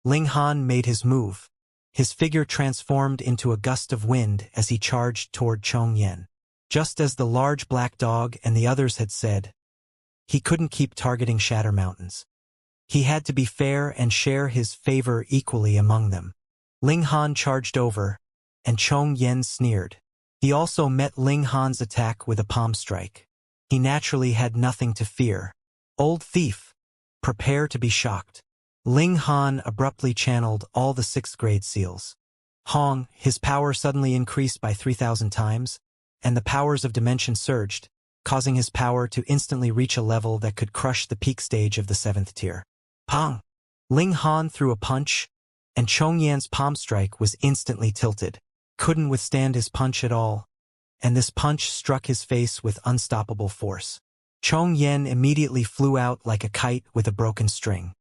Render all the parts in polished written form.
Ling Han made his move. His figure transformed into a gust of wind as he charged toward Chong Yen. Just as the large black dog and the others had said, he couldn't keep targeting Shatter Mountains. He had to be fair and share his favor equally among them. Ling Han charged over, and Chong Yen sneered. He also met Ling Han's attack with a palm strike. He naturally had nothing to fear. Old thief, prepare to be shocked. Ling Han abruptly channeled all the 6th grade seals. Hong, his power suddenly increased by 3,000 times, and the powers of dimension surged, causing his power to instantly reach a level that could crush the peak stage of the 7th tier. Pong! Ling Han threw a punch, and Chong Yan's palm strike was instantly tilted. Couldn't withstand his punch at all, and this punch struck his face with unstoppable force. Chong Yen immediately flew out like a kite with a broken string.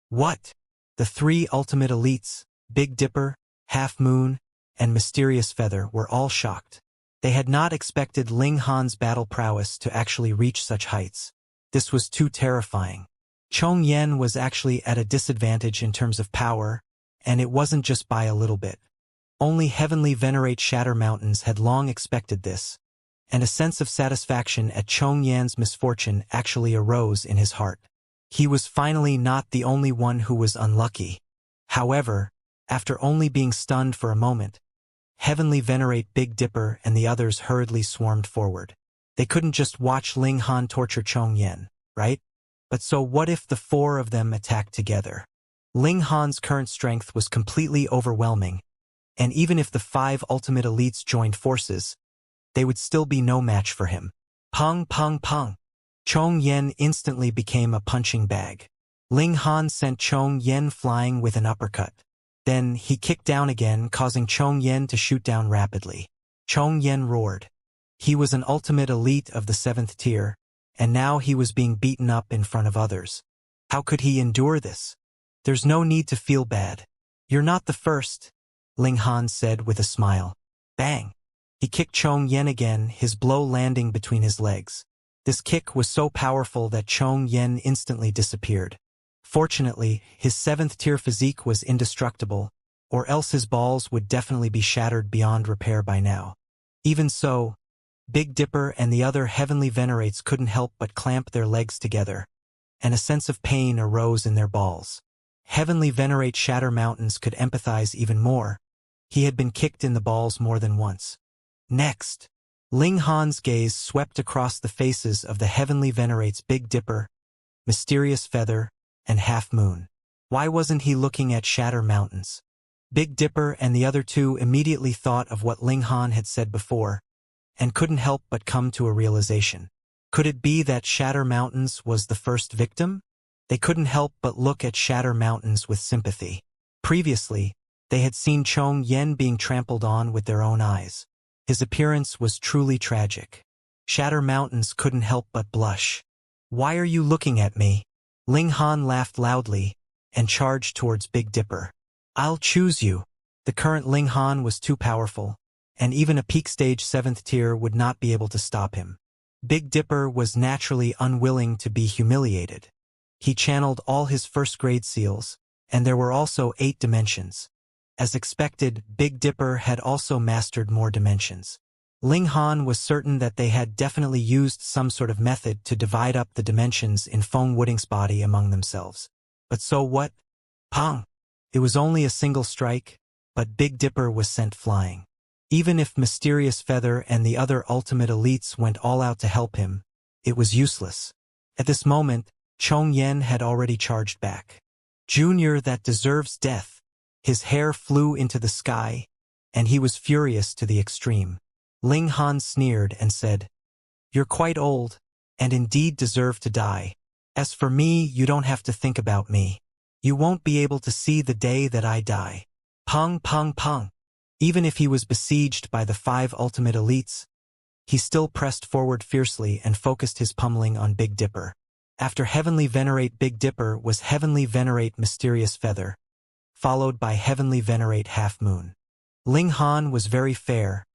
What? The 3 ultimate elites, Big Dipper, Half Moon, and Mysterious Feather were all shocked. They had not expected Ling Han's battle prowess to actually reach such heights. This was too terrifying. Chong Yen was actually at a disadvantage in terms of power, and it wasn't just by a little bit. Only Heavenly Venerate Shatter Mountains had long expected this, and a sense of satisfaction at Chong Yan's misfortune actually arose in his heart. He was finally not the only one who was unlucky. However, after only being stunned for a moment, Heavenly Venerate Big Dipper and the others hurriedly swarmed forward. They couldn't just watch Ling Han torture Chong Yen, right? But so what if the 4 of them attacked together? Ling Han's current strength was completely overwhelming, and even if the 5 ultimate elites joined forces, they would still be no match for him. Pong, pong, pong. Chong Yen instantly became a punching bag. Ling Han sent Chong Yen flying with an uppercut. Then he kicked down again, causing Chong Yen to shoot down rapidly. Chong Yen roared. He was an ultimate elite of the 7th tier, and now he was being beaten up in front of others. How could he endure this? There's no need to feel bad. You're not the first, Ling Han said with a smile. Bang! He kicked Chong Yen again, his blow landing between his legs. This kick was so powerful that Chong Yen instantly disappeared. Fortunately, his 7th tier physique was indestructible, or else his balls would definitely be shattered beyond repair by now. Even so, Big Dipper and the other Heavenly Venerates couldn't help but clamp their legs together, and a sense of pain arose in their balls. Heavenly Venerate Shatter Mountains could empathize even more. He had been kicked in the balls more than once. Next, Ling Han's gaze swept across the faces of the Heavenly Venerates Big Dipper, Mysterious Feather, and Half Moon. Why wasn't he looking at Shatter Mountains? Big Dipper and the other 2 immediately thought of what Ling Han had said before, and couldn't help but come to a realization. Could it be that Shatter Mountains was the first victim? They couldn't help but look at Shatter Mountains with sympathy. Previously, they had seen Chong Yen being trampled on with their own eyes. His appearance was truly tragic. Shatter Mountains couldn't help but blush. Why are you looking at me? Ling Han laughed loudly and charged towards Big Dipper. I'll choose you. The current Ling Han was too powerful, and even a peak stage 7th tier would not be able to stop him. Big Dipper was naturally unwilling to be humiliated. He channeled all his 1st grade seals, and there were also 8 dimensions. As expected, Big Dipper had also mastered more dimensions. Ling Han was certain that they had definitely used some sort of method to divide up the dimensions in Feng Wooding's body among themselves. But so what? Pong! It was only a single strike, but Big Dipper was sent flying. Even if Mysterious Feather and the other ultimate elites went all out to help him, it was useless. At this moment, Chong Yen had already charged back. Junior that deserves death. His hair flew into the sky, and he was furious to the extreme. Ling Han sneered and said, You're quite old, and indeed deserve to die. As for me, you don't have to think about me. You won't be able to see the day that I die. Pong, pong, pong. Even if he was besieged by the 5 ultimate elites, he still pressed forward fiercely and focused his pummeling on Big Dipper. After Heavenly Venerate Big Dipper was Heavenly Venerate Mysterious Feather, followed by Heavenly Venerate Half Moon. Ling Han was very fair,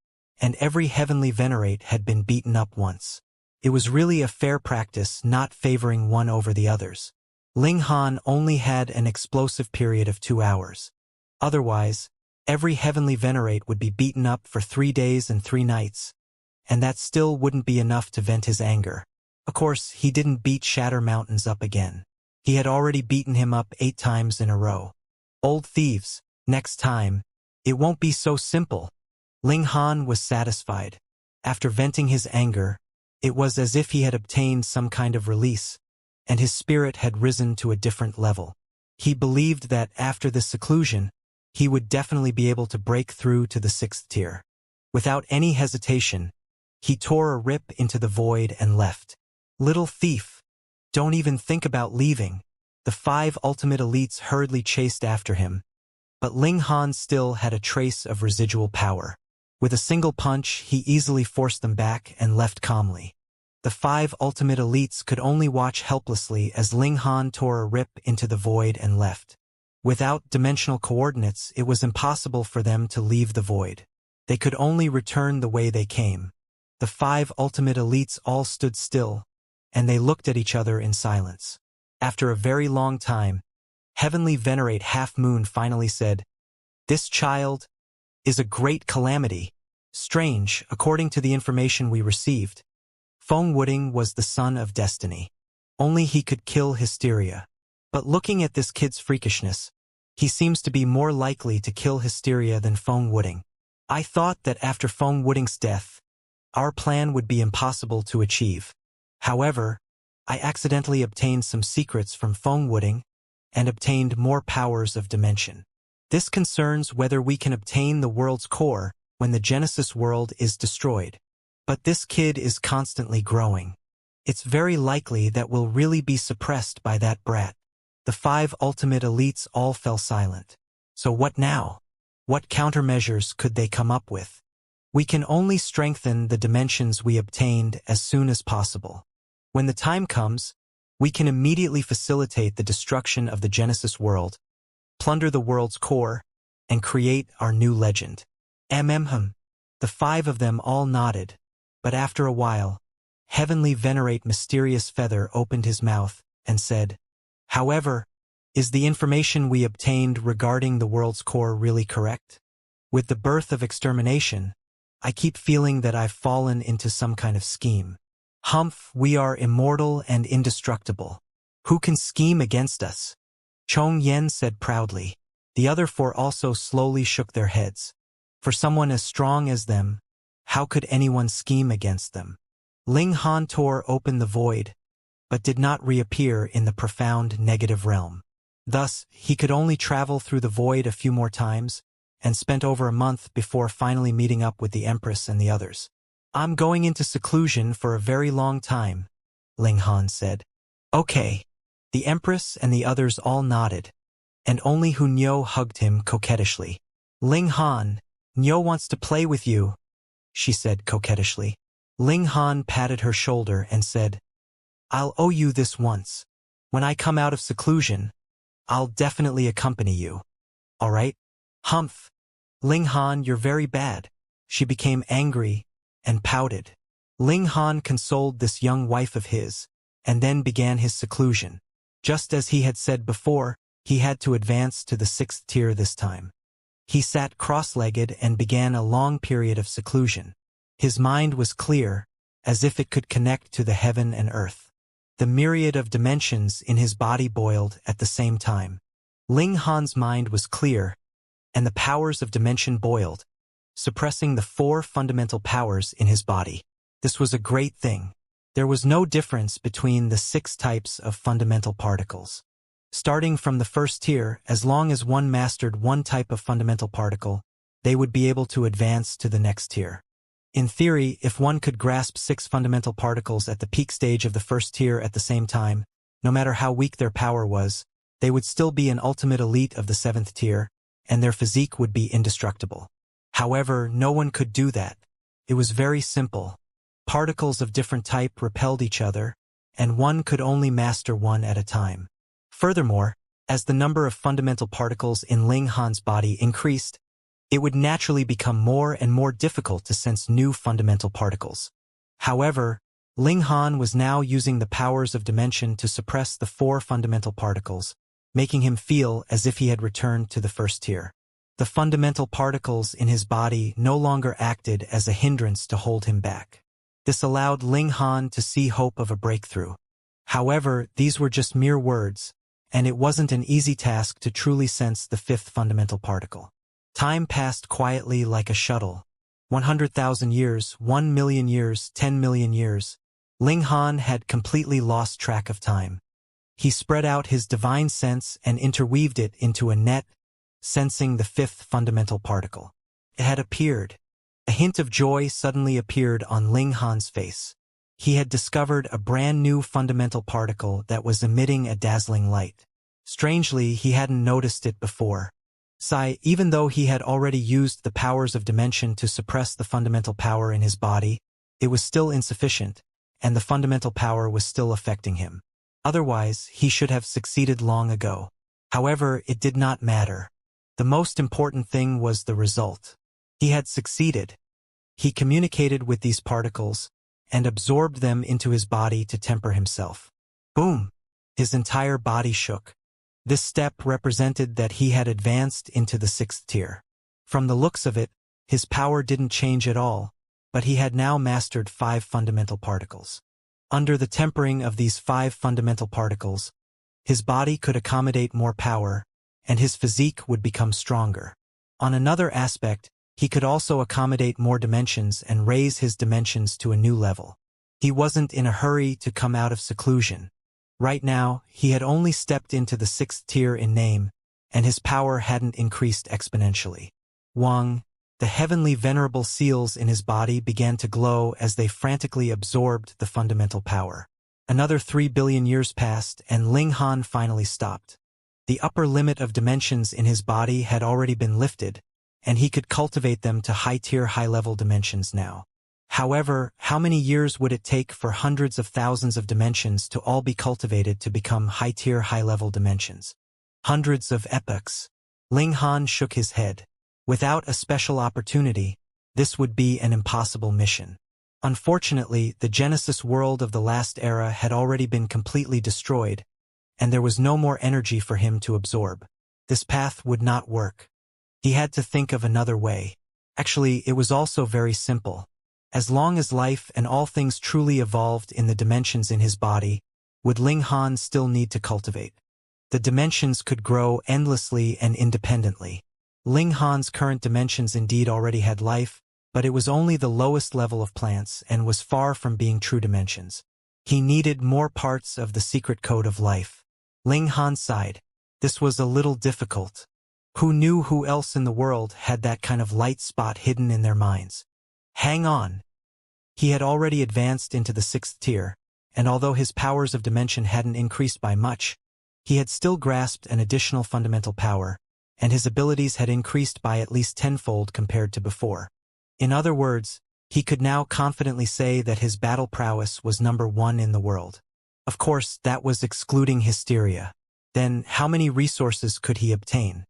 and every Heavenly Venerate had been beaten up once. It was really a fair practice, not favoring one over the others. Ling Han only had an explosive period of 2 hours. Otherwise, every heavenly venerate would be beaten up for 3 days and 3 nights, and that still wouldn't be enough to vent his anger. Of course, he didn't beat Shatter Mountains up again. He had already beaten him up 8 times in a row. Old thieves, next time, it won't be so simple. Ling Han was satisfied. After venting his anger, it was as if he had obtained some kind of release, and his spirit had risen to a different level. He believed that after this seclusion, he would definitely be able to break through to the 6th tier. Without any hesitation, he tore a rip into the void and left. Little thief, don't even think about leaving. The 5 ultimate elites hurriedly chased after him, but Ling Han still had a trace of residual power. With a single punch, he easily forced them back and left calmly. The 5 ultimate elites could only watch helplessly as Ling Han tore a rip into the void and left. Without dimensional coordinates, it was impossible for them to leave the void. They could only return the way they came. The 5 ultimate elites all stood still, and they looked at each other in silence. After a very long time, Heavenly Venerate Half Moon finally said, "This child is a great calamity. Strange, according to the information we received. Feng Wuding was the son of destiny. Only he could kill Hysteria. But looking at this kid's freakishness, he seems to be more likely to kill Hysteria than Feng Wuding. I thought that after Feng Wuding's death, our plan would be impossible to achieve. However, I accidentally obtained some secrets from Feng Wuding and obtained more powers of dimension. This concerns whether we can obtain the world's core when the Genesis world is destroyed. But this kid is constantly growing. It's very likely that we'll really be suppressed by that brat." The 5 ultimate elites all fell silent. So what now? What countermeasures could they come up with? We can only strengthen the dimensions we obtained as soon as possible. When the time comes, we can immediately facilitate the destruction of the Genesis world, plunder the world's core, and create our new legend. The 5 of them all nodded, but after a while, Heavenly Venerate Mysterious Feather opened his mouth and said, "However, is the information we obtained regarding the world's core really correct? With the birth of extermination, I keep feeling that I've fallen into some kind of scheme. We are immortal and indestructible. Who can scheme against us?" Chong Yen said proudly. The other 4 also slowly shook their heads. For someone as strong as them, how could anyone scheme against them? Ling Han tore open the void, but did not reappear in the profound negative realm. Thus, he could only travel through the void a few more times, and spent over a month before finally meeting up with the Empress and the others. "I'm going into seclusion for a very long time," Ling Han said. "Okay." The Empress and the others all nodded, and only Hunyo hugged him coquettishly. "Ling Han, Nyo wants to play with you," she said coquettishly. Ling Han patted her shoulder and said, "I'll owe you this once. When I come out of seclusion, I'll definitely accompany you. All right?" Ling Han, you're very bad." She became angry and pouted. Ling Han consoled this young wife of his, and then began his seclusion. Just as he had said before, he had to advance to the 6th tier this time. He sat cross-legged and began a long period of seclusion. His mind was clear, as if it could connect to the heaven and earth. The myriad of dimensions in his body boiled at the same time. Ling Han's mind was clear, and the powers of dimension boiled, suppressing the 4 fundamental powers in his body. This was a great thing. There was no difference between the 6 types of fundamental particles. Starting from the 1st tier, as long as one mastered one type of fundamental particle, they would be able to advance to the next tier. In theory, if one could grasp 6 fundamental particles at the peak stage of the 1st tier at the same time, no matter how weak their power was, they would still be an ultimate elite of the 7th tier, and their physique would be indestructible. However, no one could do that. It was very simple. Particles of different type repelled each other, and one could only master one at a time. Furthermore, as the number of fundamental particles in Ling Han's body increased, it would naturally become more and more difficult to sense new fundamental particles. However, Ling Han was now using the powers of dimension to suppress the 4 fundamental particles, making him feel as if he had returned to the first tier. The fundamental particles in his body no longer acted as a hindrance to hold him back. This allowed Ling Han to see hope of a breakthrough. However, these were just mere words, and it wasn't an easy task to truly sense the 5th fundamental particle. Time passed quietly like a shuttle. 100,000 years, 1 million years, 10 million years. Ling Han had completely lost track of time. He spread out his divine sense and interweaved it into a net, sensing the 5th fundamental particle. It had appeared. A hint of joy suddenly appeared on Ling Han's face. He had discovered a brand new fundamental particle that was emitting a dazzling light. Strangely, he hadn't noticed it before. Even though he had already used the powers of dimension to suppress the fundamental power in his body, it was still insufficient, and the fundamental power was still affecting him. Otherwise, he should have succeeded long ago. However, it did not matter. The most important thing was the result. He had succeeded. He communicated with these particles and absorbed them into his body to temper himself. Boom! His entire body shook. This step represented that he had advanced into the 6th tier. From the looks of it, his power didn't change at all, but he had now mastered 5 fundamental particles. Under the tempering of these 5 fundamental particles, his body could accommodate more power, and his physique would become stronger. On another aspect, he could also accommodate more dimensions and raise his dimensions to a new level. He wasn't in a hurry to come out of seclusion. Right now, he had only stepped into the 6th tier in name, and his power hadn't increased exponentially. Wang, the heavenly venerable seals in his body began to glow as they frantically absorbed the fundamental power. Another 3 billion years passed, and Ling Han finally stopped. The upper limit of dimensions in his body had already been lifted, and he could cultivate them to high-tier, high-level dimensions now. However, how many years would it take for hundreds of thousands of dimensions to all be cultivated to become high-tier, high-level dimensions? Hundreds of epochs. Ling Han shook his head. Without a special opportunity, this would be an impossible mission. Unfortunately, the Genesis world of the last era had already been completely destroyed, and there was no more energy for him to absorb. This path would not work. He had to think of another way. Actually, it was also very simple. As long as life and all things truly evolved in the dimensions in his body, would Ling Han still need to cultivate? The dimensions could grow endlessly and independently. Ling Han's current dimensions indeed already had life, but it was only the lowest level of plants and was far from being true dimensions. He needed more parts of the secret code of life. Ling Han sighed. This was a little difficult. Who knew who else in the world had that kind of light spot hidden in their minds? Hang on. He had already advanced into the 6th tier, and although his powers of dimension hadn't increased by much, he had still grasped an additional fundamental power, and his abilities had increased by at least tenfold compared to before. In other words, he could now confidently say that his battle prowess was number 1 in the world. Of course, that was excluding hysteria. Then, how many resources could he obtain?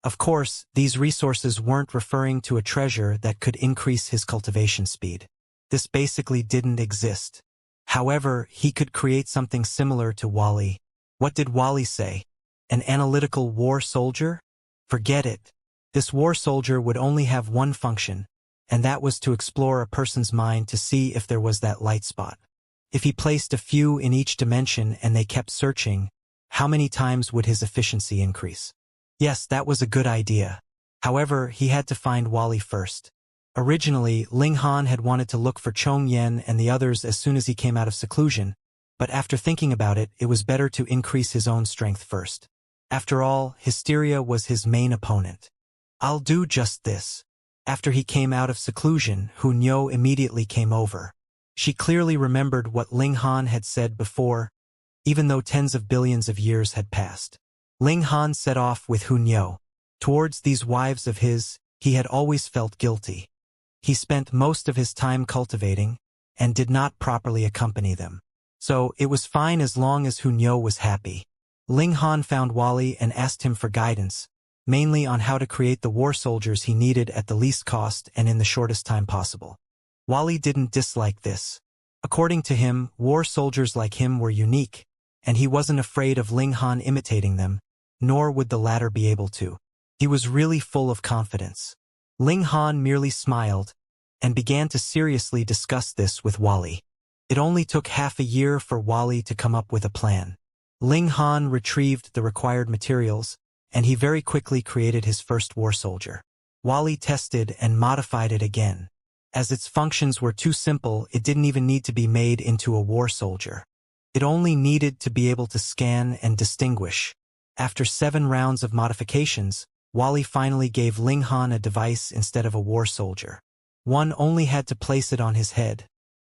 Of course, these resources weren't referring to a treasure that could increase his cultivation speed. This basically didn't exist. However, he could create something similar to Wally. What did Wally say? An analytical war soldier? Forget it. This war soldier would only have one function, and that was to explore a person's mind to see if there was that light spot. If he placed a few in each dimension and they kept searching, how many times would his efficiency increase? Yes, that was a good idea. However, he had to find Wally first. Originally, Ling Han had wanted to look for Chong Yen and the others as soon as he came out of seclusion, but after thinking about it, it was better to increase his own strength first. After all, hysteria was his main opponent. I'll do just this. After he came out of seclusion, Hunyo immediately came over. She clearly remembered what Ling Han had said before, even though tens of billions of years had passed. Ling Han set off with Hunyo. Towards these wives of his, he had always felt guilty. He spent most of his time cultivating, and did not properly accompany them. So, it was fine as long as Hunyo was happy. Ling Han found Wally and asked him for guidance, mainly on how to create the war soldiers he needed at the least cost and in the shortest time possible. Wally didn't dislike this. According to him, war soldiers like him were unique, and he wasn't afraid of Ling Han imitating them, nor would the latter be able to. He was really full of confidence. Ling Han merely smiled and began to seriously discuss this with Wally. It only took half a year for Wally to come up with a plan. Ling Han retrieved the required materials, and he very quickly created his first war soldier. Wally tested and modified it again. As its functions were too simple, it didn't even need to be made into a war soldier. It only needed to be able to scan and distinguish. After 7 rounds of modifications, Wally finally gave Ling Han a device instead of a war soldier. One only had to place it on his head,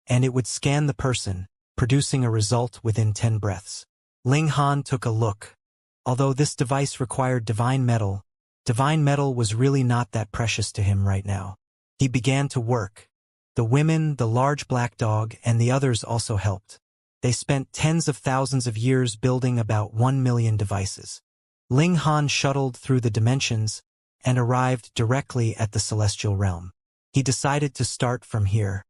and it would scan the person, producing a result within 10 breaths. Ling Han took a look. Although this device required divine metal was really not that precious to him right now. He began to work. The women, the large black dog, and the others also helped. They spent tens of thousands of years building about 1 million devices. Ling Han shuttled through the dimensions and arrived directly at the celestial realm. He decided to start from here.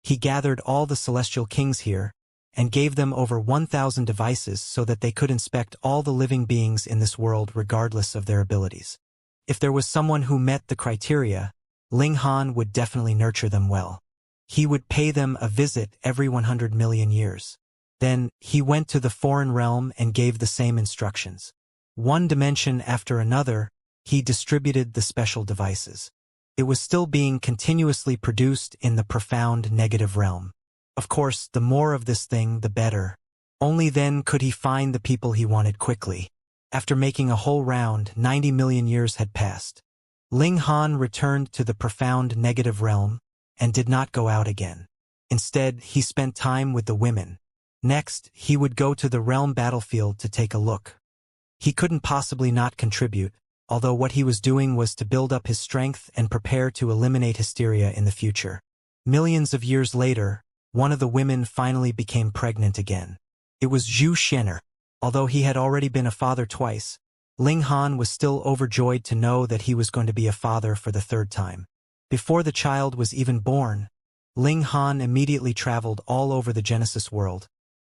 He gathered all the celestial kings here and gave them over 1,000 devices so that they could inspect all the living beings in this world regardless of their abilities. If there was someone who met the criteria, Ling Han would definitely nurture them well. He would pay them a visit every 100 million years. Then, he went to the foreign realm and gave the same instructions. One dimension after another, he distributed the special devices. It was still being continuously produced in the profound negative realm. Of course, the more of this thing, the better. Only then could he find the people he wanted quickly. After making a whole round, 90 million years had passed. Ling Han returned to the profound negative realm and did not go out again. Instead, he spent time with the women. Next, he would go to the realm battlefield to take a look. He couldn't possibly not contribute, although what he was doing was to build up his strength and prepare to eliminate hysteria in the future. Millions of years later, one of the women finally became pregnant again. It was Xianxia. Although he had already been a father twice, Ling Han was still overjoyed to know that he was going to be a father for the 3rd time. Before the child was even born, Ling Han immediately traveled all over the Genesis world,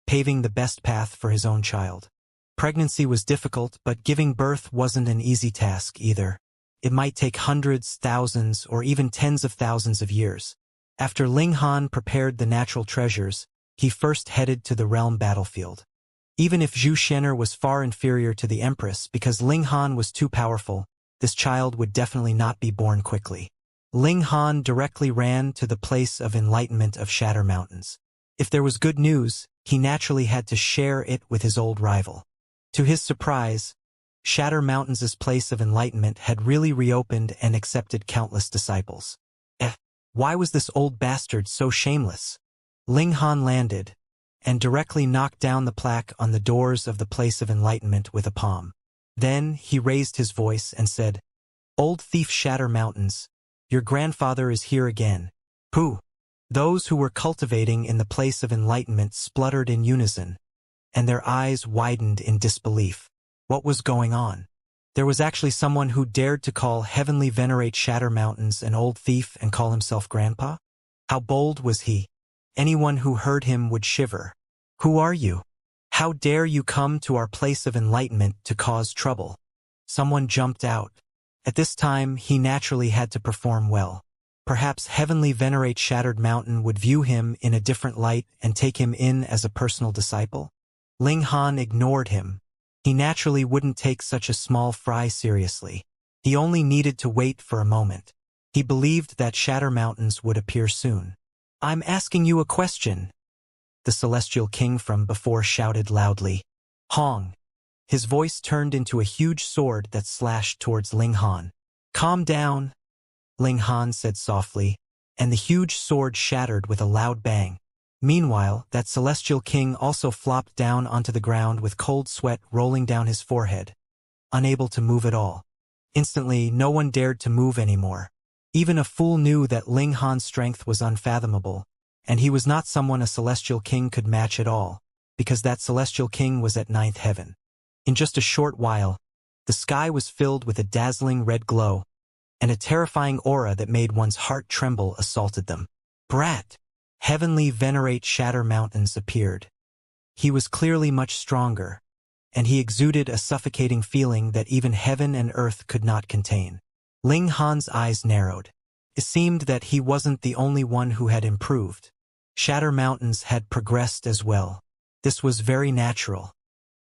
paving the best path for his own child. Pregnancy was difficult, but giving birth wasn't an easy task either. It might take hundreds, thousands, or even tens of thousands of years. After Ling Han prepared the natural treasures, he first headed to the realm battlefield. Even if Xianxia was far inferior to the Empress because Ling Han was too powerful, this child would definitely not be born quickly. Ling Han directly ran to the place of enlightenment of Shatter Mountains. If there was good news, he naturally had to share it with his old rival. To his surprise, Shatter Mountains' place of enlightenment had really reopened and accepted countless disciples. Why was this old bastard so shameless? Ling Han landed and directly knocked down the plaque on the doors of the place of enlightenment with a palm. Then he raised his voice and said, "Old thief Shatter Mountains, your grandfather is here again." Who? Those who were cultivating in the place of enlightenment spluttered in unison, and their eyes widened in disbelief. What was going on? There was actually someone who dared to call Heavenly Venerate Shatter Mountains an old thief and call himself Grandpa? How bold was he? Anyone who heard him would shiver. Who are you? How dare you come to our place of enlightenment to cause trouble? Someone jumped out. At this time, he naturally had to perform well. Perhaps Heavenly Venerate Shattered Mountain would view him in a different light and take him in as a personal disciple. Ling Han ignored him. He naturally wouldn't take such a small fry seriously. He only needed to wait for a moment. He believed that Shatter Mountains would appear soon. "I'm asking you a question," the Celestial King from before shouted loudly. Hong. His voice turned into a huge sword that slashed towards Ling Han. "Calm down," Ling Han said softly, and the huge sword shattered with a loud bang. Meanwhile, that Celestial King also flopped down onto the ground with cold sweat rolling down his forehead, unable to move at all. Instantly, no one dared to move anymore. Even a fool knew that Ling Han's strength was unfathomable, and he was not someone a Celestial King could match at all, because that Celestial King was at 9th heaven. In just a short while, the sky was filled with a dazzling red glow, and a terrifying aura that made one's heart tremble assaulted them. "Brat!" Heavenly Venerate Shatter Mountains appeared. He was clearly much stronger, and he exuded a suffocating feeling that even heaven and earth could not contain. Ling Han's eyes narrowed. It seemed that he wasn't the only one who had improved. Shatter Mountains had progressed as well. This was very natural.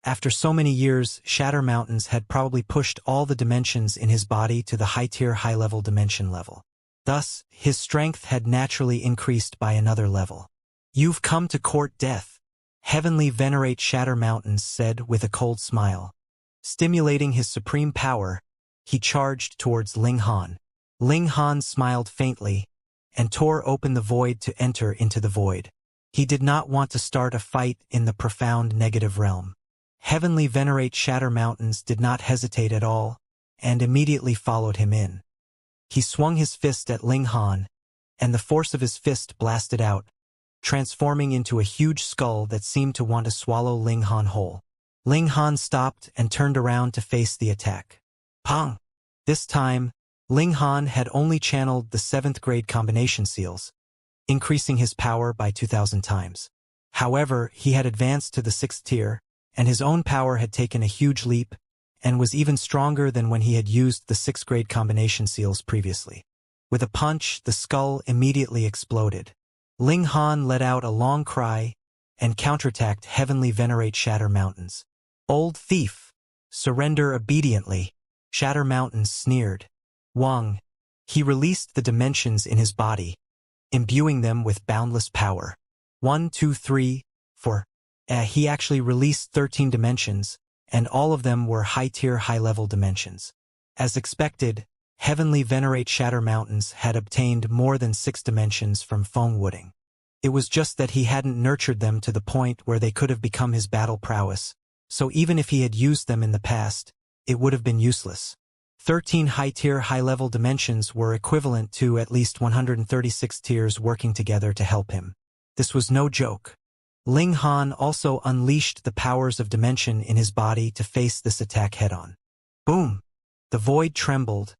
After so many years, Shatter Mountains had probably pushed all the dimensions in his body to the high-tier high-level dimension level. Thus, his strength had naturally increased by another level. "You've come to court death," Heavenly Venerate Shatter Mountains said with a cold smile. Stimulating his supreme power, he charged towards Ling Han. Ling Han smiled faintly and tore open the void to enter into the void. He did not want to start a fight in the profound negative realm. Heavenly Venerate Shatter Mountains did not hesitate at all and immediately followed him in. He swung his fist at Ling Han, and the force of his fist blasted out, transforming into a huge skull that seemed to want to swallow Ling Han whole. Ling Han stopped and turned around to face the attack. Pong! This time, Ling Han had only channeled the 7th grade combination seals, increasing his power by 2,000 times. However, he had advanced to the 6th tier, and his own power had taken a huge leap, and was even stronger than when he had used the 6th grade combination seals previously. With a punch, the skull immediately exploded. Ling Han let out a long cry and counterattacked Heavenly Venerate Shatter Mountains. "Old thief! Surrender obediently!" Shatter Mountains sneered. Wang. He released the dimensions in his body, imbuing them with boundless power. 1, 2, 3, 4. He actually released 13 dimensions, and all of them were high-tier, high-level dimensions. As expected, Heavenly Venerate Shatter Mountains had obtained more than 6 dimensions from Feng Wuding. It was just that he hadn't nurtured them to the point where they could have become his battle prowess, so even if he had used them in the past, it would have been useless. 13 high-tier, high-level dimensions were equivalent to at least 136 tiers working together to help him. This was no joke. Ling Han also unleashed the powers of dimension in his body to face this attack head-on. Boom! The void trembled,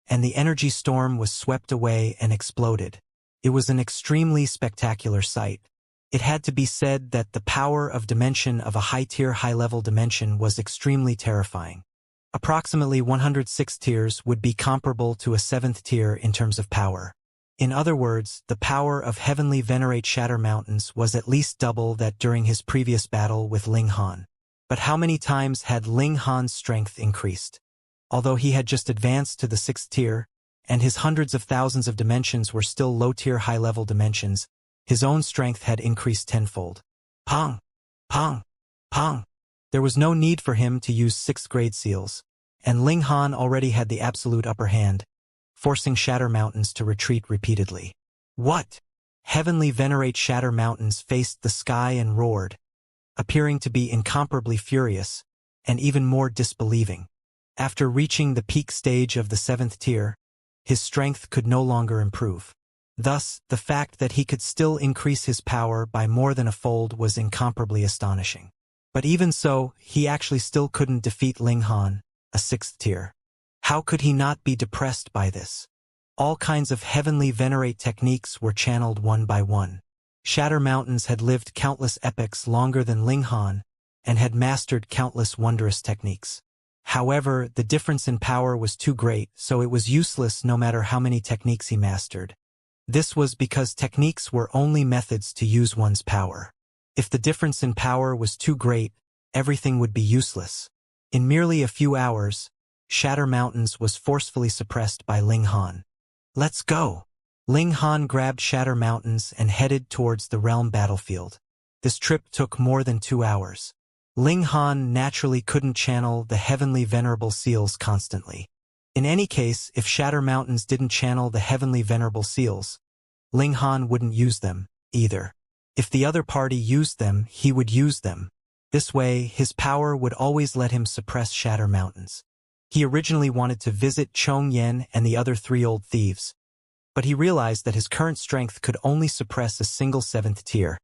and the energy storm was swept away and exploded. It was an extremely spectacular sight. It had to be said that the power of dimension of a high-tier, high-level dimension was extremely terrifying. Approximately 106 tiers would be comparable to a 7th tier in terms of power. In other words, the power of Heavenly Venerate Shatter Mountains was at least double that during his previous battle with Ling Han. But how many times had Ling Han's strength increased? Although he had just advanced to the 6th tier, and his hundreds of thousands of dimensions were still low-tier high-level dimensions, his own strength had increased tenfold. Pong! Pong! Pong! There was no need for him to use 6th grade seals, and Ling Han already had the absolute upper hand, forcing Shatter Mountains to retreat repeatedly. What? Heavenly Venerate Shatter Mountains faced the sky and roared, appearing to be incomparably furious, and even more disbelieving. After reaching the peak stage of the 7th tier, his strength could no longer improve. Thus, the fact that he could still increase his power by more than a fold was incomparably astonishing. But even so, he actually still couldn't defeat Ling Han, a 6th tier. How could he not be depressed by this? All kinds of Heavenly Venerate techniques were channeled one by one. Shatter Mountains had lived countless epochs longer than Ling Han, and had mastered countless wondrous techniques. However, the difference in power was too great, so it was useless no matter how many techniques he mastered. This was because techniques were only methods to use one's power. If the difference in power was too great, everything would be useless. In merely a few hours, Shatter Mountains was forcefully suppressed by Ling Han. Let's go! Ling Han grabbed Shatter Mountains and headed towards the realm battlefield. This trip took more than 2 hours. Ling Han naturally couldn't channel the Heavenly Venerable Seals constantly. In any case, if Shatter Mountains didn't channel the Heavenly Venerable Seals, Ling Han wouldn't use them, either. If the other party used them, he would use them. This way, his power would always let him suppress Shatter Mountains. He originally wanted to visit Chong Yen and the other 3 old thieves, but he realized that his current strength could only suppress a single 7th tier,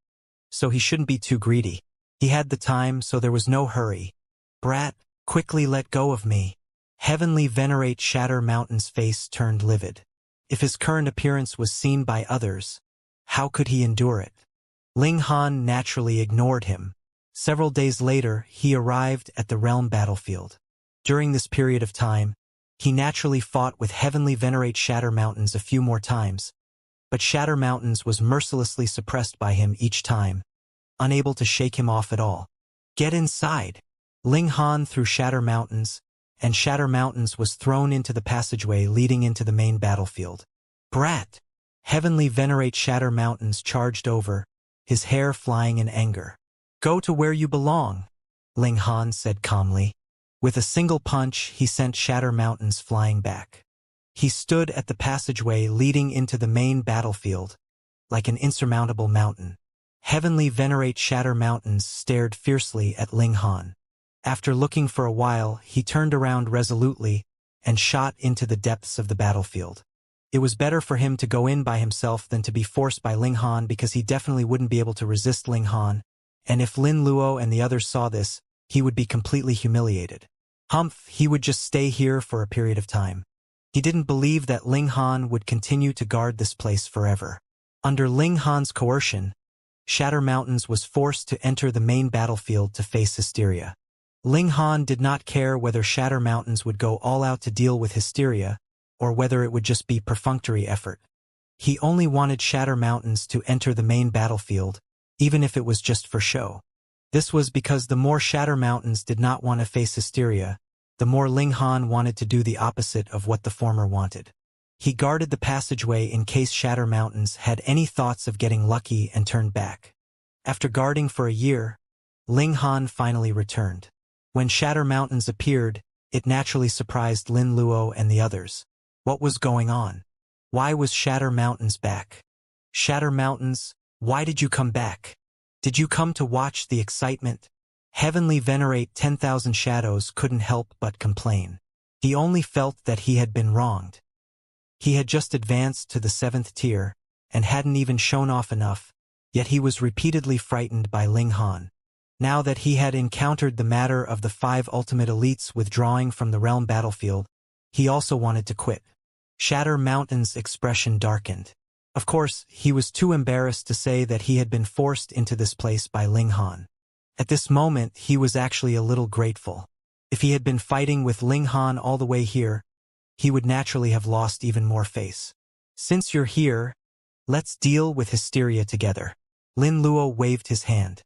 so he shouldn't be too greedy. He had the time, so there was no hurry. Brat, quickly let go of me. Heavenly Venerate Shatter Mountain's face turned livid. If his current appearance was seen by others, How could he endure it? Ling Han naturally ignored him. Several days later, he arrived at the realm battlefield. During this period of time, he naturally fought with Heavenly Venerate Shatter Mountains a few more times, but Shatter Mountains was mercilessly suppressed by him each time, unable to shake him off at all. Get inside! Ling Han threw Shatter Mountains, and Shatter Mountains was thrown into the passageway leading into the main battlefield. Brat! Heavenly Venerate Shatter Mountains charged over, his hair flying in anger. Go to where you belong, Ling Han said calmly. With a single punch, he sent Shatter Mountains flying back. He stood at the passageway leading into the main battlefield, like an insurmountable mountain. Heavenly Venerate Shatter Mountains stared fiercely at Ling Han. After looking for a while, he turned around resolutely and shot into the depths of the battlefield. It was better for him to go in by himself than to be forced by Ling Han, because he definitely wouldn't be able to resist Ling Han, and if Lin Luo and the others saw this, he would be completely humiliated. Humph, he would just stay here for a period of time. He didn't believe that Ling Han would continue to guard this place forever. Under Ling Han's coercion, Shatter Mountains was forced to enter the main battlefield to face Hysteria. Ling Han did not care whether Shatter Mountains would go all out to deal with Hysteria, or whether it would just be perfunctory effort. He only wanted Shatter Mountains to enter the main battlefield, even if it was just for show. This was because the more Shatter Mountains did not want to face Hysteria, the more Ling Han wanted to do the opposite of what the former wanted. He guarded the passageway in case Shatter Mountains had any thoughts of getting lucky and turned back. After guarding for a year, Ling Han finally returned. When Shatter Mountains appeared, it naturally surprised Lin Luo and the others. What was going on? Why was Shatter Mountains back? Shatter Mountains, why did you come back? Did you come to watch the excitement? Heavenly Venerate 10,000 Shadows couldn't help but complain. He only felt that he had been wronged. He had just advanced to the 7th tier, and hadn't even shown off enough, yet he was repeatedly frightened by Ling Han. Now that he had encountered the matter of the 5 ultimate elites withdrawing from the realm battlefield, he also wanted to quit. Shatter Mountain's expression darkened. Of course, he was too embarrassed to say that he had been forced into this place by Ling Han. At this moment, he was actually a little grateful. If he had been fighting with Ling Han all the way here, he would naturally have lost even more face. Since you're here, let's deal with Hysteria together. Lin Luo waved his hand.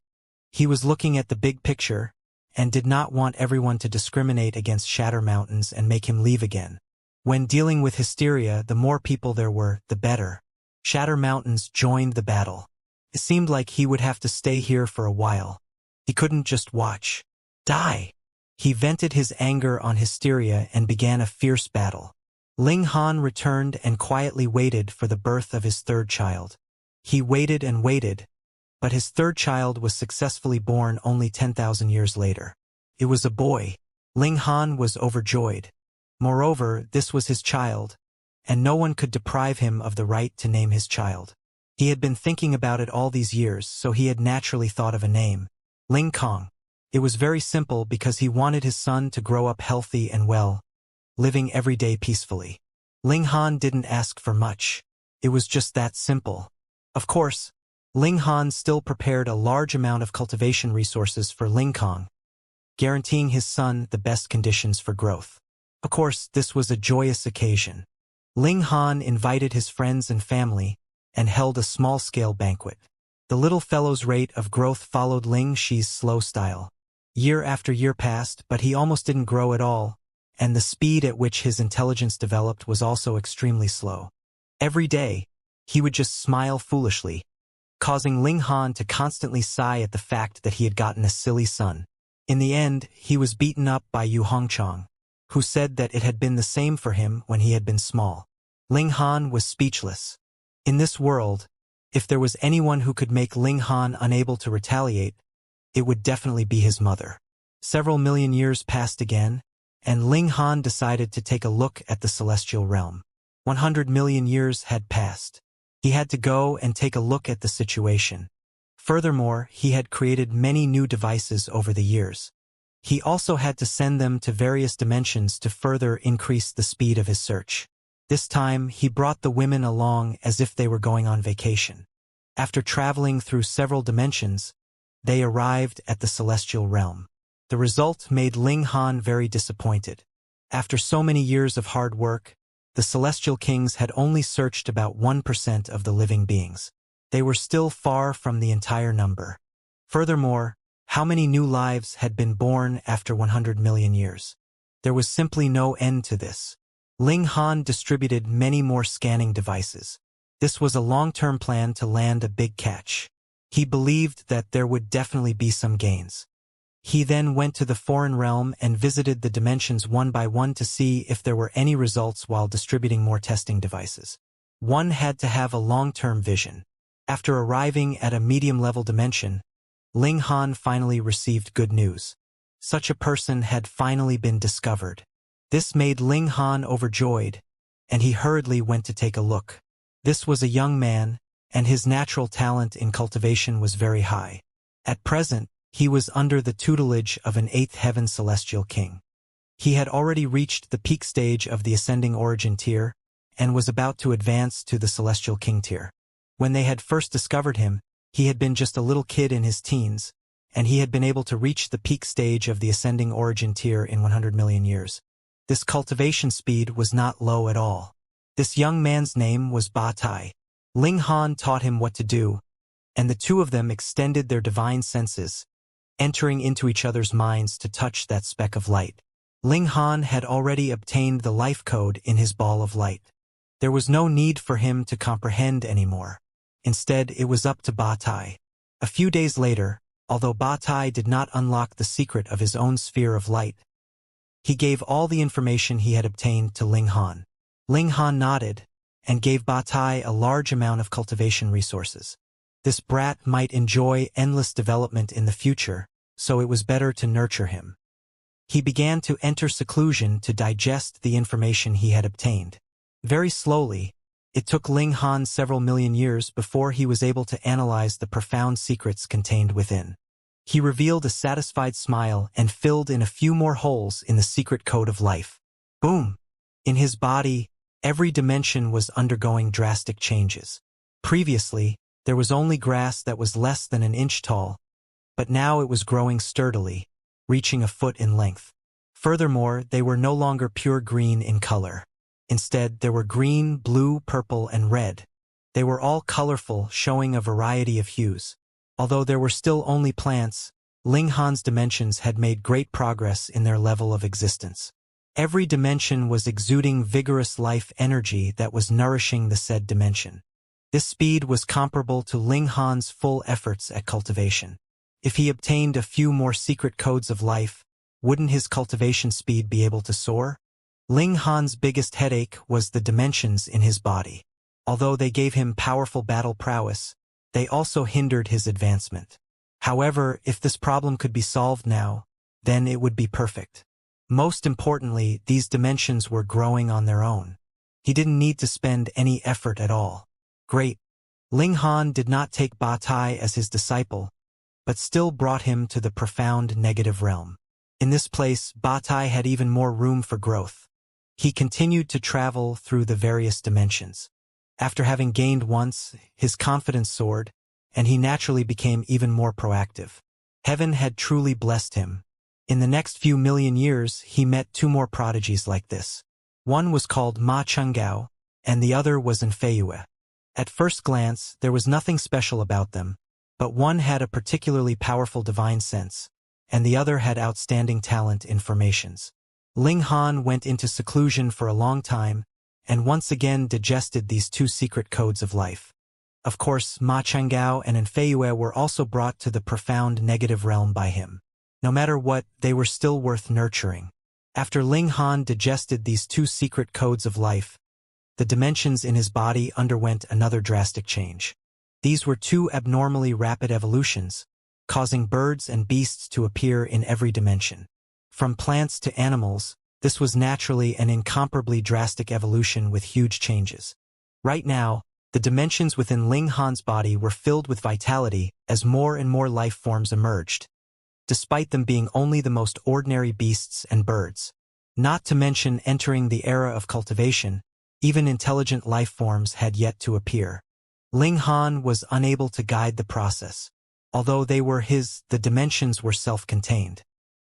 He was looking at the big picture, and did not want everyone to discriminate against Shatter Mountains and make him leave again. When dealing with Hysteria, the more people there were, the better. Shatter Mountains joined the battle. It seemed like he would have to stay here for a while. He couldn't just watch. Die! He vented his anger on Hysteria and began a fierce battle. Ling Han returned and quietly waited for the birth of his 3rd child. He waited and waited, but his 3rd child was successfully born only 10,000 years later. It was a boy. Ling Han was overjoyed. Moreover, this was his child, and no one could deprive him of the right to name his child. He had been thinking about it all these years, so he had naturally thought of a name. Ling Kong. It was very simple because he wanted his son to grow up healthy and well, living every day peacefully. Ling Han didn't ask for much. It was just that simple. Of course, Ling Han still prepared a large amount of cultivation resources for Ling Kong, guaranteeing his son the best conditions for growth. Of course, this was a joyous occasion. Ling Han invited his friends and family, and held a small-scale banquet. The little fellow's rate of growth followed Ling Shi's slow style. Year after year passed, but he almost didn't grow at all, and the speed at which his intelligence developed was also extremely slow. Every day, he would just smile foolishly, causing Ling Han to constantly sigh at the fact that he had gotten a silly son. In the end, he was beaten up by Yu Hongchang, who said that it had been the same for him when he had been small. Ling Han was speechless. In this world, if there was anyone who could make Ling Han unable to retaliate, it would definitely be his mother. Several million years passed again, and Ling Han decided to take a look at the celestial realm. 100 million years had passed. He had to go and take a look at the situation. Furthermore, he had created many new devices over the years. He also had to send them to various dimensions to further increase the speed of his search. This time, he brought the women along as if they were going on vacation. After traveling through several dimensions, they arrived at the celestial realm. The result made Ling Han very disappointed. After so many years of hard work, the celestial kings had only searched about 1% of the living beings. They were still far from the entire number. Furthermore, how many new lives had been born after 100 million years? There was simply no end to this. Ling Han distributed many more scanning devices. This was a long-term plan to land a big catch. He believed that there would definitely be some gains. He then went to the foreign realm and visited the dimensions one by one to see if there were any results while distributing more testing devices. One had to have a long-term vision. After arriving at a medium-level dimension, Ling Han finally received good news. Such a person had finally been discovered. This made Ling Han overjoyed, and he hurriedly went to take a look. This was a young man, and his natural talent in cultivation was very high. At present, he was under the tutelage of an eighth heaven celestial king. He had already reached the peak stage of the ascending origin tier and was about to advance to the celestial king tier. When they had first discovered him, he had been just a little kid in his teens, and he had been able to reach the peak stage of the ascending origin tier in 100 million years. This cultivation speed was not low at all. This young man's name was Ba Tai. Ling Han taught him what to do, and the two of them extended their divine senses, entering into each other's minds to touch that speck of light. Ling Han had already obtained the life code in his ball of light. There was no need for him to comprehend anymore. Instead, it was up to Ba Tai. A few days later, although Ba Tai did not unlock the secret of his own sphere of light, he gave all the information he had obtained to Ling Han. Ling Han nodded and gave Ba Tai a large amount of cultivation resources. This brat might enjoy endless development in the future, so it was better to nurture him. He began to enter seclusion to digest the information he had obtained. Very slowly, it took Ling Han several million years before he was able to analyze the profound secrets contained within. He revealed a satisfied smile and filled in a few more holes in the secret code of life. Boom! In his body, every dimension was undergoing drastic changes. Previously, there was only grass that was less than an inch tall, but now it was growing sturdily, reaching a foot in length. Furthermore, they were no longer pure green in color. Instead, there were green, blue, purple, and red. They were all colorful, showing a variety of hues. Although there were still only plants, Ling Han's dimensions had made great progress in their level of existence. Every dimension was exuding vigorous life energy that was nourishing the said dimension. This speed was comparable to Ling Han's full efforts at cultivation. If he obtained a few more secret codes of life, wouldn't his cultivation speed be able to soar? Ling Han's biggest headache was the dimensions in his body. Although they gave him powerful battle prowess, they also hindered his advancement. However, if this problem could be solved now, then it would be perfect. Most importantly, these dimensions were growing on their own. He didn't need to spend any effort at all. Great. Ling Han did not take Ba Tai as his disciple, but still brought him to the profound negative realm. In this place, Ba Tai had even more room for growth. He continued to travel through the various dimensions. After having gained once, his confidence soared, and he naturally became even more proactive. Heaven had truly blessed him. In the next few million years, he met two more prodigies like this. One was called Ma Chunggao, and the other was inflate. At first glance, there was nothing special about them, but one had a particularly powerful divine sense, and the other had outstanding talent in formations. Ling Han went into seclusion for a long time, and once again digested these two secret codes of life. Of course, Ma Chunggao and inflate were also brought to the profound negative realm by him. No matter what, they were still worth nurturing. After Ling Han digested these two secret codes of life, the dimensions in his body underwent another drastic change. These were two abnormally rapid evolutions, causing birds and beasts to appear in every dimension. From plants to animals, this was naturally an incomparably drastic evolution with huge changes. Right now, the dimensions within Ling Han's body were filled with vitality as more and more life forms emerged, despite them being only the most ordinary beasts and birds. Not to mention entering the era of cultivation, even intelligent life forms had yet to appear. Ling Han was unable to guide the process. Although they were his, the dimensions were self-contained.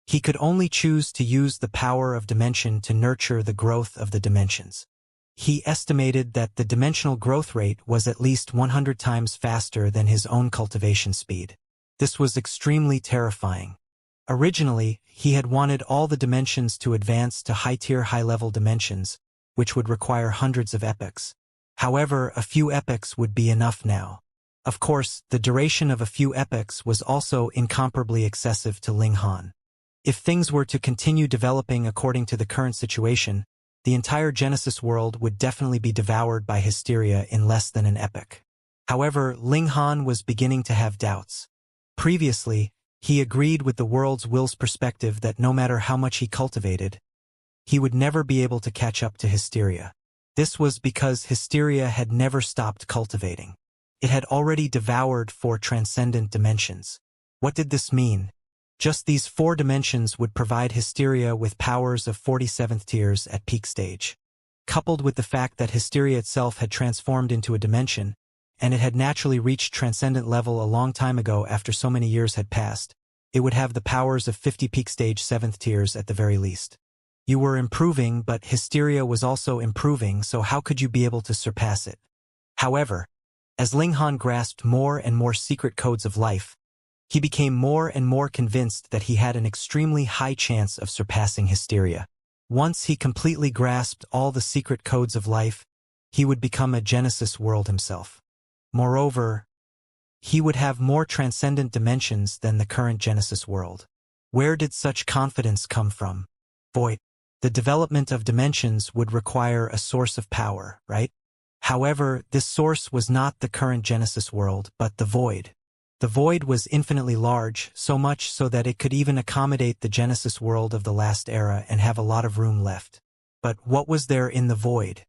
He could only choose to use the power of dimension to nurture the growth of the dimensions. He estimated that the dimensional growth rate was at least 100 times faster than his own cultivation speed. This was extremely terrifying. Originally, he had wanted all the dimensions to advance to high-tier high-level dimensions, which would require hundreds of epochs. However, a few epochs would be enough now. Of course, the duration of a few epochs was also incomparably excessive to Ling Han. If things were to continue developing according to the current situation, the entire Genesis world would definitely be devoured by hysteria in less than an epoch. However, Ling Han was beginning to have doubts. Previously, he agreed with the world's will's perspective that no matter how much he cultivated, he would never be able to catch up to hysteria. This was because hysteria had never stopped cultivating. It had already devoured 4 transcendent dimensions. What did this mean? Just these 4 dimensions would provide hysteria with powers of 47th tiers at peak stage. Coupled with the fact that hysteria itself had transformed into a dimension, and it had naturally reached transcendent level a long time ago after so many years had passed, it would have the powers of 50 peak stage 7th tiers at the very least. You were improving, but hysteria was also improving, so how could you be able to surpass it? However, as Ling Han grasped more and more secret codes of life, he became more and more convinced that he had an extremely high chance of surpassing hysteria. Once he completely grasped all the secret codes of life, he would become a Genesis world himself. Moreover, he would have more transcendent dimensions than the current Genesis world. Where did such confidence come from? Void. The development of dimensions would require a source of power, right? However, this source was not the current Genesis world, but the void. The void was infinitely large, so much so that it could even accommodate the Genesis world of the last era and have a lot of room left. But what was there in the void?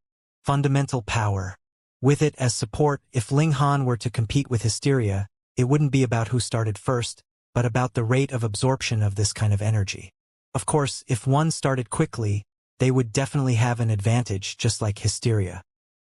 Fundamental power. With it as support, if Ling Han were to compete with hysteria, it wouldn't be about who started first, but about the rate of absorption of this kind of energy. Of course, if one started quickly, they would definitely have an advantage, just like hysteria.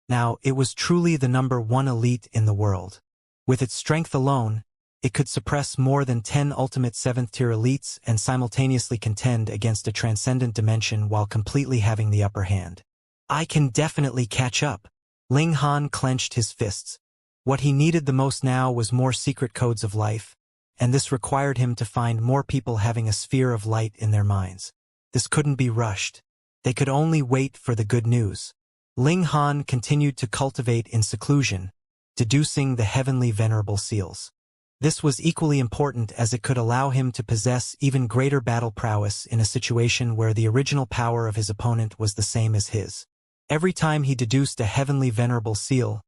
Now, it was truly the #1 elite in the world. With its strength alone, it could suppress more than 10 ultimate 7th-tier elites and simultaneously contend against a transcendent dimension while completely having the upper hand. I can definitely catch up. Ling Han clenched his fists. What he needed the most now was more secret codes of life, and this required him to find more people having a sphere of light in their minds. This couldn't be rushed. They could only wait for the good news. Ling Han continued to cultivate in seclusion, deducing the heavenly venerable seals. This was equally important as it could allow him to possess even greater battle prowess in a situation where the original power of his opponent was the same as his. Every time he deduced a heavenly venerable seal,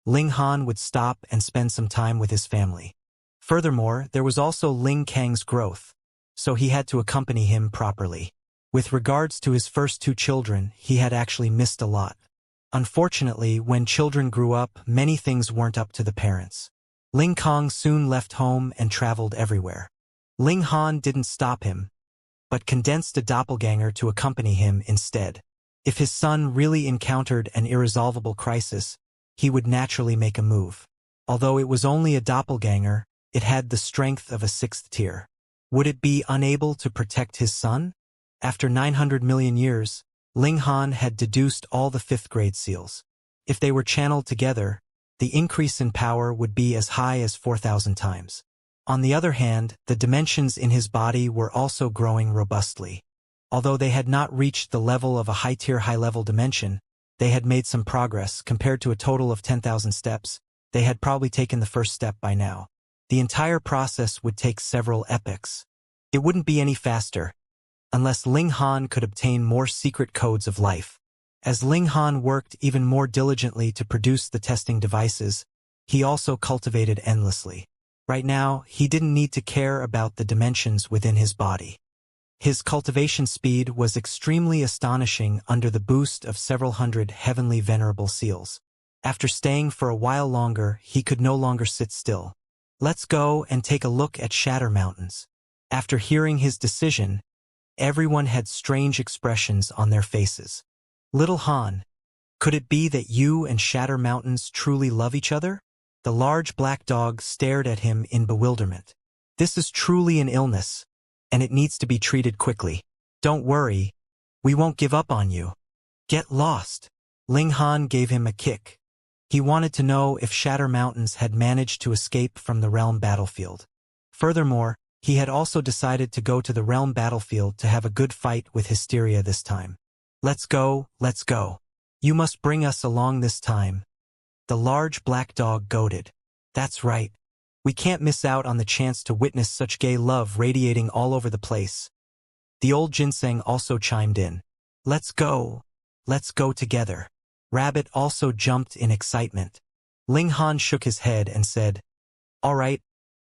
Ling Han would stop and spend some time with his family. Furthermore, there was also Ling Kang's growth, so he had to accompany him properly. With regards to his first 2 children, he had actually missed a lot. Unfortunately, when children grew up, many things weren't up to the parents. Ling Kang soon left home and traveled everywhere. Ling Han didn't stop him, but condensed a doppelganger to accompany him instead. If his son really encountered an irresolvable crisis, he would naturally make a move. Although it was only a doppelganger, it had the strength of a 6th tier. Would it be unable to protect his son? After 900 million years, Ling Han had deduced all the 5th grade seals. If they were channeled together, the increase in power would be as high as 4,000 times. On the other hand, the dimensions in his body were also growing robustly. Although they had not reached the level of a high-tier high-level dimension, they had made some progress. Compared to a total of 10,000 steps, they had probably taken the first step by now. The entire process would take several epochs. It wouldn't be any faster, unless Ling Han could obtain more secret codes of life. As Ling Han worked even more diligently to produce the testing devices, he also cultivated endlessly. Right now, he didn't need to care about the dimensions within his body. His cultivation speed was extremely astonishing under the boost of several hundred heavenly venerable seals. After staying for a while longer, he could no longer sit still. Let's go and take a look at Shatter Mountains. After hearing his decision, everyone had strange expressions on their faces. Little Han, could it be that you and Shatter Mountains truly love each other? The large black dog stared at him in bewilderment. This is truly an illness, and it needs to be treated quickly. Don't worry, we won't give up on you. Get lost. Ling Han gave him a kick. He wanted to know if Shatter Mountains had managed to escape from the realm battlefield. Furthermore, he had also decided to go to the realm battlefield to have a good fight with Hysteria this time. Let's go, let's go. You must bring us along this time. The large black dog goaded. That's right. We can't miss out on the chance to witness such gay love radiating all over the place. The old ginseng also chimed in. Let's go. Let's go together. Rabbit also jumped in excitement. Ling Han shook his head and said, All right,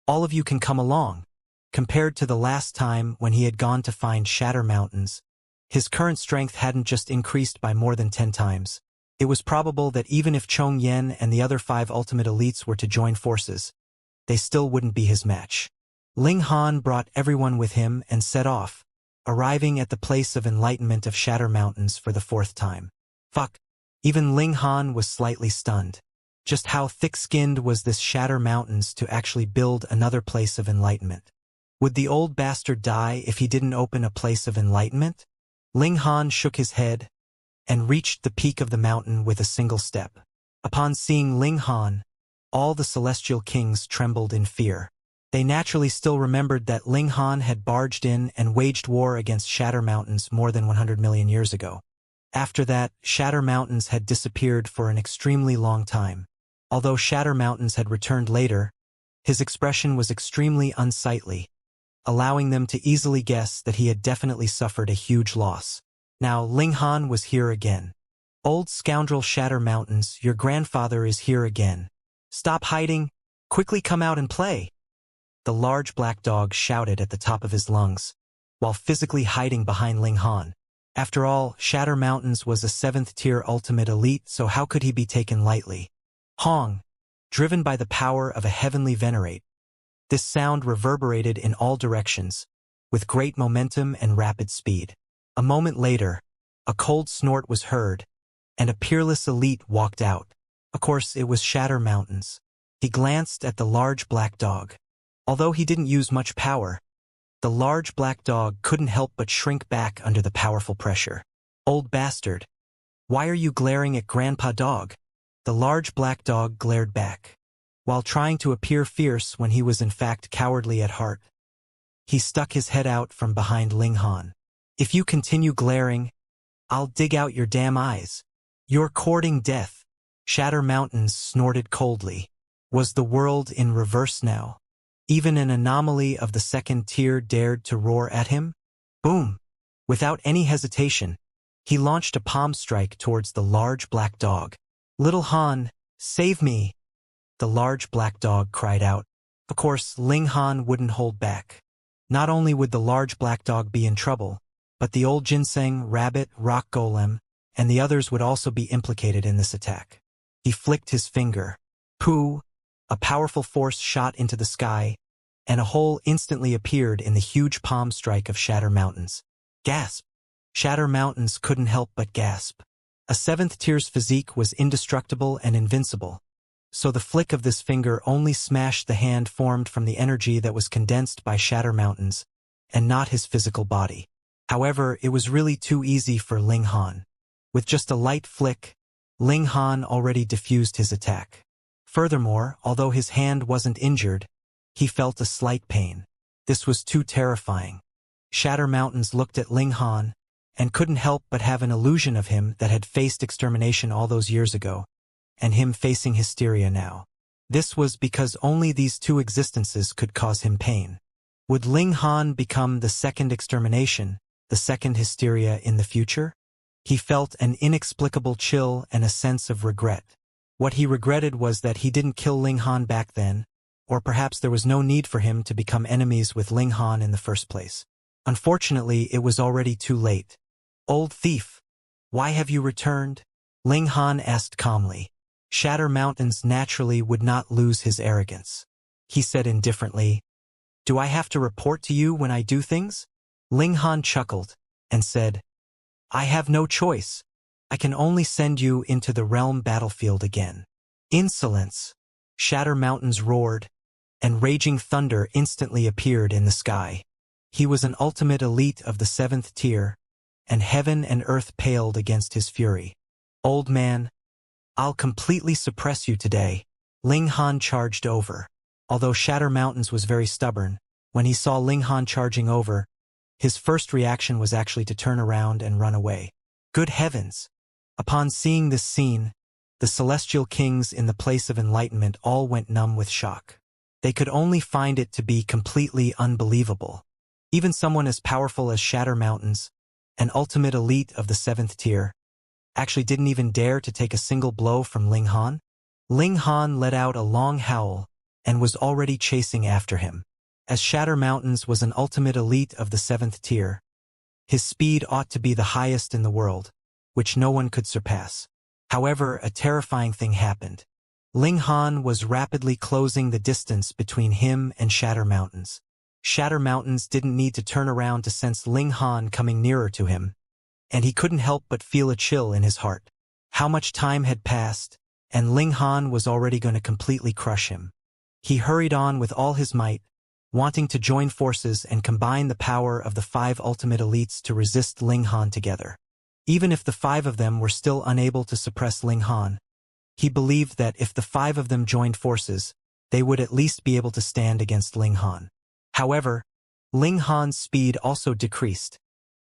all of you can come along. Compared to the last time when he had gone to find Shatter Mountains, his current strength hadn't just increased by more than 10 times. It was probable that even if Chong Yen and the other 5 ultimate elites were to join forces, they still wouldn't be his match. Ling Han brought everyone with him and set off, arriving at the place of enlightenment of Shatter Mountains for the 4th time. Fuck. Even Ling Han was slightly stunned. Just how thick-skinned was this Shatter Mountains to actually build another place of enlightenment? Would the old bastard die if he didn't open a place of enlightenment? Ling Han shook his head and reached the peak of the mountain with a single step. Upon seeing Ling Han, all the celestial kings trembled in fear. They naturally still remembered that Ling Han had barged in and waged war against Shatter Mountains more than 100 million years ago. After that, Shatter Mountains had disappeared for an extremely long time. Although Shatter Mountains had returned later, his expression was extremely unsightly, allowing them to easily guess that he had definitely suffered a huge loss. Now Ling Han was here again. Old scoundrel Shatter Mountains, your grandfather is here again. Stop hiding, quickly come out and play. The large black dog shouted at the top of his lungs, while physically hiding behind Ling Han. After all, Shatter Mountains was a 7th-tier ultimate elite, so how could he be taken lightly? Hong, driven by the power of a heavenly venerate. This sound reverberated in all directions, with great momentum and rapid speed. A moment later, a cold snort was heard, and a peerless elite walked out. Of course, it was Shatter Mountains. He glanced at the large black dog. Although he didn't use much power, the large black dog couldn't help but shrink back under the powerful pressure. Old bastard, why are you glaring at Grandpa Dog? The large black dog glared back, while trying to appear fierce when he was in fact cowardly at heart. He stuck his head out from behind Ling Han. If you continue glaring, I'll dig out your damn eyes. You're courting death. Shatter Mountains snorted coldly. Was the world in reverse now? Even an anomaly of the 2nd tier dared to roar at him? Boom! Without any hesitation, he launched a palm strike towards the large black dog. Little Han, save me! The large black dog cried out. Of course, Ling Han wouldn't hold back. Not only would the large black dog be in trouble, but the old ginseng, rabbit, rock golem, and the others would also be implicated in this attack. He flicked his finger. Pooh! A powerful force shot into the sky, and a hole instantly appeared in the huge palm strike of Shatter Mountains. Gasp! Shatter Mountains couldn't help but gasp. A 7th tier's physique was indestructible and invincible, so the flick of this finger only smashed the hand formed from the energy that was condensed by Shatter Mountains, and not his physical body. However, it was really too easy for Ling Han. With just a light flick, Ling Han already diffused his attack. Furthermore, although his hand wasn't injured, he felt a slight pain. This was too terrifying. Shatter Mountains looked at Ling Han, and couldn't help but have an illusion of him that had faced extermination all those years ago, and him facing hysteria now. This was because only these 2 existences could cause him pain. Would Ling Han become the 2nd extermination, the 2nd hysteria in the future? He felt an inexplicable chill and a sense of regret. What he regretted was that he didn't kill Ling Han back then, or perhaps there was no need for him to become enemies with Ling Han in the first place. Unfortunately, it was already too late. Old thief, why have you returned? Ling Han asked calmly. Shatter Mountains naturally would not lose his arrogance. He said indifferently, Do I have to report to you when I do things? Ling Han chuckled and said, I have no choice. I can only send you into the realm battlefield again. Insolence! Shatter Mountains roared, and raging thunder instantly appeared in the sky. He was an ultimate elite of the 7th tier, and heaven and earth paled against his fury. Old man, I'll completely suppress you today. Ling Han charged over. Although Shatter Mountains was very stubborn, when he saw Ling Han charging over, his first reaction was actually to turn around and run away. Good heavens! Upon seeing this scene, the celestial kings in the place of enlightenment all went numb with shock. They could only find it to be completely unbelievable. Even someone as powerful as Shatter Mountains, an ultimate elite of the 7th tier, actually didn't even dare to take a single blow from Ling Han. Ling Han let out a long howl and was already chasing after him. As Shatter Mountains was an ultimate elite of the 7th tier, his speed ought to be the highest in the world, which no one could surpass. However, a terrifying thing happened. Ling Han was rapidly closing the distance between him and Shatter Mountains. Shatter Mountains didn't need to turn around to sense Ling Han coming nearer to him, and he couldn't help but feel a chill in his heart. How much time had passed, and Ling Han was already going to completely crush him. He hurried on with all his might, wanting to join forces and combine the power of the 5 ultimate elites to resist Ling Han together. Even if the 5 of them were still unable to suppress Ling Han, he believed that if the 5 of them joined forces, they would at least be able to stand against Ling Han. However, Ling Han's speed also decreased,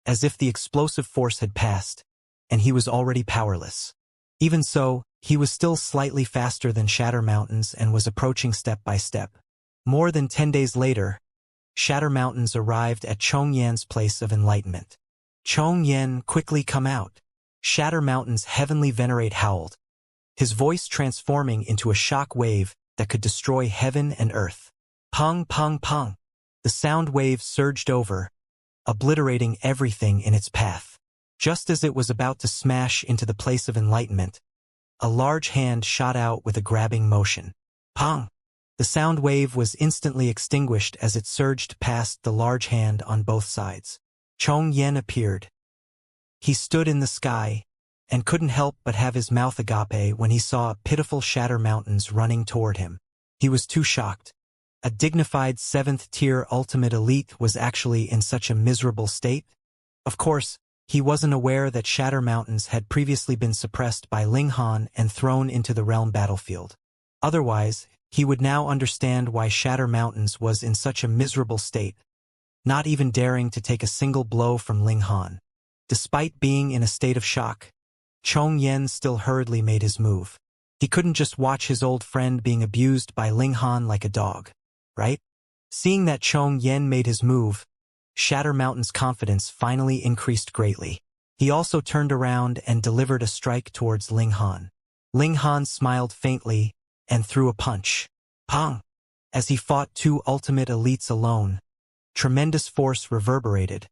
as if the explosive force had passed, and he was already powerless. Even so, he was still slightly faster than Shatter Mountains and was approaching step by step. More than 10 days later, Shatter Mountains arrived at Chongyan's place of enlightenment. Chongyan, quickly come out! Shatter Mountain's heavenly venerate howled, his voice transforming into a shock wave that could destroy heaven and earth. Pong, pong, pong! The sound wave surged over, obliterating everything in its path. Just as it was about to smash into the place of enlightenment, a large hand shot out with a grabbing motion. Pong! The sound wave was instantly extinguished as it surged past the large hand on both sides. Chongyan appeared. He stood in the sky, and couldn't help but have his mouth agape when he saw pitiful Shatter Mountains running toward him. He was too shocked. A dignified 7th tier ultimate elite was actually in such a miserable state? Of course, he wasn't aware that Shatter Mountains had previously been suppressed by Ling Han and thrown into the realm battlefield. Otherwise, he would now understand why Shatter Mountains was in such a miserable state, not even daring to take a single blow from Ling Han. Despite being in a state of shock, Chongyan still hurriedly made his move. He couldn't just watch his old friend being abused by Ling Han like a dog, right? Seeing that Chongyan made his move, Shatter Mountain's confidence finally increased greatly. He also turned around and delivered a strike towards Ling Han. Ling Han smiled faintly and threw a punch. Pong! As he fought 2 ultimate elites alone, tremendous force reverberated,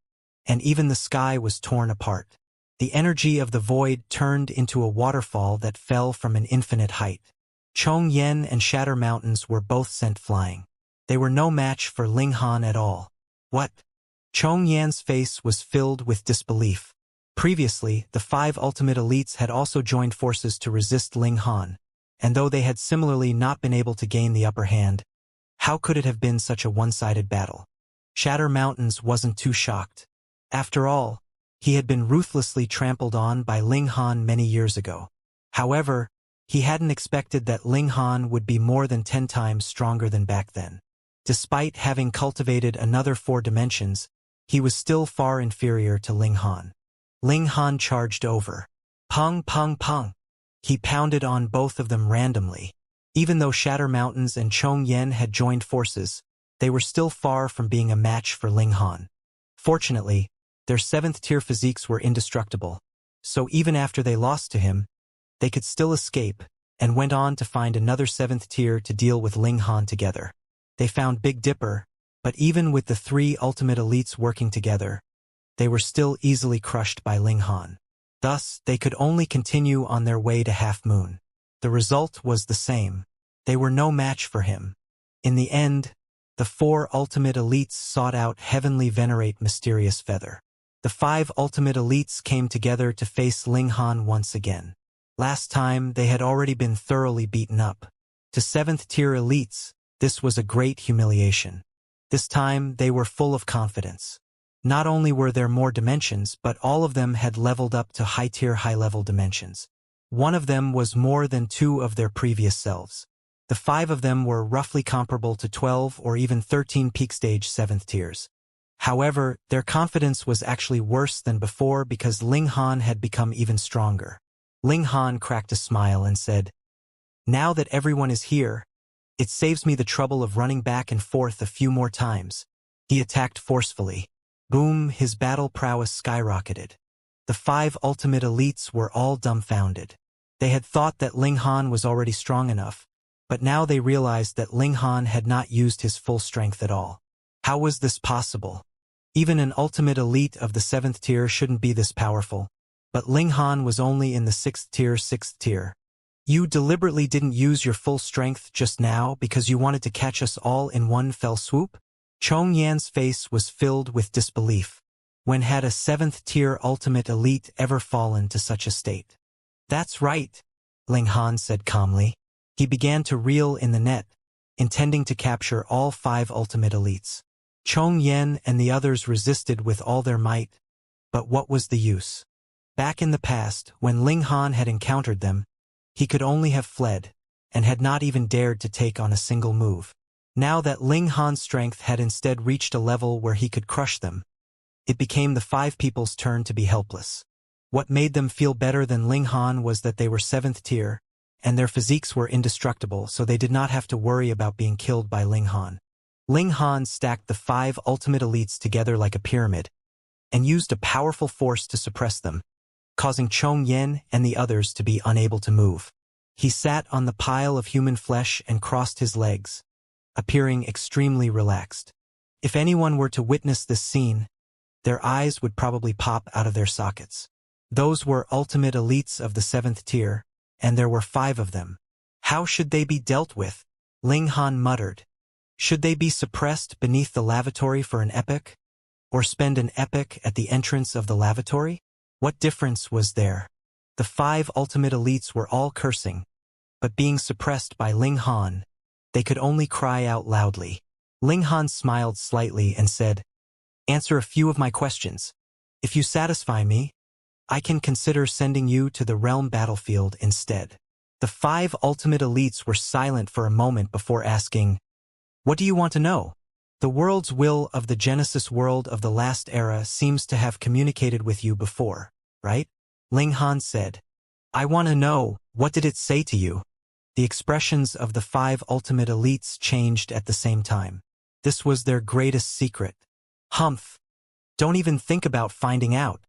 and even the sky was torn apart. The energy of the void turned into a waterfall that fell from an infinite height. Chongyan and Shatter Mountains were both sent flying. They were no match for Ling Han at all. What? Chongyan's face was filled with disbelief. Previously, the 5 ultimate elites had also joined forces to resist Ling Han, and though they had similarly not been able to gain the upper hand, how could it have been such a one-sided battle? Shatter Mountains wasn't too shocked. After all, he had been ruthlessly trampled on by Ling Han many years ago. However, he hadn't expected that Ling Han would be more than 10 times stronger than back then. Despite having cultivated another 4 dimensions, he was still far inferior to Ling Han. Ling Han charged over. Pong, pong, pong! He pounded on both of them randomly. Even though Shatter Mountains and Chongyan had joined forces, they were still far from being a match for Ling Han. Fortunately, their 7th tier physiques were indestructible, so even after they lost to him, they could still escape and went on to find another 7th tier to deal with Ling Han together. They found Big Dipper, but even with the 3 ultimate elites working together, they were still easily crushed by Ling Han. Thus, they could only continue on their way to Half Moon. The result was the same. They were no match for him. In the end, the 4 ultimate elites sought out Heavenly Venerate Mysterious Feather. The 5 ultimate elites came together to face Ling Han once again. Last time, they had already been thoroughly beaten up. To 7th-tier elites, this was a great humiliation. This time, they were full of confidence. Not only were there more dimensions, but all of them had leveled up to high-tier high-level dimensions. One of them was more than 2 of their previous selves. The 5 of them were roughly comparable to 12 or even 13 peak stage 7th tiers. However, their confidence was actually worse than before because Ling Han had become even stronger. Ling Han cracked a smile and said, "Now that everyone is here, it saves me the trouble of running back and forth a few more times." He attacked forcefully. Boom, his battle prowess skyrocketed. The 5 ultimate elites were all dumbfounded. They had thought that Ling Han was already strong enough, but now they realized that Ling Han had not used his full strength at all. How was this possible? Even an ultimate elite of the 7th tier shouldn't be this powerful, but Ling Han was only in the 6th tier. You deliberately didn't use your full strength just now because you wanted to catch us all in one fell swoop? Chong Yan's face was filled with disbelief. When had a 7th tier ultimate elite ever fallen to such a state? That's right, Ling Han said calmly. He began to reel in the net, intending to capture all 5 ultimate elites. Chong Yan and the others resisted with all their might, but what was the use? Back in the past, when Ling Han had encountered them, he could only have fled, and had not even dared to take on a single move. Now that Ling Han's strength had instead reached a level where he could crush them, it became the 5 people's turn to be helpless. What made them feel better than Ling Han was that they were 7th tier, and their physiques were indestructible, so they did not have to worry about being killed by Ling Han. Ling Han stacked the 5 ultimate elites together like a pyramid, and used a powerful force to suppress them, causing Chong Yan and the others to be unable to move. He sat on the pile of human flesh and crossed his legs, appearing extremely relaxed. If anyone were to witness this scene, their eyes would probably pop out of their sockets. Those were ultimate elites of the 7th tier, and there were 5 of them. How should they be dealt with? Ling Han muttered. Should they be suppressed beneath the lavatory for an epoch? Or spend an epoch at the entrance of the lavatory? What difference was there? The 5 ultimate elites were all cursing, but being suppressed by Ling Han, they could only cry out loudly. Ling Han smiled slightly and said, "Answer a few of my questions. If you satisfy me, I can consider sending you to the realm battlefield instead." The 5 ultimate elites were silent for a moment before asking, "What do you want to know?" "The world's will of the Genesis world of the last era seems to have communicated with you before, right?" Ling Han said. "I want to know, what did it say to you?" The expressions of the 5 ultimate elites changed at the same time. This was their greatest secret. "Humph. Don't even think about finding out,"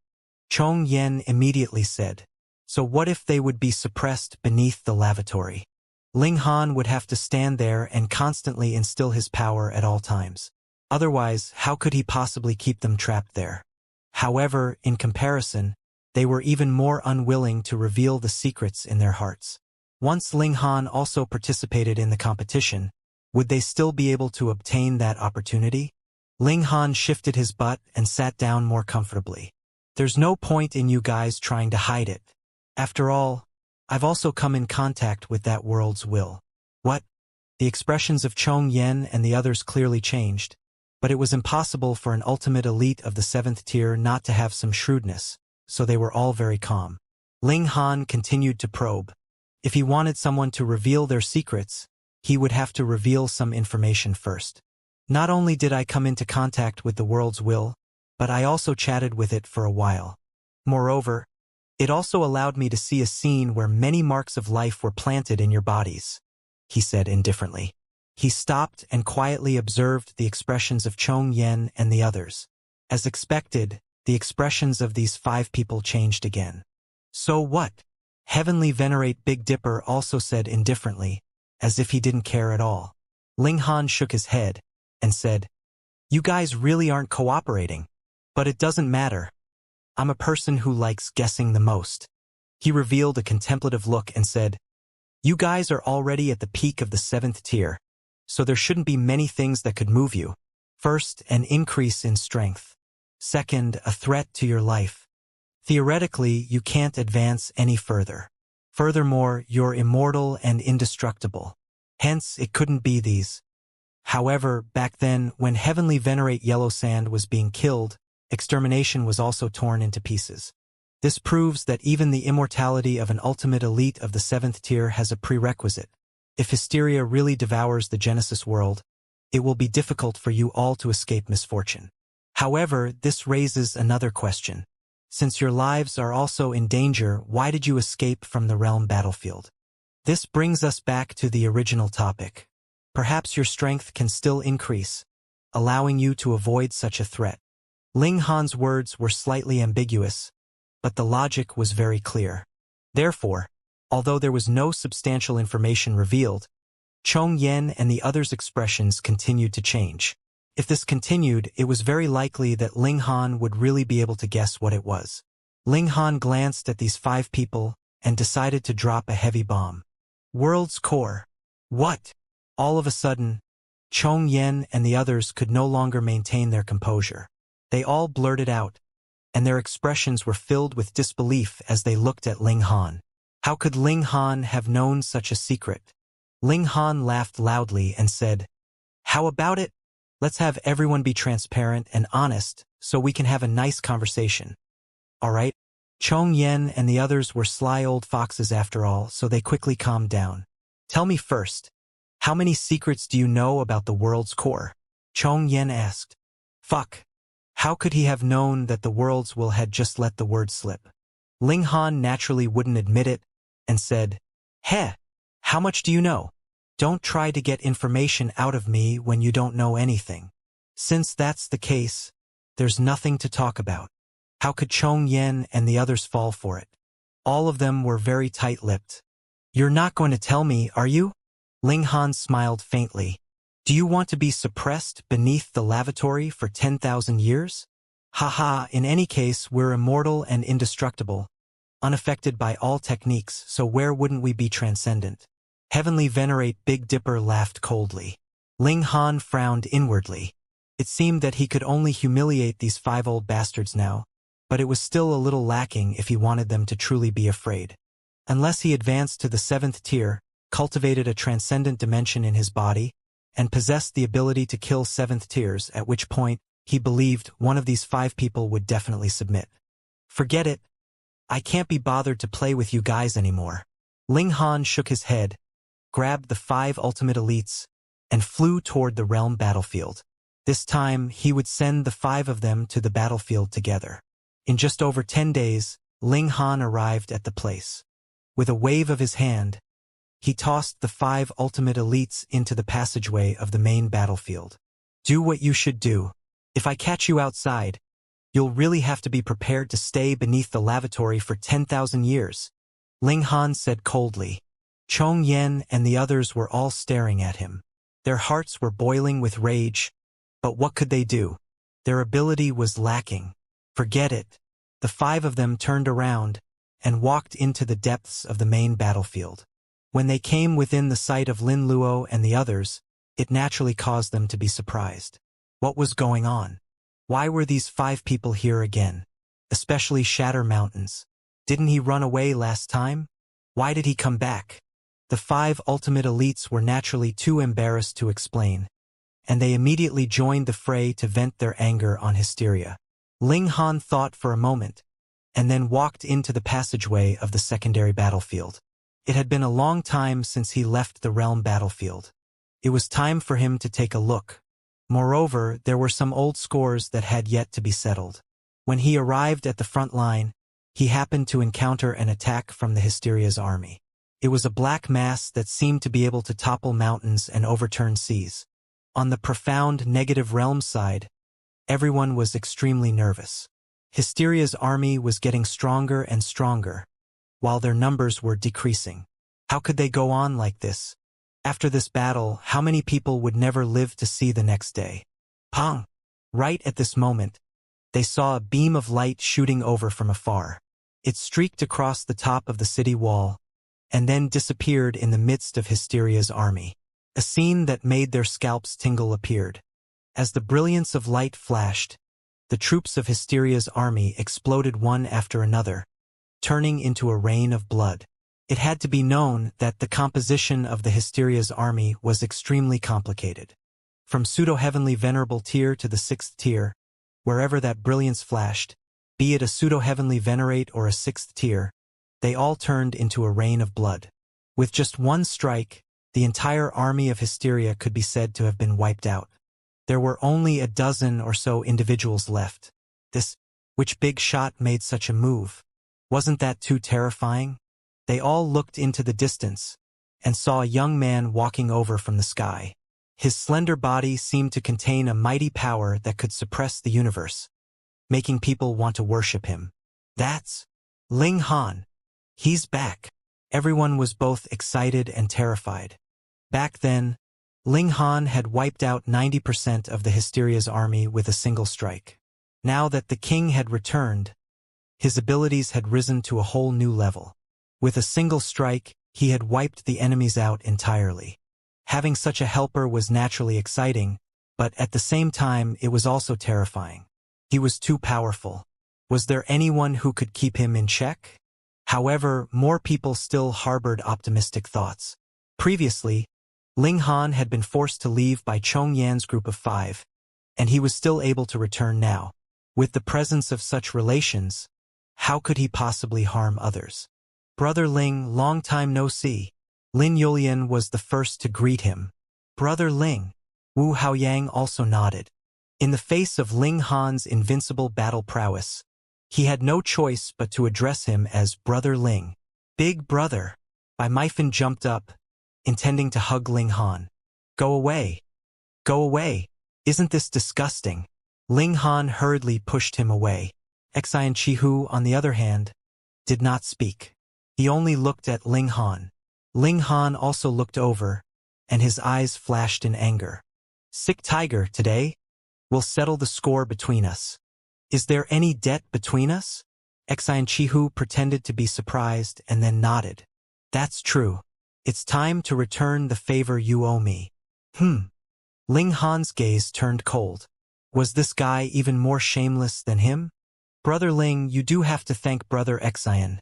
Chong Yan immediately said. "So what if they would be suppressed beneath the lavatory?" Ling Han would have to stand there and constantly instill his power at all times. Otherwise, how could he possibly keep them trapped there? However, in comparison, they were even more unwilling to reveal the secrets in their hearts. Once Ling Han also participated in the competition, would they still be able to obtain that opportunity? Ling Han shifted his butt and sat down more comfortably. "There's no point in you guys trying to hide it. After all, I've also come in contact with that world's will." "What?" The expressions of Chong Yan and the others clearly changed, but it was impossible for an ultimate elite of the 7th tier not to have some shrewdness, so they were all very calm. Ling Han continued to probe. If he wanted someone to reveal their secrets, he would have to reveal some information first. "Not only did I come into contact with the world's will, but I also chatted with it for a while. Moreover, it also allowed me to see a scene where many marks of life were planted in your bodies," he said indifferently. He stopped and quietly observed the expressions of Chong Yan and the others. As expected, the expressions of these 5 people changed again. "So what?" Heavenly Venerate Big Dipper also said indifferently, as if he didn't care at all. Ling Han shook his head and said, "You guys really aren't cooperating. But it doesn't matter. I'm a person who likes guessing the most." He revealed a contemplative look and said, "You guys are already at the peak of the 7th tier, so there shouldn't be many things that could move you. First, an increase in strength. Second, a threat to your life. Theoretically, you can't advance any further. Furthermore, you're immortal and indestructible. Hence, it couldn't be these. However, back then, when Heavenly Venerate Yellow Sand was being killed, extermination was also torn into pieces. This proves that even the immortality of an ultimate elite of the 7th tier has a prerequisite. If hysteria really devours the Genesis world, it will be difficult for you all to escape misfortune. However, this raises another question. Since your lives are also in danger, why did you escape from the realm battlefield? This brings us back to the original topic. Perhaps your strength can still increase, allowing you to avoid such a threat. Ling Han's words were slightly ambiguous, but the logic was very clear. Therefore, although there was no substantial information revealed, Chong Yen and the others' expressions continued to change. If this continued, it was very likely that Ling Han would really be able to guess what it was. Ling Han glanced at these 5 people and decided to drop a heavy bomb. World's core. What? All of a sudden, Chong Yen and the others could no longer maintain their composure. They all blurted out, and their expressions were filled with disbelief as they looked at Ling Han. How could Ling Han have known such a secret? Ling Han laughed loudly and said, "How about it? Let's have everyone be transparent and honest so we can have a nice conversation." All right? Chong Yen and the others were sly old foxes after all, so they quickly calmed down. "Tell me first, how many secrets do you know about the world's core?" Chong Yen asked. Fuck. How could he have known that the world's will had just let the word slip? Ling Han naturally wouldn't admit it and said, "Heh, how much do you know? Don't try to get information out of me when you don't know anything. Since that's the case, there's nothing to talk about." How could Chong Yen and the others fall for it? All of them were very tight-lipped. "You're not going to tell me, are you?" Ling Han smiled faintly. "Do you want to be suppressed beneath the lavatory for 10,000 years? Haha, in any case, we're immortal and indestructible, unaffected by all techniques, so where wouldn't we be transcendent?" Heavenly Venerate Big Dipper laughed coldly. Ling Han frowned inwardly. It seemed that he could only humiliate these 5 old bastards now, but it was still a little lacking if he wanted them to truly be afraid. Unless he advanced to the 7th tier, cultivated a transcendent dimension in his body, and possessed the ability to kill 7th tiers, at which point he believed one of these 5 people would definitely submit. "Forget it. I can't be bothered to play with you guys anymore." Ling Han shook his head, grabbed the 5 ultimate elites, and flew toward the realm battlefield. This time, he would send the 5 of them to the battlefield together. In just over 10 days, Ling Han arrived at the place. With a wave of his hand, he tossed the 5 ultimate elites into the passageway of the main battlefield. "Do what you should do. If I catch you outside, you'll really have to be prepared to stay beneath the lavatory for 10,000 years, Ling Han said coldly. Chong Yen and the others were all staring at him. Their hearts were boiling with rage, but what could they do? Their ability was lacking. Forget it. The 5 of them turned around and walked into the depths of the main battlefield. When they came within the sight of Lin Luo and the others, it naturally caused them to be surprised. What was going on? Why were these 5 people here again? Especially Shatter Mountains. Didn't he run away last time? Why did he come back? The 5 ultimate elites were naturally too embarrassed to explain, and they immediately joined the fray to vent their anger on Hysteria. Ling Han thought for a moment, and then walked into the passageway of the secondary battlefield. It had been a long time since he left the realm battlefield. It was time for him to take a look. Moreover, there were some old scores that had yet to be settled. When he arrived at the front line, he happened to encounter an attack from the Hysteria's army. It was a black mass that seemed to be able to topple mountains and overturn seas. On the profound negative realm side, everyone was extremely nervous. Hysteria's army was getting stronger and stronger, while their numbers were decreasing. How could they go on like this? After this battle, how many people would never live to see the next day? Pong! Right at this moment, they saw a beam of light shooting over from afar. It streaked across the top of the city wall, and then disappeared in the midst of Hysteria's army. A scene that made their scalps tingle appeared. As the brilliance of light flashed, the troops of Hysteria's army exploded one after another, turning into a rain of blood. It had to be known that the composition of the Hysteria's army was extremely complicated. From pseudo-heavenly venerable tier to the 6th tier, wherever that brilliance flashed, be it a pseudo-heavenly venerate or a 6th tier, they all turned into a rain of blood. With just one strike, the entire army of Hysteria could be said to have been wiped out. There were only a dozen or so individuals left. Which big shot made such a move? Wasn't that too terrifying? They all looked into the distance and saw a young man walking over from the sky. His slender body seemed to contain a mighty power that could suppress the universe, making people want to worship him. That's Ling Han. He's back. Everyone was both excited and terrified. Back then, Ling Han had wiped out 90% of the Hysteria's army with a single strike. Now that the king had returned, his abilities had risen to a whole new level. With a single strike, he had wiped the enemies out entirely. Having such a helper was naturally exciting, but at the same time it was also terrifying. He was too powerful. Was there anyone who could keep him in check? However, more people still harbored optimistic thoughts. Previously, Ling Han had been forced to leave by Chong Yan's group of 5, and he was still able to return now. With the presence of such relations, how could he possibly harm others? Brother Ling, long time no see. Lin Yulian was the first to greet him. Brother Ling. Wu Haoyang also nodded. In the face of Ling Han's invincible battle prowess, he had no choice but to address him as Brother Ling. Big brother. Bai Meifan jumped up, intending to hug Ling Han. Go away. Go away. Isn't this disgusting? Ling Han hurriedly pushed him away. Xian Chihu, on the other hand, did not speak. He only looked at Ling Han. Ling Han also looked over, and his eyes flashed in anger. Sick tiger, today? We'll settle the score between us. Is there any debt between us? Xian Chihu pretended to be surprised and then nodded. That's true. It's time to return the favor you owe me. Ling Han's gaze turned cold. Was this guy even more shameless than him? Brother Ling, you do have to thank Brother Xian,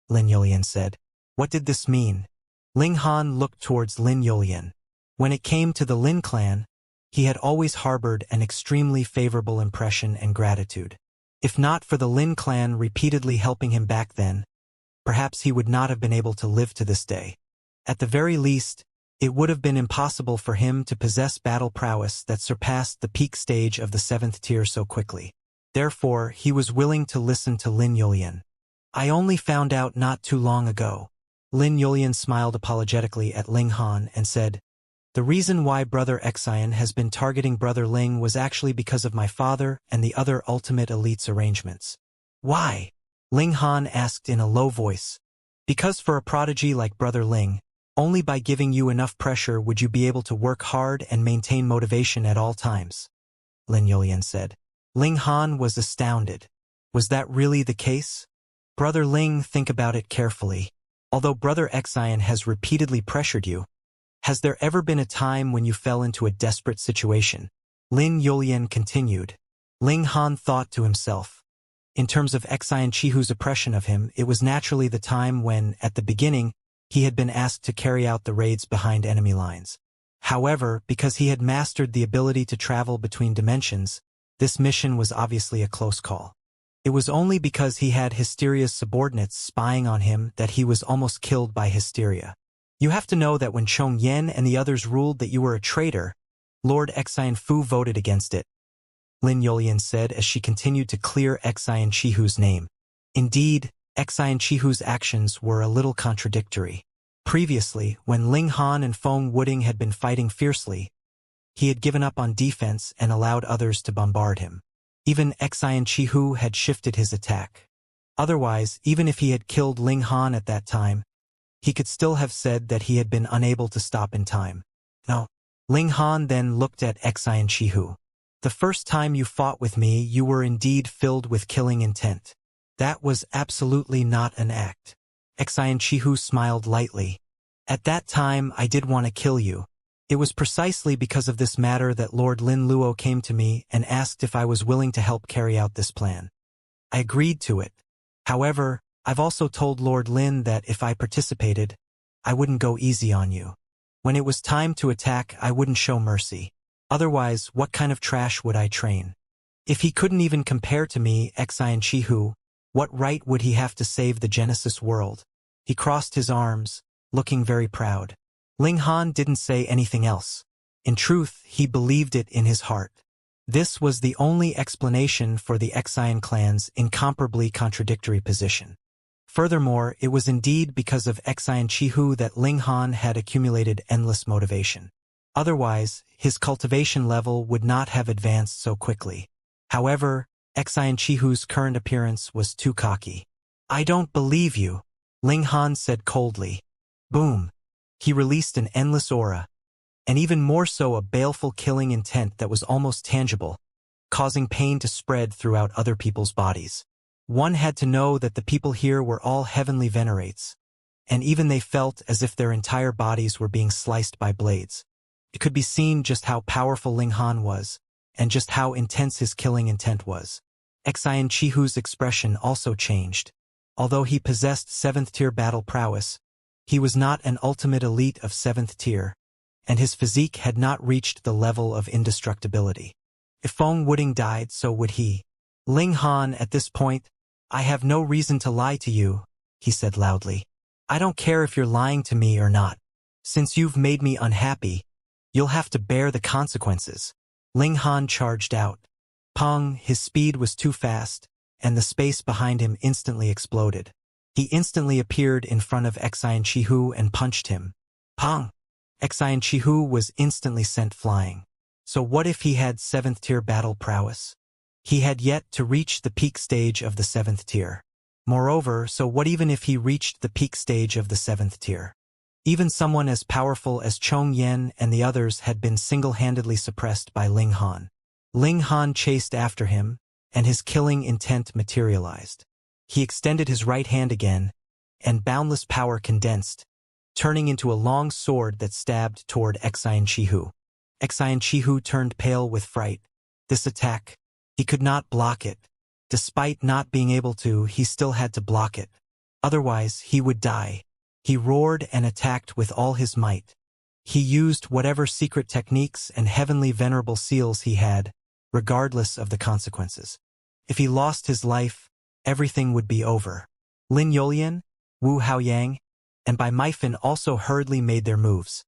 Lin Yulian said. What did this mean? Ling Han looked towards Lin Yulian. When it came to the Lin clan, he had always harbored an extremely favorable impression and gratitude. If not for the Lin clan repeatedly helping him back then, perhaps he would not have been able to live to this day. At the very least, it would have been impossible for him to possess battle prowess that surpassed the peak stage of the 7th tier so quickly. Therefore, he was willing to listen to Lin Yulian. I only found out not too long ago. Lin Yulian smiled apologetically at Ling Han and said, the reason why Brother Xian has been targeting Brother Ling was actually because of my father and the other ultimate elites arrangements. Why? Ling Han asked in a low voice. Because for a prodigy like Brother Ling, only by giving you enough pressure would you be able to work hard and maintain motivation at all times, Lin Yulian said. Ling Han was astounded. Was that really the case? Brother Ling, think about it carefully. Although Brother Xian has repeatedly pressured you, has there ever been a time when you fell into a desperate situation? Lin Yulian continued. Ling Han thought to himself. In terms of Xian Chihu's oppression of him, it was naturally the time when, at the beginning, he had been asked to carry out the raids behind enemy lines. However, because he had mastered the ability to travel between dimensions, this mission was obviously a close call. It was only because he had Hysteria's subordinates spying on him that he was almost killed by Hysteria. You have to know that when Chong Yan and the others ruled that you were a traitor, Lord Xian Fu voted against it, Lin Yulian said as she continued to clear Xian Chihu's name. Indeed, Xian Chihu's actions were a little contradictory. Previously, when Ling Han and Feng Wuding had been fighting fiercely, he had given up on defense and allowed others to bombard him. Even Xian Chihu had shifted his attack. Otherwise, even if he had killed Ling Han at that time, he could still have said that he had been unable to stop in time. No. Ling Han then looked at Xian Chihu. The first time you fought with me, you were indeed filled with killing intent. That was absolutely not an act. Xian Chihu smiled lightly. At that time, I did want to kill you. It was precisely because of this matter that Lord Lin Luo came to me and asked if I was willing to help carry out this plan. I agreed to it. However, I've also told Lord Lin that if I participated, I wouldn't go easy on you. When it was time to attack, I wouldn't show mercy. Otherwise, what kind of trash would I train? If he couldn't even compare to me, Xianxia, what right would he have to save the Genesis world? He crossed his arms, looking very proud. Ling Han didn't say anything else. In truth, he believed it in his heart. This was the only explanation for the Xian clan's incomparably contradictory position. Furthermore, it was indeed because of Xianxia that Ling Han had accumulated endless motivation. Otherwise, his cultivation level would not have advanced so quickly. However, Xianxia's current appearance was too cocky. I don't believe you, Ling Han said coldly. Boom. He released an endless aura, and even more so a baleful killing intent that was almost tangible, causing pain to spread throughout other people's bodies. One had to know that the people here were all heavenly venerates, and even they felt as if their entire bodies were being sliced by blades. It could be seen just how powerful Ling Han was, and just how intense his killing intent was. Xianxia's expression also changed. Although he possessed 7th tier battle prowess, he was not an ultimate elite of 7th tier, and his physique had not reached the level of indestructibility. If Feng Wuding died, so would he. Ling Han, at this point, I have no reason to lie to you, he said loudly. I don't care if you're lying to me or not. Since you've made me unhappy, you'll have to bear the consequences. Ling Han charged out. Pong, his speed was too fast, and the space behind him instantly exploded. He instantly appeared in front of Xianxia and punched him. Pong! Xianxia was instantly sent flying. So what if he had 7th tier battle prowess? He had yet to reach the peak stage of the 7th tier. Moreover, so what even if he reached the peak stage of the 7th tier? Even someone as powerful as Chong Yen and the others had been single-handedly suppressed by Ling Han. Ling Han chased after him, and his killing intent materialized. He extended his right hand again, and boundless power condensed, turning into a long sword that stabbed toward Xianxia. Xianxia turned pale with fright. This attack, he could not block it. Despite not being able to, he still had to block it. Otherwise, he would die. He roared and attacked with all his might. He used whatever secret techniques and heavenly venerable seals he had, regardless of the consequences. If he lost his life, everything would be over. Lin Yulian, Wu Haoyang, and Bai Meifan also hurriedly made their moves,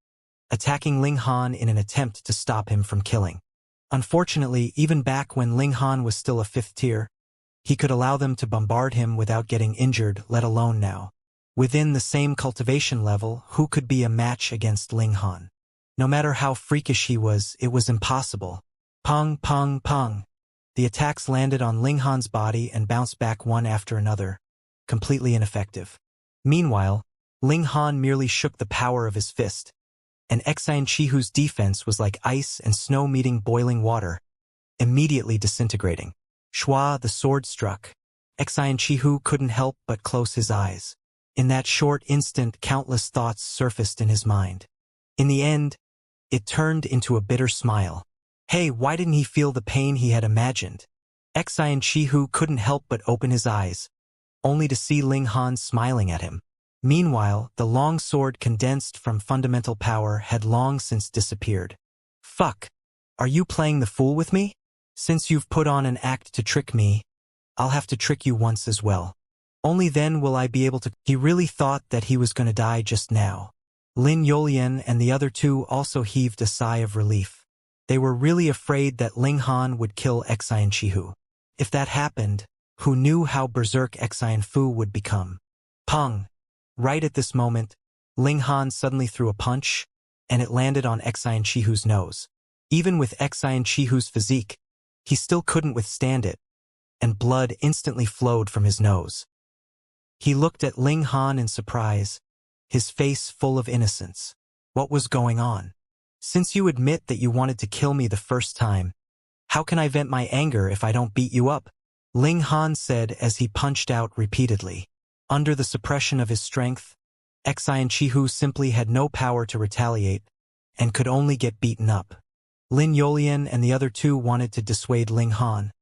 attacking Ling Han in an attempt to stop him from killing. Unfortunately, even back when Ling Han was still a 5th tier, he could allow them to bombard him without getting injured, let alone now. Within the same cultivation level, who could be a match against Ling Han? No matter how freakish he was, it was impossible. Pong, pong, pong. The attacks landed on Ling Han's body and bounced back one after another, completely ineffective. Meanwhile, Ling Han merely shook the power of his fist, and Xianxia's defense was like ice and snow meeting boiling water, immediately disintegrating. Shua, the sword struck. Xianxia couldn't help but close his eyes. In that short instant, countless thoughts surfaced in his mind. In the end, it turned into a bitter smile. Hey, why didn't he feel the pain he had imagined? Xianxia couldn't help but open his eyes, only to see Ling Han smiling at him. Meanwhile, the long sword condensed from fundamental power had long since disappeared. Fuck! Are you playing the fool with me? Since you've put on an act to trick me, I'll have to trick you once as well. Only then will I be able to— He really thought that he was going to die just now. Lin Yulian and the other two also heaved a sigh of relief. They were really afraid that Ling Han would kill Xianxia. If that happened, who knew how berserk Xianfu would become? Pong! Right at this moment, Ling Han suddenly threw a punch, and it landed on Xianxia's nose. Even with Xianxia's physique, he still couldn't withstand it, and blood instantly flowed from his nose. He looked at Ling Han in surprise, his face full of innocence. What was going on? Since you admit that you wanted to kill me the first time, how can I vent my anger if I don't beat you up? Ling Han said as he punched out repeatedly. Under the suppression of his strength, Xianxia simply had no power to retaliate and could only get beaten up. Lin Yulian and the other two wanted to dissuade Ling Han,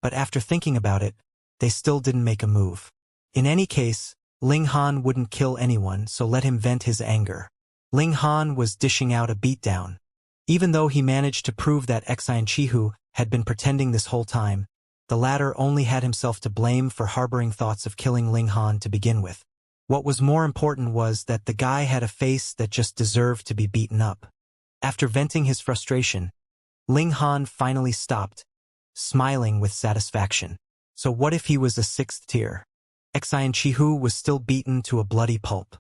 but after thinking about it, they still didn't make a move. In any case, Ling Han wouldn't kill anyone, so let him vent his anger. Ling Han was dishing out a beatdown. Even though he managed to prove that Xianxia had been pretending this whole time, the latter only had himself to blame for harboring thoughts of killing Ling Han to begin with. What was more important was that the guy had a face that just deserved to be beaten up. After venting his frustration, Ling Han finally stopped, smiling with satisfaction. So what if he was a 6th tier? Xianxia was still beaten to a bloody pulp.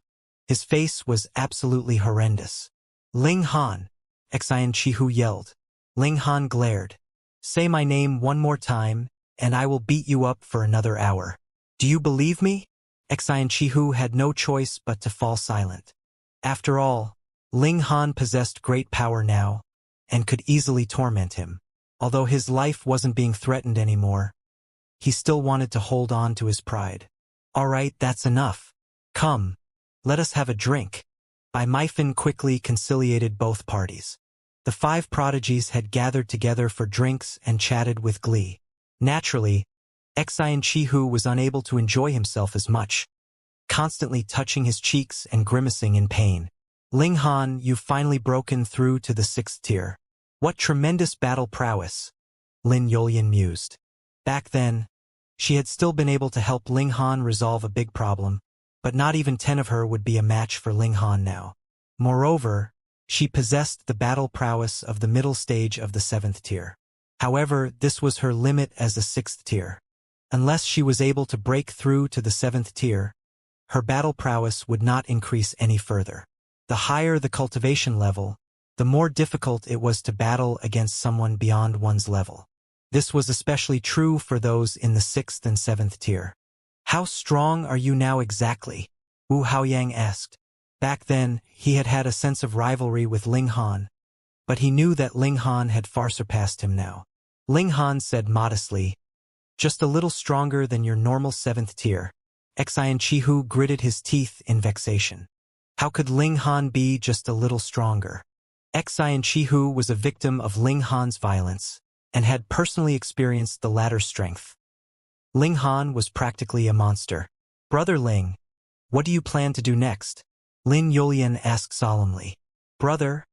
His face was absolutely horrendous. Ling Han! Xianxia yelled. Ling Han glared. Say my name one more time, and I will beat you up for another hour. Do you believe me? Xianxia had no choice but to fall silent. After all, Ling Han possessed great power now, and could easily torment him. Although his life wasn't being threatened anymore, he still wanted to hold on to his pride. All right, that's enough. Come, let us have a drink. Myfin quickly conciliated both parties. The 5 prodigies had gathered together for drinks and chatted with glee. Naturally, Xianxia was unable to enjoy himself as much, constantly touching his cheeks and grimacing in pain. Ling Han, you've finally broken through to the 6th tier. What tremendous battle prowess, Lin Yulian mused. Back then, she had still been able to help Ling Han resolve a big problem, but not even 10 of her would be a match for Ling Han now. Moreover, she possessed the battle prowess of the middle stage of the 7th tier. However, this was her limit as a 6th tier. Unless she was able to break through to the 7th tier, her battle prowess would not increase any further. The higher the cultivation level, the more difficult it was to battle against someone beyond one's level. This was especially true for those in the 6th and 7th tier. How strong are you now exactly? Wu Haoyang asked. Back then, he had had a sense of rivalry with Ling Han, but he knew that Ling Han had far surpassed him now. Ling Han said modestly, just a little stronger than your normal 7th tier. Xianxia gritted his teeth in vexation. How could Ling Han be just a little stronger? Xianxia was a victim of Ling Han's violence, and had personally experienced the latter's strength. Ling Han was practically a monster. Brother Ling, what do you plan to do next? Lin Yulian asked solemnly. Brother,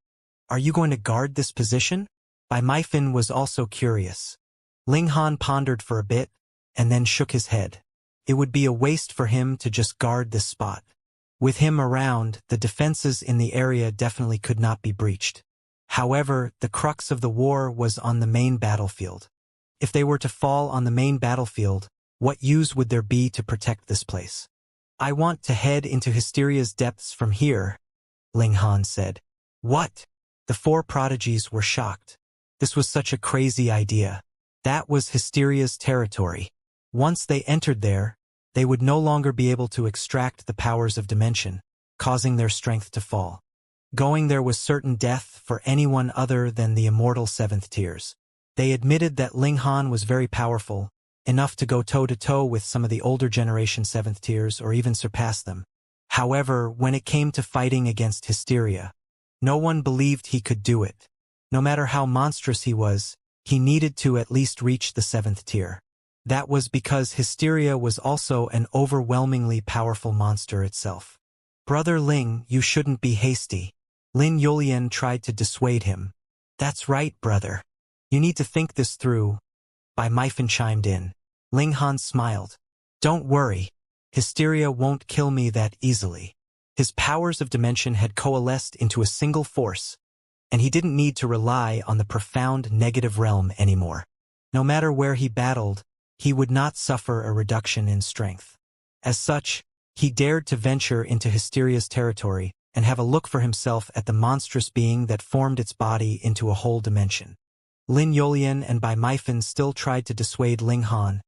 are you going to guard this position? Myfin was also curious. Ling Han pondered for a bit, and then shook his head. It would be a waste for him to just guard this spot. With him around, the defenses in the area definitely could not be breached. However, the crux of the war was on the main battlefield. If they were to fall on the main battlefield, what use would there be to protect this place? I want to head into Hysteria's depths from here, Ling Han said. What? The 4 prodigies were shocked. This was such a crazy idea. That was Hysteria's territory. Once they entered there, they would no longer be able to extract the powers of dimension, causing their strength to fall. Going there was certain death for anyone other than the immortal 7th tiers. They admitted that Ling Han was very powerful, enough to go toe-to-toe with some of the older generation 7th tiers or even surpass them. However, when it came to fighting against Hysteria, no one believed he could do it. No matter how monstrous he was, he needed to at least reach the 7th tier. That was because Hysteria was also an overwhelmingly powerful monster itself. Brother Ling, you shouldn't be hasty. Lin Yulian tried to dissuade him. That's right, brother. You need to think this through. Myfin chimed in. Ling Han smiled. Don't worry. Hysteria won't kill me that easily. His powers of dimension had coalesced into a single force, and he didn't need to rely on the profound negative realm anymore. No matter where he battled, he would not suffer a reduction in strength. As such, he dared to venture into Hysteria's territory and have a look for himself at the monstrous being that formed its body into a whole dimension. Lin Yulian and Myfin still tried to dissuade Ling Han,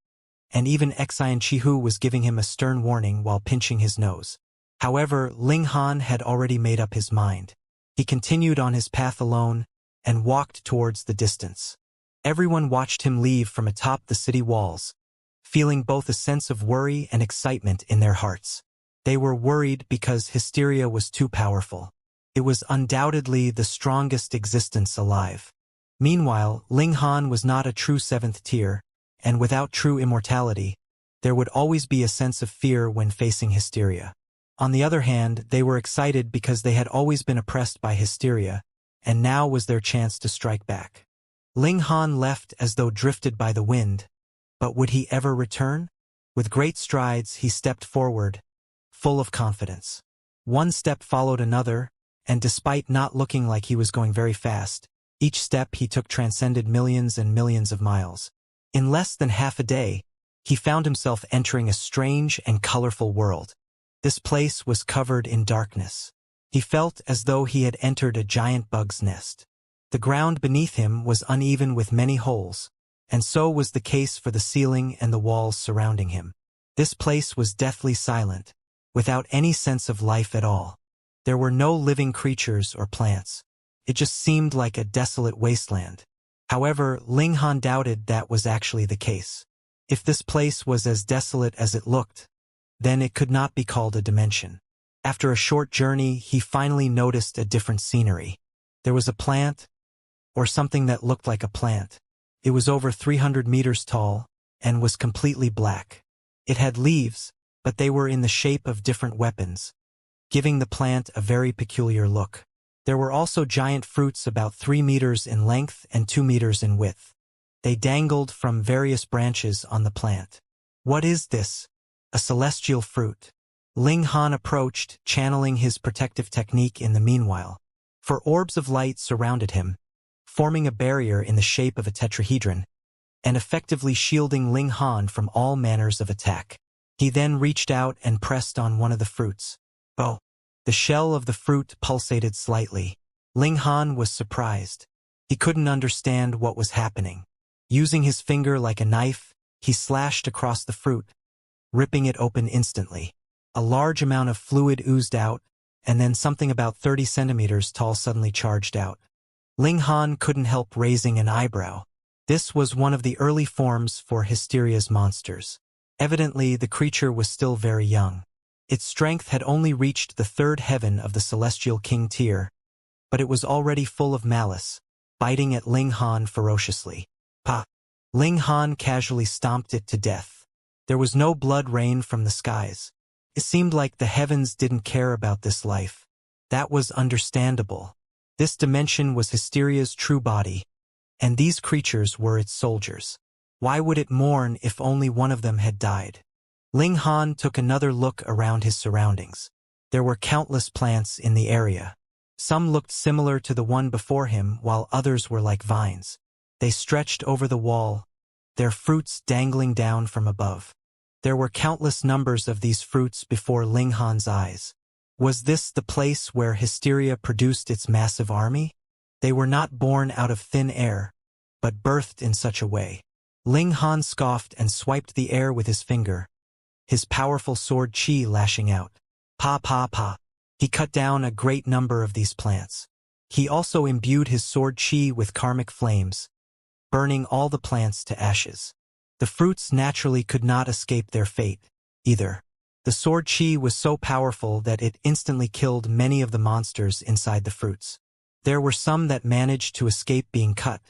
and even Xianxia was giving him a stern warning while pinching his nose. However, Ling Han had already made up his mind. He continued on his path alone and walked towards the distance. Everyone watched him leave from atop the city walls, feeling both a sense of worry and excitement in their hearts. They were worried because Hysteria was too powerful. It was undoubtedly the strongest existence alive. Meanwhile, Ling Han was not a true 7th tier, and without true immortality, There would always be a sense of fear when facing hysteria. On the other hand, they were excited because they had always been oppressed by hysteria, and now was their chance to strike back. Ling Han left as though drifted by the wind, but would he ever return? With great strides, he stepped forward, full of confidence. One step followed another, and despite not looking like he was going very fast, each step he took transcended millions and millions of miles. In less than half a day, he found himself entering a strange and colorful world. This place was covered in darkness. He felt as though he had entered a giant bug's nest. The ground beneath him was uneven with many holes, and so was the case for the ceiling and the walls surrounding him. This place was deathly silent, without any sense of life at all. There were no living creatures or plants. It just seemed like a desolate wasteland. However, Ling Han doubted that was actually the case. If this place was as desolate as it looked, then it could not be called a dimension. After a short journey, he finally noticed a different scenery. There was a plant, or something that looked like a plant. It was over 300 meters tall, and was completely black. It had leaves, but they were in the shape of different weapons, giving the plant a very peculiar look. There were also giant fruits about 3 meters in length and 2 meters in width. They dangled from various branches on the plant. What is this? A celestial fruit. Ling Han approached, channeling his protective technique in the meanwhile. For orbs of light surrounded him, forming a barrier in the shape of a tetrahedron, and effectively shielding Ling Han from all manners of attack. He then reached out and pressed on one of the fruits. Oh! The shell of the fruit pulsated slightly. Ling Han was surprised. He couldn't understand what was happening. Using his finger like a knife, he slashed across the fruit, ripping it open instantly. A large amount of fluid oozed out, and then something about 30 centimeters tall suddenly charged out. Ling Han couldn't help raising an eyebrow. This was one of the early forms for Hysteria's monsters. Evidently, the creature was still very young. Its strength had only reached the third heaven of the Celestial King tier, but it was already full of malice, biting at Ling Han ferociously. Pa! Ling Han casually stomped it to death. There was no blood rain from the skies. It seemed like the heavens didn't care about this life. That was understandable. This dimension was Hysteria's true body, and these creatures were its soldiers. Why would it mourn if only one of them had died? Ling Han took another look around his surroundings. There were countless plants in the area. Some looked similar to the one before him, while others were like vines. They stretched over the wall, their fruits dangling down from above. There were countless numbers of these fruits before Ling Han's eyes. Was this the place where Hysteria produced its massive army? They were not born out of thin air, but birthed in such a way. Ling Han scoffed and swiped the air with his finger, his powerful sword chi lashing out. Pa pa pa. He cut down a great number of these plants. He also imbued his sword chi with karmic flames, burning all the plants to ashes. The fruits naturally could not escape their fate, either. The sword chi was so powerful that it instantly killed many of the monsters inside the fruits. There were some that managed to escape being cut,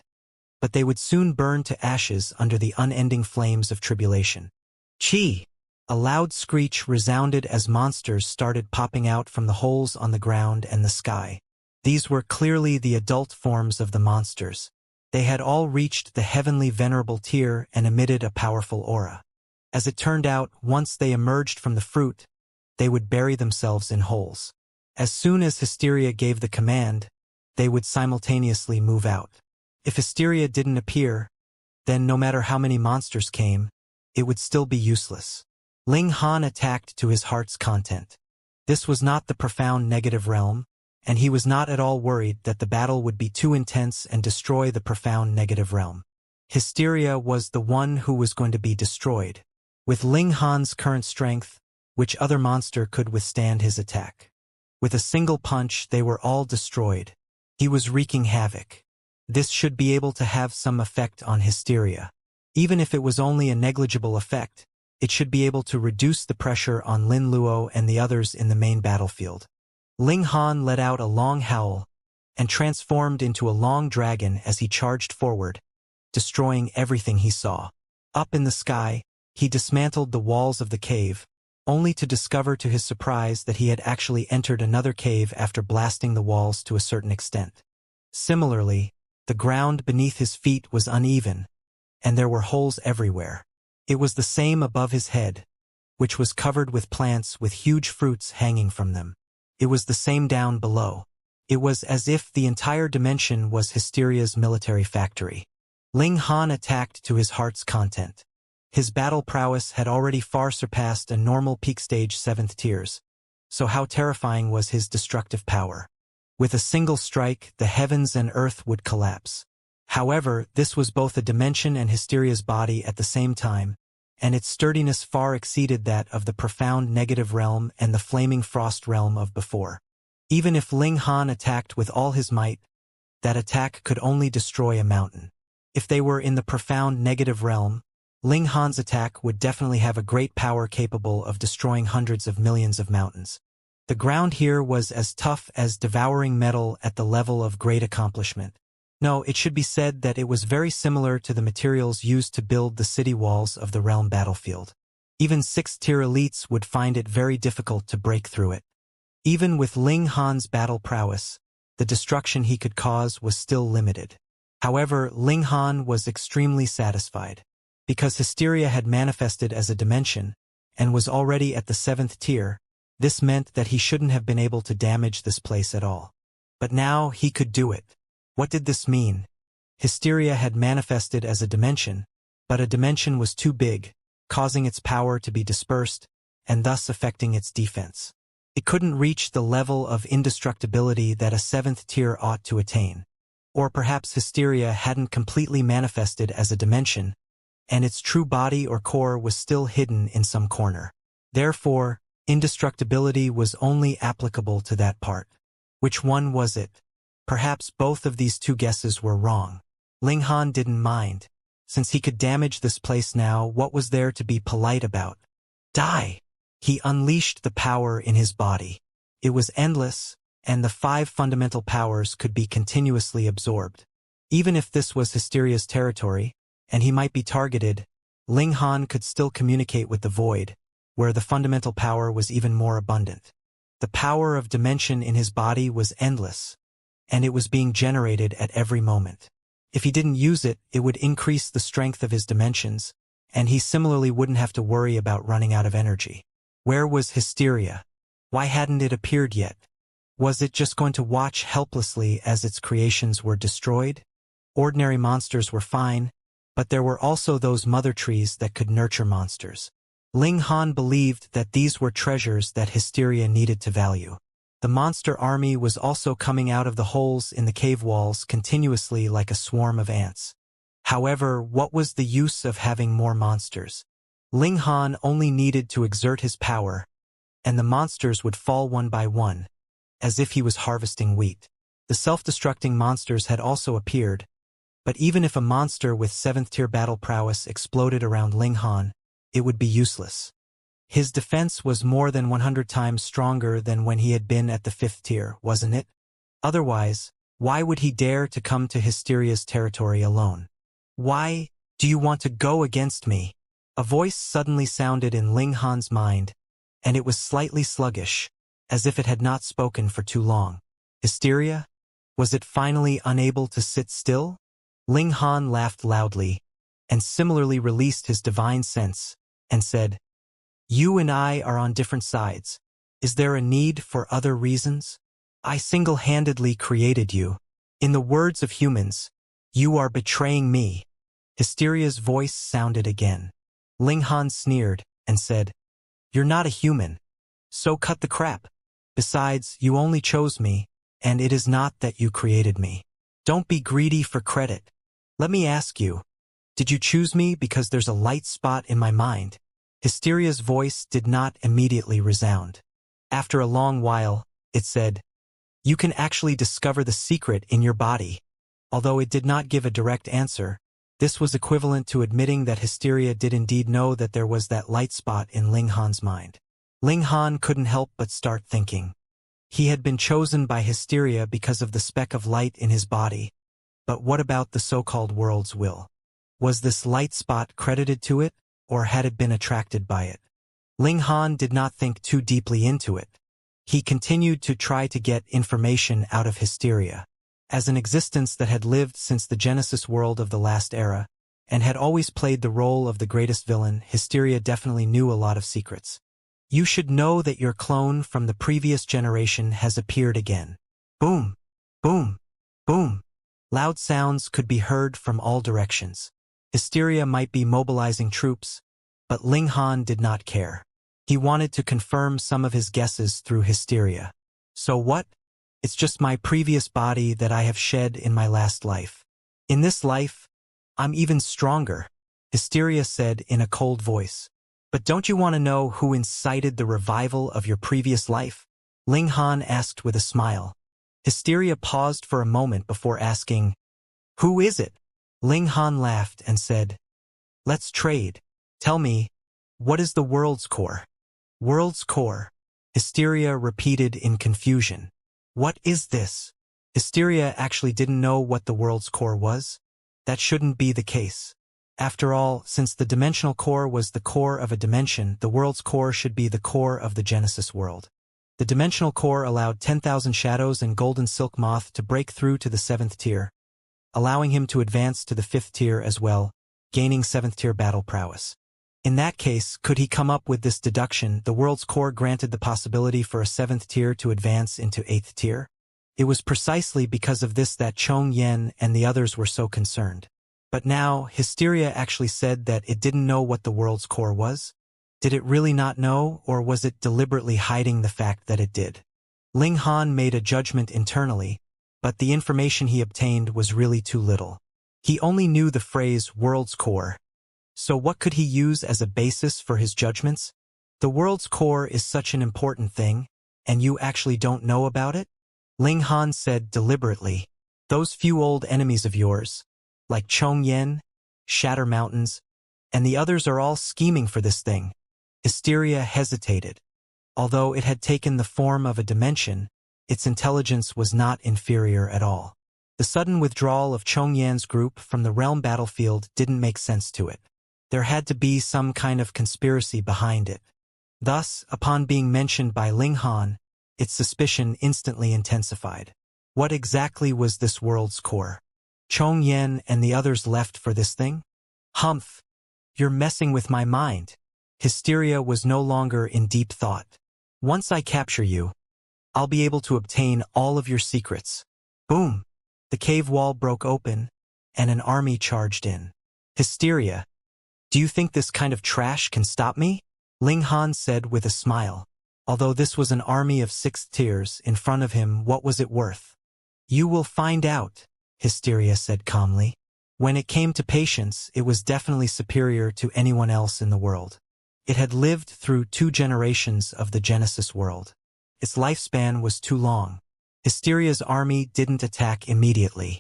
but they would soon burn to ashes under the unending flames of tribulation. Chi! A loud screech resounded as monsters started popping out from the holes on the ground and the sky. These were clearly the adult forms of the monsters. They had all reached the heavenly venerable tier and emitted a powerful aura. As it turned out, once they emerged from the fruit, they would bury themselves in holes. As soon as Hysteria gave the command, they would simultaneously move out. If Hysteria didn't appear, then no matter how many monsters came, it would still be useless. Ling Han attacked to his heart's content. This was not the profound negative realm, and he was not at all worried that the battle would be too intense and destroy the profound negative realm. Hysteria was the one who was going to be destroyed. With Ling Han's current strength, which other monster could withstand his attack? With a single punch, they were all destroyed. He was wreaking havoc. This should be able to have some effect on Hysteria. Even if it was only a negligible effect, it should be able to reduce the pressure on Lin Luo and the others in the main battlefield. Ling Han let out a long howl and transformed into a long dragon as he charged forward, destroying everything he saw. Up in the sky, He dismantled the walls of the cave, only to discover to his surprise that he had actually entered another cave after blasting the walls to a certain extent. Similarly, the ground beneath his feet was uneven, and there were holes everywhere. It was the same above his head, which was covered with plants with huge fruits hanging from them. It was the same down below. It was as if the entire dimension was Hysteria's military factory. Ling Han attacked to his heart's content. His battle prowess had already far surpassed a normal peak stage 7th tiers, so how terrifying was his destructive power. With a single strike, the heavens and earth would collapse. However, this was both a dimension and Hysteria's body at the same time, and its sturdiness far exceeded that of the profound negative realm and the flaming frost realm of before. Even if Ling Han attacked with all his might, that attack could only destroy a mountain. If they were in the profound negative realm, Ling Han's attack would definitely have a great power capable of destroying hundreds of millions of mountains. The ground here was as tough as devouring metal at the level of great accomplishment. No, it should be said that it was very similar to the materials used to build the city walls of the realm battlefield. Even 6th-tier elites would find it very difficult to break through it. Even with Ling Han's battle prowess, the destruction he could cause was still limited. However, Ling Han was extremely satisfied. Because Hysteria had manifested as a dimension, and was already at the 7th tier, this meant that he shouldn't have been able to damage this place at all. But now he could do it. What did this mean? Hysteria had manifested as a dimension, but a dimension was too big, causing its power to be dispersed, and thus affecting its defense. It couldn't reach the level of indestructibility that a 7th tier ought to attain. Or perhaps Hysteria hadn't completely manifested as a dimension, and its true body or core was still hidden in some corner. Therefore, indestructibility was only applicable to that part. Which one was it? Perhaps both of these two guesses were wrong. Ling Han didn't mind. Since he could damage this place now, what was there to be polite about? Die! He unleashed the power in his body. It was endless, and the 5 fundamental powers could be continuously absorbed. Even if this was Hysteria's territory, and he might be targeted, Ling Han could still communicate with the void, where the fundamental power was even more abundant. The power of dimension in his body was endless, and it was being generated at every moment. If he didn't use it, it would increase the strength of his dimensions, and he similarly wouldn't have to worry about running out of energy. Where was Hysteria? Why hadn't it appeared yet? Was it just going to watch helplessly as its creations were destroyed? Ordinary monsters were fine, but there were also those mother trees that could nurture monsters. Ling Han believed that these were treasures that Hysteria needed to value. The monster army was also coming out of the holes in the cave walls continuously like a swarm of ants. However, what was the use of having more monsters? Ling Han only needed to exert his power, and the monsters would fall one by one, as if he was harvesting wheat. The self-destructing monsters had also appeared, but even if a monster with 7th-tier battle prowess exploded around Ling Han, it would be useless. His defense was more than 100 times stronger than when he had been at the 5th tier, wasn't it? Otherwise, why would he dare to come to Hysteria's territory alone? Why do you want to go against me? A voice suddenly sounded in Ling Han's mind, and it was slightly sluggish, as if it had not spoken for too long. Hysteria? Was it finally unable to sit still? Ling Han laughed loudly, and similarly released his divine sense, and said, "You and I are on different sides. Is there a need for other reasons? I single-handedly created you. In the words of humans, you are betraying me." Hysteria's voice sounded again. Ling Han sneered and said, "You're not a human, so cut the crap. Besides, you only chose me, and it is not that you created me. Don't be greedy for credit. Let me ask you, did you choose me because there's a light spot in my mind?" Hysteria's voice did not immediately resound. After a long while, it said, "You can actually discover the secret in your body." Although it did not give a direct answer, this was equivalent to admitting that Hysteria did indeed know that there was that light spot in Ling Han's mind. Ling Han couldn't help but start thinking. He had been chosen by Hysteria because of the speck of light in his body, but what about the so-called world's will? Was this light spot credited to it, or had it been attracted by it? Ling Han did not think too deeply into it. He continued to try to get information out of Hysteria. As an existence that had lived since the Genesis world of the last era, and had always played the role of the greatest villain, Hysteria definitely knew a lot of secrets. You should know that your clone from the previous generation has appeared again. Boom! Boom! Boom! Loud sounds could be heard from all directions. Hysteria might be mobilizing troops, but Ling Han did not care. He wanted to confirm some of his guesses through Hysteria. So what? It's just my previous body that I have shed in my last life. In this life, I'm even stronger, Hysteria said in a cold voice. But don't you want to know who incited the revival of your previous life? Ling Han asked with a smile. Hysteria paused for a moment before asking, "Who is it?" Ling Han laughed and said, "Let's trade. Tell me, what is the world's core?" World's core, Hysteria repeated in confusion. What is this? Hysteria actually didn't know what the world's core was. That shouldn't be the case. After all, since the dimensional core was the core of a dimension, the world's core should be the core of the Genesis world. The dimensional core allowed 10,000 shadows and golden silk moth to break through to the 7th tier, allowing him to advance to the 5th tier as well, gaining 7th tier battle prowess. In that case, could he come up with this deduction, the world's core granted the possibility for a 7th tier to advance into 8th tier? It was precisely because of this that Chong Yen and the others were so concerned. But now, Hysteria actually said that it didn't know what the world's core was? Did it really not know, or was it deliberately hiding the fact that it did? Ling Han made a judgment internally, but the information he obtained was really too little. He only knew the phrase world's core. So what could he use as a basis for his judgments? The world's core is such an important thing, and you actually don't know about it? Ling Han said deliberately, those few old enemies of yours, like Chong Yen, Shatter Mountains, and the others are all scheming for this thing. Hysteria hesitated. Although it had taken the form of a dimension, its intelligence was not inferior at all. The sudden withdrawal of Chong Yan's group from the realm battlefield didn't make sense to it. There had to be some kind of conspiracy behind it. Thus, upon being mentioned by Ling Han, its suspicion instantly intensified. What exactly was this world's core? Chong Yen and the others left for this thing? Humph! You're messing with my mind. Hysteria was no longer in deep thought. Once I capture you, I'll be able to obtain all of your secrets. Boom! The cave wall broke open, and an army charged in. Hysteria! Do you think this kind of trash can stop me? Ling Han said with a smile. Although this was an army of 6 tiers in front of him, what was it worth? You will find out, Hysteria said calmly. When it came to patience, it was definitely superior to anyone else in the world. It had lived through 2 generations of the Genesis world. Its lifespan was too long. Hysteria's army didn't attack immediately.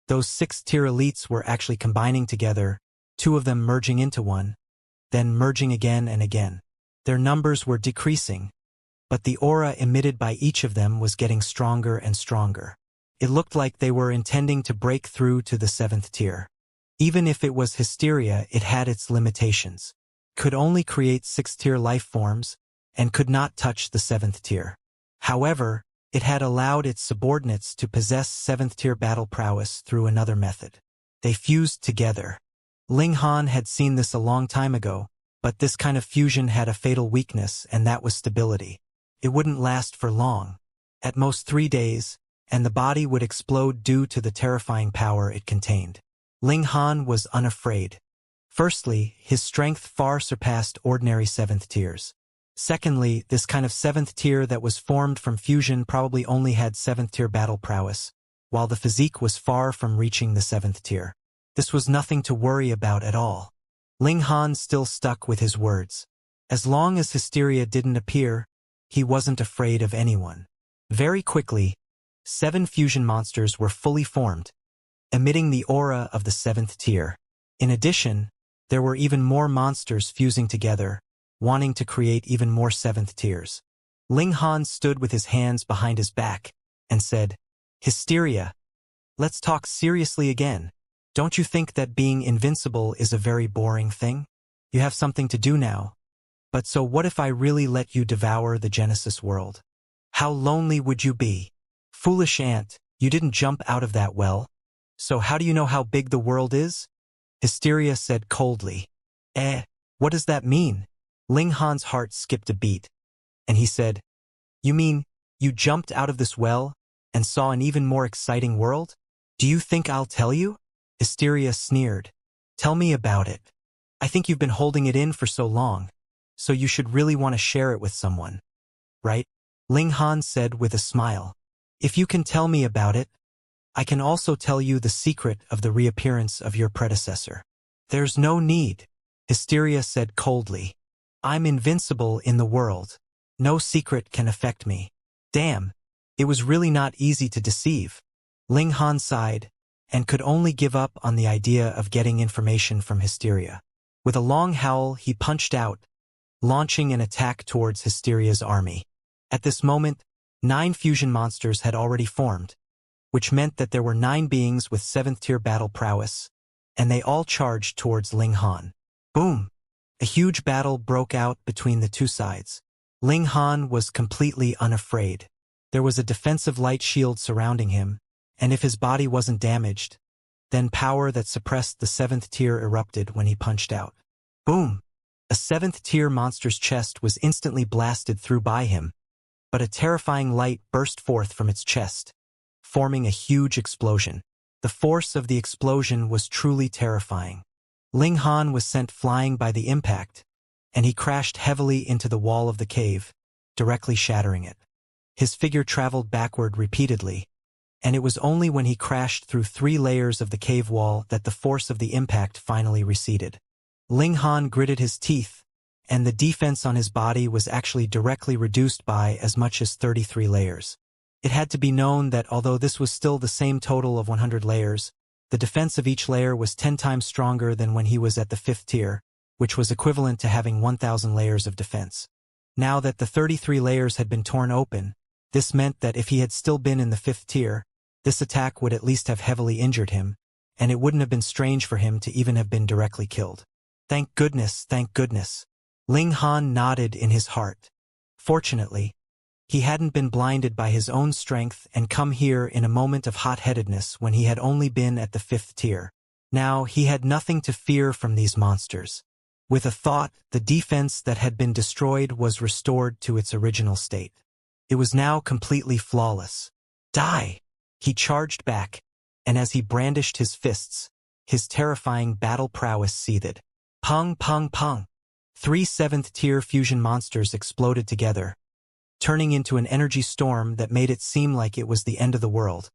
Those 6-tier elites were actually combining together, 2 of them merging into one, then merging again and again. Their numbers were decreasing, but the aura emitted by each of them was getting stronger and stronger. It looked like they were intending to break through to the 7th tier. Even if it was Hysteria, it had its limitations. Could only create 6-tier life forms, and could not touch the 7th tier. However, it had allowed its subordinates to possess 7th tier battle prowess through another method. They fused together. Ling Han had seen this a long time ago, but this kind of fusion had a fatal weakness, and that was stability. It wouldn't last for long. At most 3 days, and the body would explode due to the terrifying power it contained. Ling Han was unafraid. Firstly, his strength far surpassed ordinary 7th tiers. Secondly, this kind of 7th tier that was formed from fusion probably only had 7th tier battle prowess, while the physique was far from reaching the 7th tier. This was nothing to worry about at all. Ling Han still stuck with his words. As long as Hysteria didn't appear, he wasn't afraid of anyone. Very quickly, 7 fusion monsters were fully formed, emitting the aura of the 7th tier. In addition, there were even more monsters fusing together, wanting to create even more 7th tiers. Ling Han stood with his hands behind his back and said, Hysteria, let's talk seriously again. Don't you think that being invincible is a very boring thing? You have something to do now. But so what if I really let you devour the Genesis world? How lonely would you be? Foolish ant, you didn't jump out of that well. So how do you know how big the world is? Hysteria said coldly. What does that mean? Ling Han's heart skipped a beat, and he said, You mean, you jumped out of this well and saw an even more exciting world? Do you think I'll tell you? Hysteria sneered. Tell me about it. I think you've been holding it in for so long, so you should really want to share it with someone, right? Ling Han said with a smile. If you can tell me about it, I can also tell you the secret of the reappearance of your predecessor. There's no need, Hysteria said coldly. I'm invincible in the world. No secret can affect me. Damn, it was really not easy to deceive. Ling Han sighed, and could only give up on the idea of getting information from Hysteria. With a long howl, he punched out, launching an attack towards Hysteria's army. At this moment, 9 fusion monsters had already formed, which meant that there were 9 beings with 7th-tier battle prowess, and they all charged towards Ling Han. Boom! A huge battle broke out between the two sides. Ling Han was completely unafraid. There was a defensive light shield surrounding him, and if his body wasn't damaged, then power that suppressed the 7th tier erupted when he punched out. Boom! A 7th tier monster's chest was instantly blasted through by him, but a terrifying light burst forth from its chest, forming a huge explosion. The force of the explosion was truly terrifying. Ling Han was sent flying by the impact, and he crashed heavily into the wall of the cave, directly shattering it. His figure traveled backward repeatedly, and it was only when he crashed through 3 layers of the cave wall that the force of the impact finally receded. Ling Han gritted his teeth, and the defense on his body was actually directly reduced by as much as 33 layers. It had to be known that although this was still the same total of 100 layers, the defense of each layer was 10 times stronger than when he was at the 5th tier, which was equivalent to having 1,000 layers of defense. Now that the 33 layers had been torn open, this meant that if he had still been in the 5th tier, this attack would at least have heavily injured him, and it wouldn't have been strange for him to even have been directly killed. Thank goodness, thank goodness. Ling Han nodded in his heart. Fortunately, he hadn't been blinded by his own strength and come here in a moment of hot-headedness when he had only been at the 5th tier. Now he had nothing to fear from these monsters. With a thought, the defense that had been destroyed was restored to its original state. It was now completely flawless. Die! He charged back, and as he brandished his fists, his terrifying battle prowess seethed. Pung, pung, pung! 3 7th-tier fusion monsters exploded together, turning into an energy storm that made it seem like it was the end of the world,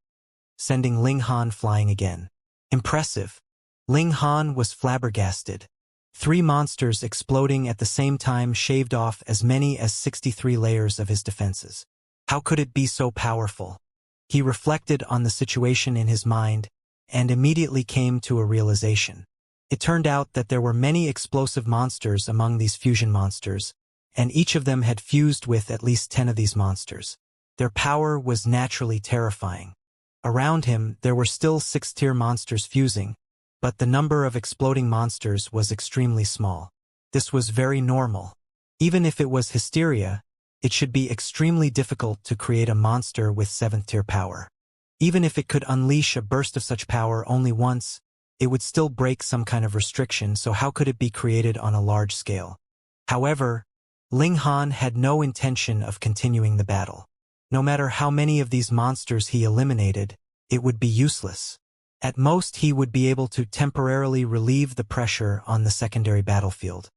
sending Ling Han flying again. Impressive. Ling Han was flabbergasted. 3 monsters exploding at the same time shaved off as many as 63 layers of his defenses. How could it be so powerful? He reflected on the situation in his mind and immediately came to a realization. It turned out that there were many explosive monsters among these fusion monsters, and each of them had fused with at least 10 of these monsters. Their power was naturally terrifying. Around him, there were still 6th-tier monsters fusing, but the number of exploding monsters was extremely small. This was very normal. Even if it was Hysteria, it should be extremely difficult to create a monster with 7th-tier power. Even if it could unleash a burst of such power only once, it would still break some kind of restriction, so how could it be created on a large scale? However, Ling Han had no intention of continuing the battle. No matter how many of these monsters he eliminated, it would be useless. At most, he would be able to temporarily relieve the pressure on the secondary battlefield.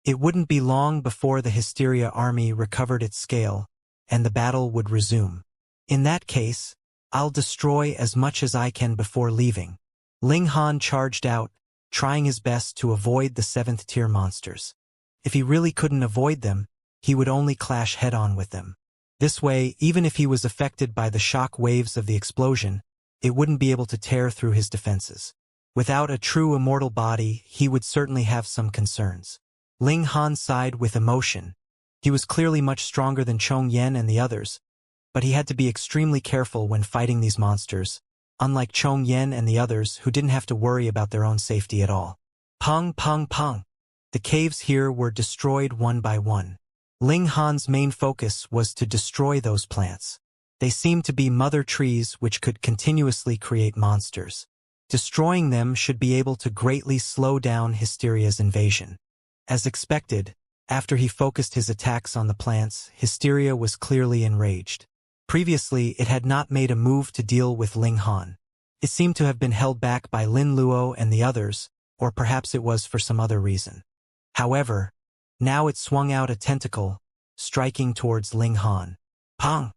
It wouldn't be long before the Hysteria army recovered its scale, and the battle would resume. In that case, I'll destroy as much as I can before leaving. Ling Han charged out, trying his best to avoid the 7th-tier monsters. If he really couldn't avoid them, he would only clash head-on with them. This way, even if he was affected by the shock waves of the explosion, it wouldn't be able to tear through his defenses. Without a true immortal body, he would certainly have some concerns. Ling Han sighed with emotion. He was clearly much stronger than Chong Yen and the others, but he had to be extremely careful when fighting these monsters, unlike Chong Yen and the others who didn't have to worry about their own safety at all. Pung, pung, pung. The caves here were destroyed one by one. Ling Han's main focus was to destroy those plants. They seemed to be mother trees which could continuously create monsters. Destroying them should be able to greatly slow down Hysteria's invasion. As expected, after he focused his attacks on the plants, Hysteria was clearly enraged. Previously, it had not made a move to deal with Ling Han. It seemed to have been held back by Lin Luo and the others, or perhaps it was for some other reason. However, now it swung out a tentacle, striking towards Ling Han. Pong!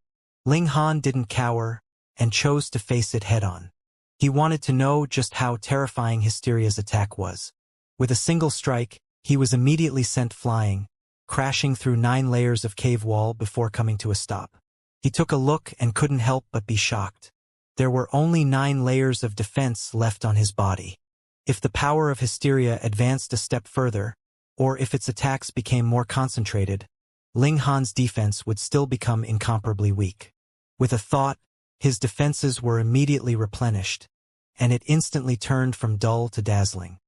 Ling Han didn't cower, and chose to face it head-on. He wanted to know just how terrifying Hysteria's attack was. With a single strike, he was immediately sent flying, crashing through 9 layers of cave wall before coming to a stop. He took a look and couldn't help but be shocked. There were only 9 layers of defense left on his body. If the power of Hysteria advanced a step further, or if its attacks became more concentrated, Ling Han's defense would still become incomparably weak. With a thought, his defenses were immediately replenished, and it instantly turned from dull to dazzling.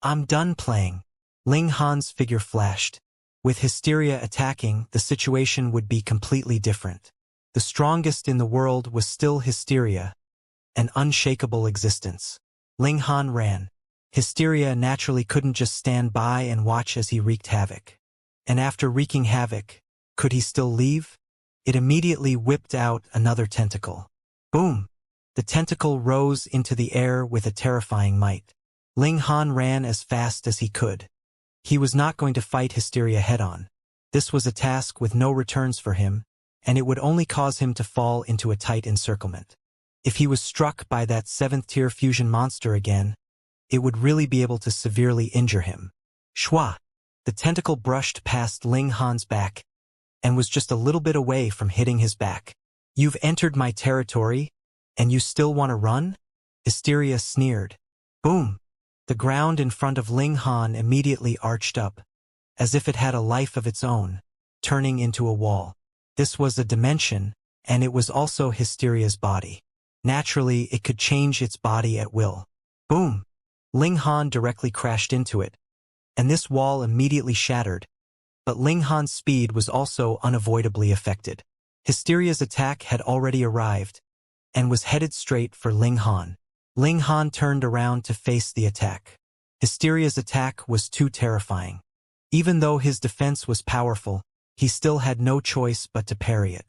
"I'm done playing." Ling Han's figure flashed. With Hysteria attacking, the situation would be completely different. The strongest in the world was still Hysteria, an unshakable existence. Ling Han ran. Hysteria naturally couldn't just stand by and watch as he wreaked havoc. And after wreaking havoc, could he still leave? It immediately whipped out another tentacle. Boom! The tentacle rose into the air with a terrifying might. Ling Han ran as fast as he could. He was not going to fight Hysteria head-on. This was a task with no returns for him, and it would only cause him to fall into a tight encirclement. If he was struck by that 7th-tier fusion monster again, it would really be able to severely injure him. Shwa! The tentacle brushed past Ling Han's back, and was just a little bit away from hitting his back. "You've entered my territory, and you still want to run?" Hysteria sneered. Boom! The ground in front of Ling Han immediately arched up, as if it had a life of its own, turning into a wall. This was a dimension, and it was also Hysteria's body. Naturally, it could change its body at will. Boom! Ling Han directly crashed into it, and this wall immediately shattered, but Ling Han's speed was also unavoidably affected. Hysteria's attack had already arrived, and was headed straight for Ling Han. Ling Han turned around to face the attack. Hysteria's attack was too terrifying. Even though his defense was powerful, he still had no choice but to parry it.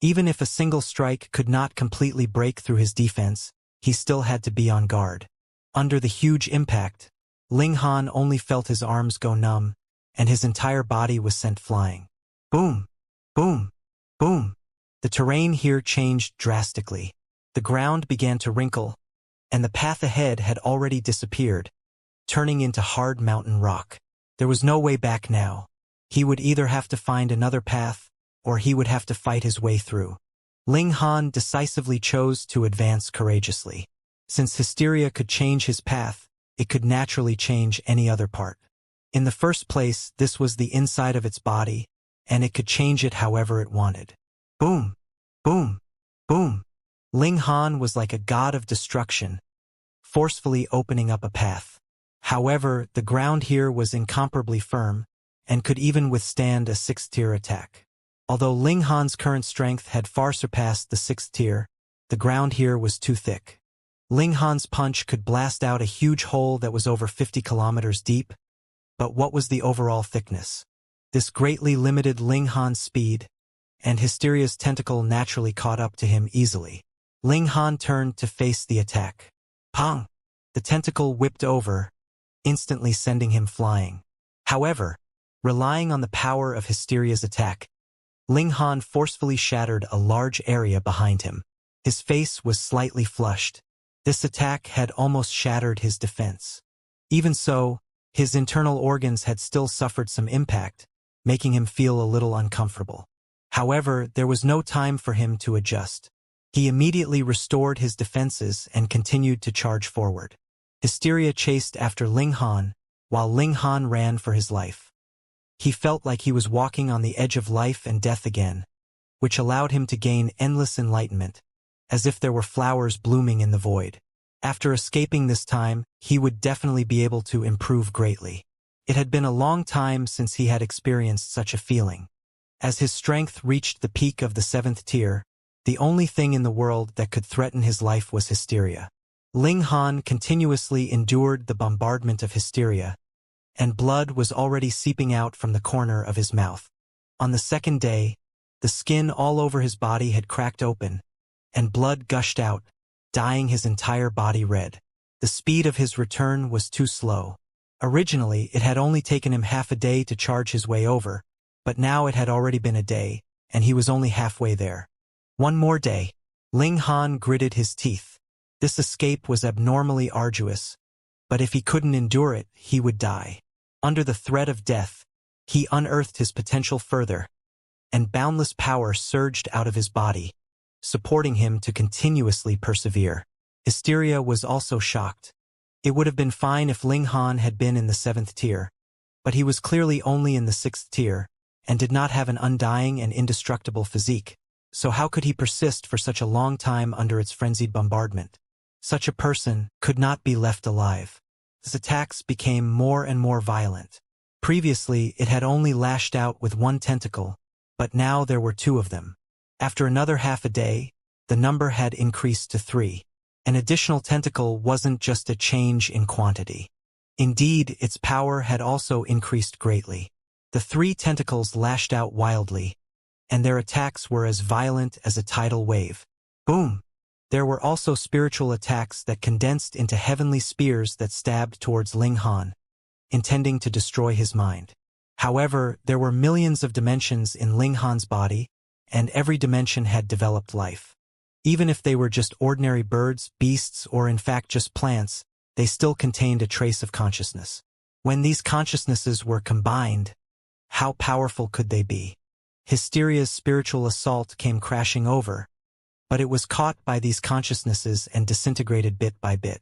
Even if a single strike could not completely break through his defense, he still had to be on guard. Under the huge impact, Ling Han only felt his arms go numb, and his entire body was sent flying. Boom! Boom! Boom! The terrain here changed drastically. The ground began to wrinkle, and the path ahead had already disappeared, turning into hard mountain rock. There was no way back now. He would either have to find another path, or he would have to fight his way through. Ling Han decisively chose to advance courageously. Since Hysteria could change his path, it could naturally change any other part. In the first place, this was the inside of its body, and it could change it however it wanted. Boom! Boom! Boom! Ling Han was like a god of destruction, forcefully opening up a path. However, the ground here was incomparably firm, and could even withstand a 6th-tier attack. Although Ling Han's current strength had far surpassed the 6th tier, the ground here was too thick. Ling Han's punch could blast out a huge hole that was over 50 kilometers deep, but what was the overall thickness? This greatly limited Ling Han's speed, and Hysteria's tentacle naturally caught up to him easily. Ling Han turned to face the attack. Pong! The tentacle whipped over, instantly sending him flying. However, relying on the power of Hysteria's attack, Ling Han forcefully shattered a large area behind him. His face was slightly flushed. This attack had almost shattered his defense. Even so, his internal organs had still suffered some impact, making him feel a little uncomfortable. However, there was no time for him to adjust. He immediately restored his defenses and continued to charge forward. Hysteria chased after Ling Han, while Ling Han ran for his life. He felt like he was walking on the edge of life and death again, which allowed him to gain endless enlightenment, as if there were flowers blooming in the void. After escaping this time, he would definitely be able to improve greatly. It had been a long time since he had experienced such a feeling. As his strength reached the peak of the 7th tier, the only thing in the world that could threaten his life was hysteria. Ling Han continuously endured the bombardment of hysteria, and blood was already seeping out from the corner of his mouth. On the 2nd day, the skin all over his body had cracked open, and blood gushed out, dyeing his entire body red. The speed of his return was too slow. Originally, it had only taken him half a day to charge his way over, but now it had already been a day, and he was only halfway there. One more day. Ling Han gritted his teeth. This escape was abnormally arduous, but if he couldn't endure it, he would die. Under the threat of death, he unearthed his potential further, and boundless power surged out of his body, supporting him to continuously persevere. Hysteria was also shocked. It would have been fine if Ling Han had been in the 7th tier, but he was clearly only in the 6th tier, and did not have an undying and indestructible physique. So how could he persist for such a long time under its frenzied bombardment? Such a person could not be left alive. His attacks became more and more violent. Previously, it had only lashed out with one tentacle, but now there were 2 of them. After another half a day, the number had increased to 3. An additional tentacle wasn't just a change in quantity. Indeed, its power had also increased greatly. The 3 tentacles lashed out wildly, and their attacks were as violent as a tidal wave. Boom! There were also spiritual attacks that condensed into heavenly spears that stabbed towards Ling Han, intending to destroy his mind. However, there were millions of dimensions in Ling Han's body, and every dimension had developed life. Even if they were just ordinary birds, beasts, or in fact just plants, they still contained a trace of consciousness. When these consciousnesses were combined, how powerful could they be? Hysteria's spiritual assault came crashing over, but it was caught by these consciousnesses and disintegrated bit by bit.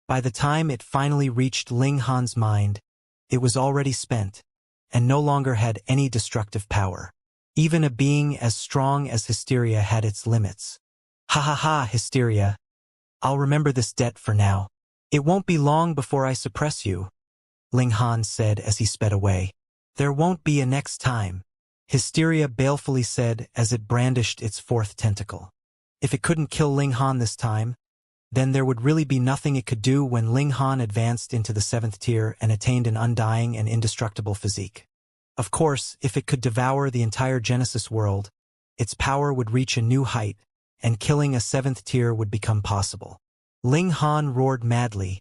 By the time it finally reached Ling Han's mind, it was already spent, and no longer had any destructive power. Even a being as strong as Hysteria had its limits. Ha ha ha, Hysteria. I'll remember this debt for now. It won't be long before I suppress you, Ling Han said as he sped away. There won't be a next time, Hysteria balefully said as it brandished its 4th tentacle. If it couldn't kill Ling Han this time, then there would really be nothing it could do when Ling Han advanced into the 7th tier and attained an undying and indestructible physique. Of course, if it could devour the entire Genesis world, its power would reach a new height, and killing a 7th tier would become possible. Ling Han roared madly,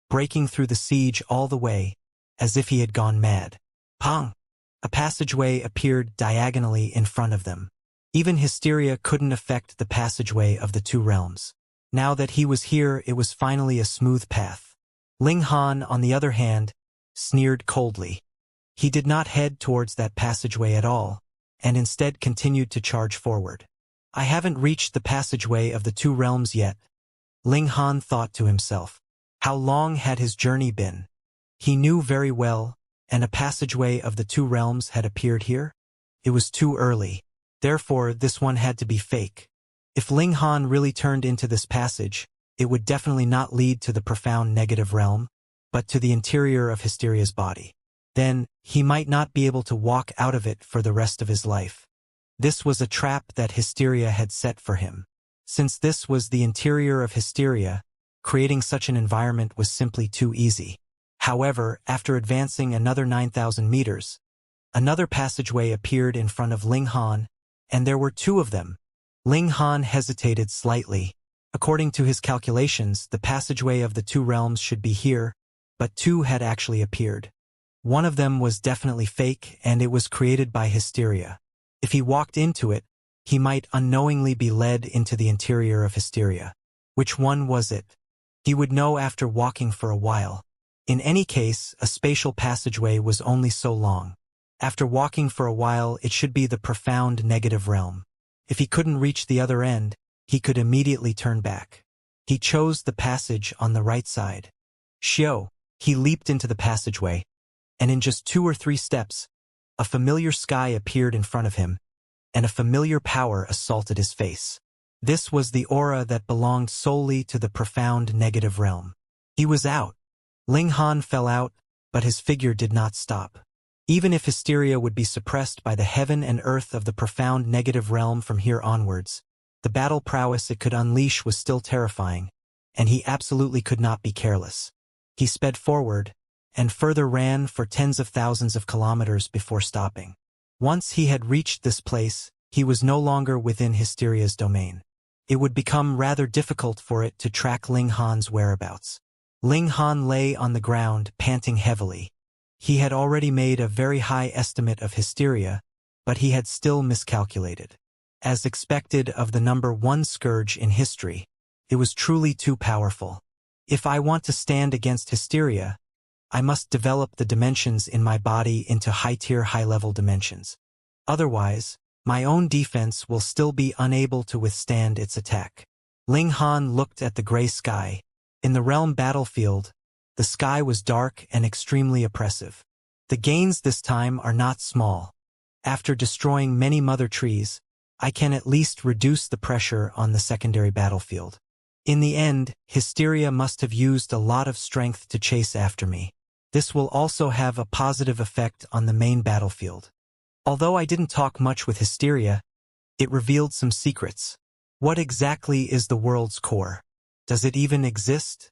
breaking through the siege all the way, as if he had gone mad. Pong! A passageway appeared diagonally in front of them. Even Hysteria couldn't affect the passageway of the 2 realms. Now that he was here, it was finally a smooth path. Ling Han, on the other hand, sneered coldly. He did not head towards that passageway at all, and instead continued to charge forward. I haven't reached the passageway of the 2 realms yet, Ling Han thought to himself. How long had his journey been? He knew very well, and a passageway of the 2 realms had appeared here? It was too early. Therefore, this one had to be fake. If Ling Han really turned into this passage, it would definitely not lead to the profound negative realm, but to the interior of Hysteria's body. Then, he might not be able to walk out of it for the rest of his life. This was a trap that Hysteria had set for him. Since this was the interior of Hysteria, creating such an environment was simply too easy. However, after advancing another 9,000 meters, another passageway appeared in front of Ling Han, and there were 2 of them. Ling Han hesitated slightly. According to his calculations, the passageway of the 2 realms should be here, but 2 had actually appeared. One of them was definitely fake, and it was created by Hysteria. If he walked into it, he might unknowingly be led into the interior of Hysteria. Which one was it? He would know after walking for a while. In any case, a spatial passageway was only so long. After walking for a while, it should be the profound negative realm. If he couldn't reach the other end, he could immediately turn back. He chose the passage on the right side. Xiao, he leaped into the passageway, and in just 2 or 3 steps, a familiar sky appeared in front of him, and a familiar power assaulted his face. This was the aura that belonged solely to the profound negative realm. He was out. Ling Han fell out, but his figure did not stop. Even if hysteria would be suppressed by the heaven and earth of the profound negative realm from here onwards, the battle prowess it could unleash was still terrifying, and he absolutely could not be careless. He sped forward, and further ran for tens of thousands of kilometers before stopping. Once he had reached this place, he was no longer within hysteria's domain. It would become rather difficult for it to track Ling Han's whereabouts. Ling Han lay on the ground, panting heavily. He had already made a very high estimate of hysteria, but he had still miscalculated. As expected of the number one scourge in history, it was truly too powerful. If I want to stand against hysteria, I must develop the dimensions in my body into high-tier, high-level dimensions. Otherwise, my own defense will still be unable to withstand its attack. Ling Han looked at the gray sky. In the realm battlefield, the sky was dark and extremely oppressive. The gains this time are not small. After destroying many mother trees, I can at least reduce the pressure on the secondary battlefield. In the end, hysteria must have used a lot of strength to chase after me. This will also have a positive effect on the main battlefield. Although I didn't talk much with hysteria, it revealed some secrets. What exactly is the world's core? Does it even exist?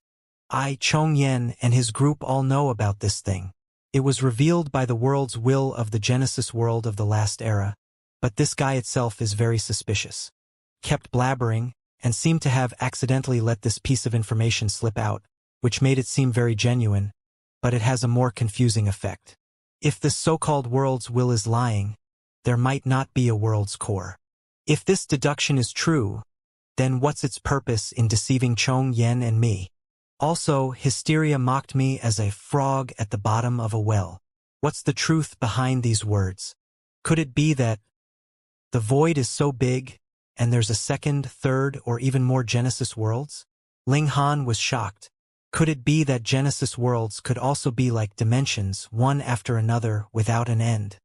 Chongyan and his group all know about this thing. It was revealed by the world's will of the Genesis world of the last era, but this guy itself is very suspicious. Kept blabbering, and seemed to have accidentally let this piece of information slip out, which made it seem very genuine, but it has a more confusing effect. If this so-called world's will is lying, there might not be a world's core. If this deduction is true, then what's its purpose in deceiving Chong Yen and me? Also, hysteria mocked me as a frog at the bottom of a well. What's the truth behind these words? Could it be that the void is so big, and there's a second, third, or even more Genesis worlds? Ling Han was shocked. Could it be that Genesis worlds could also be like dimensions, one after another, without an end?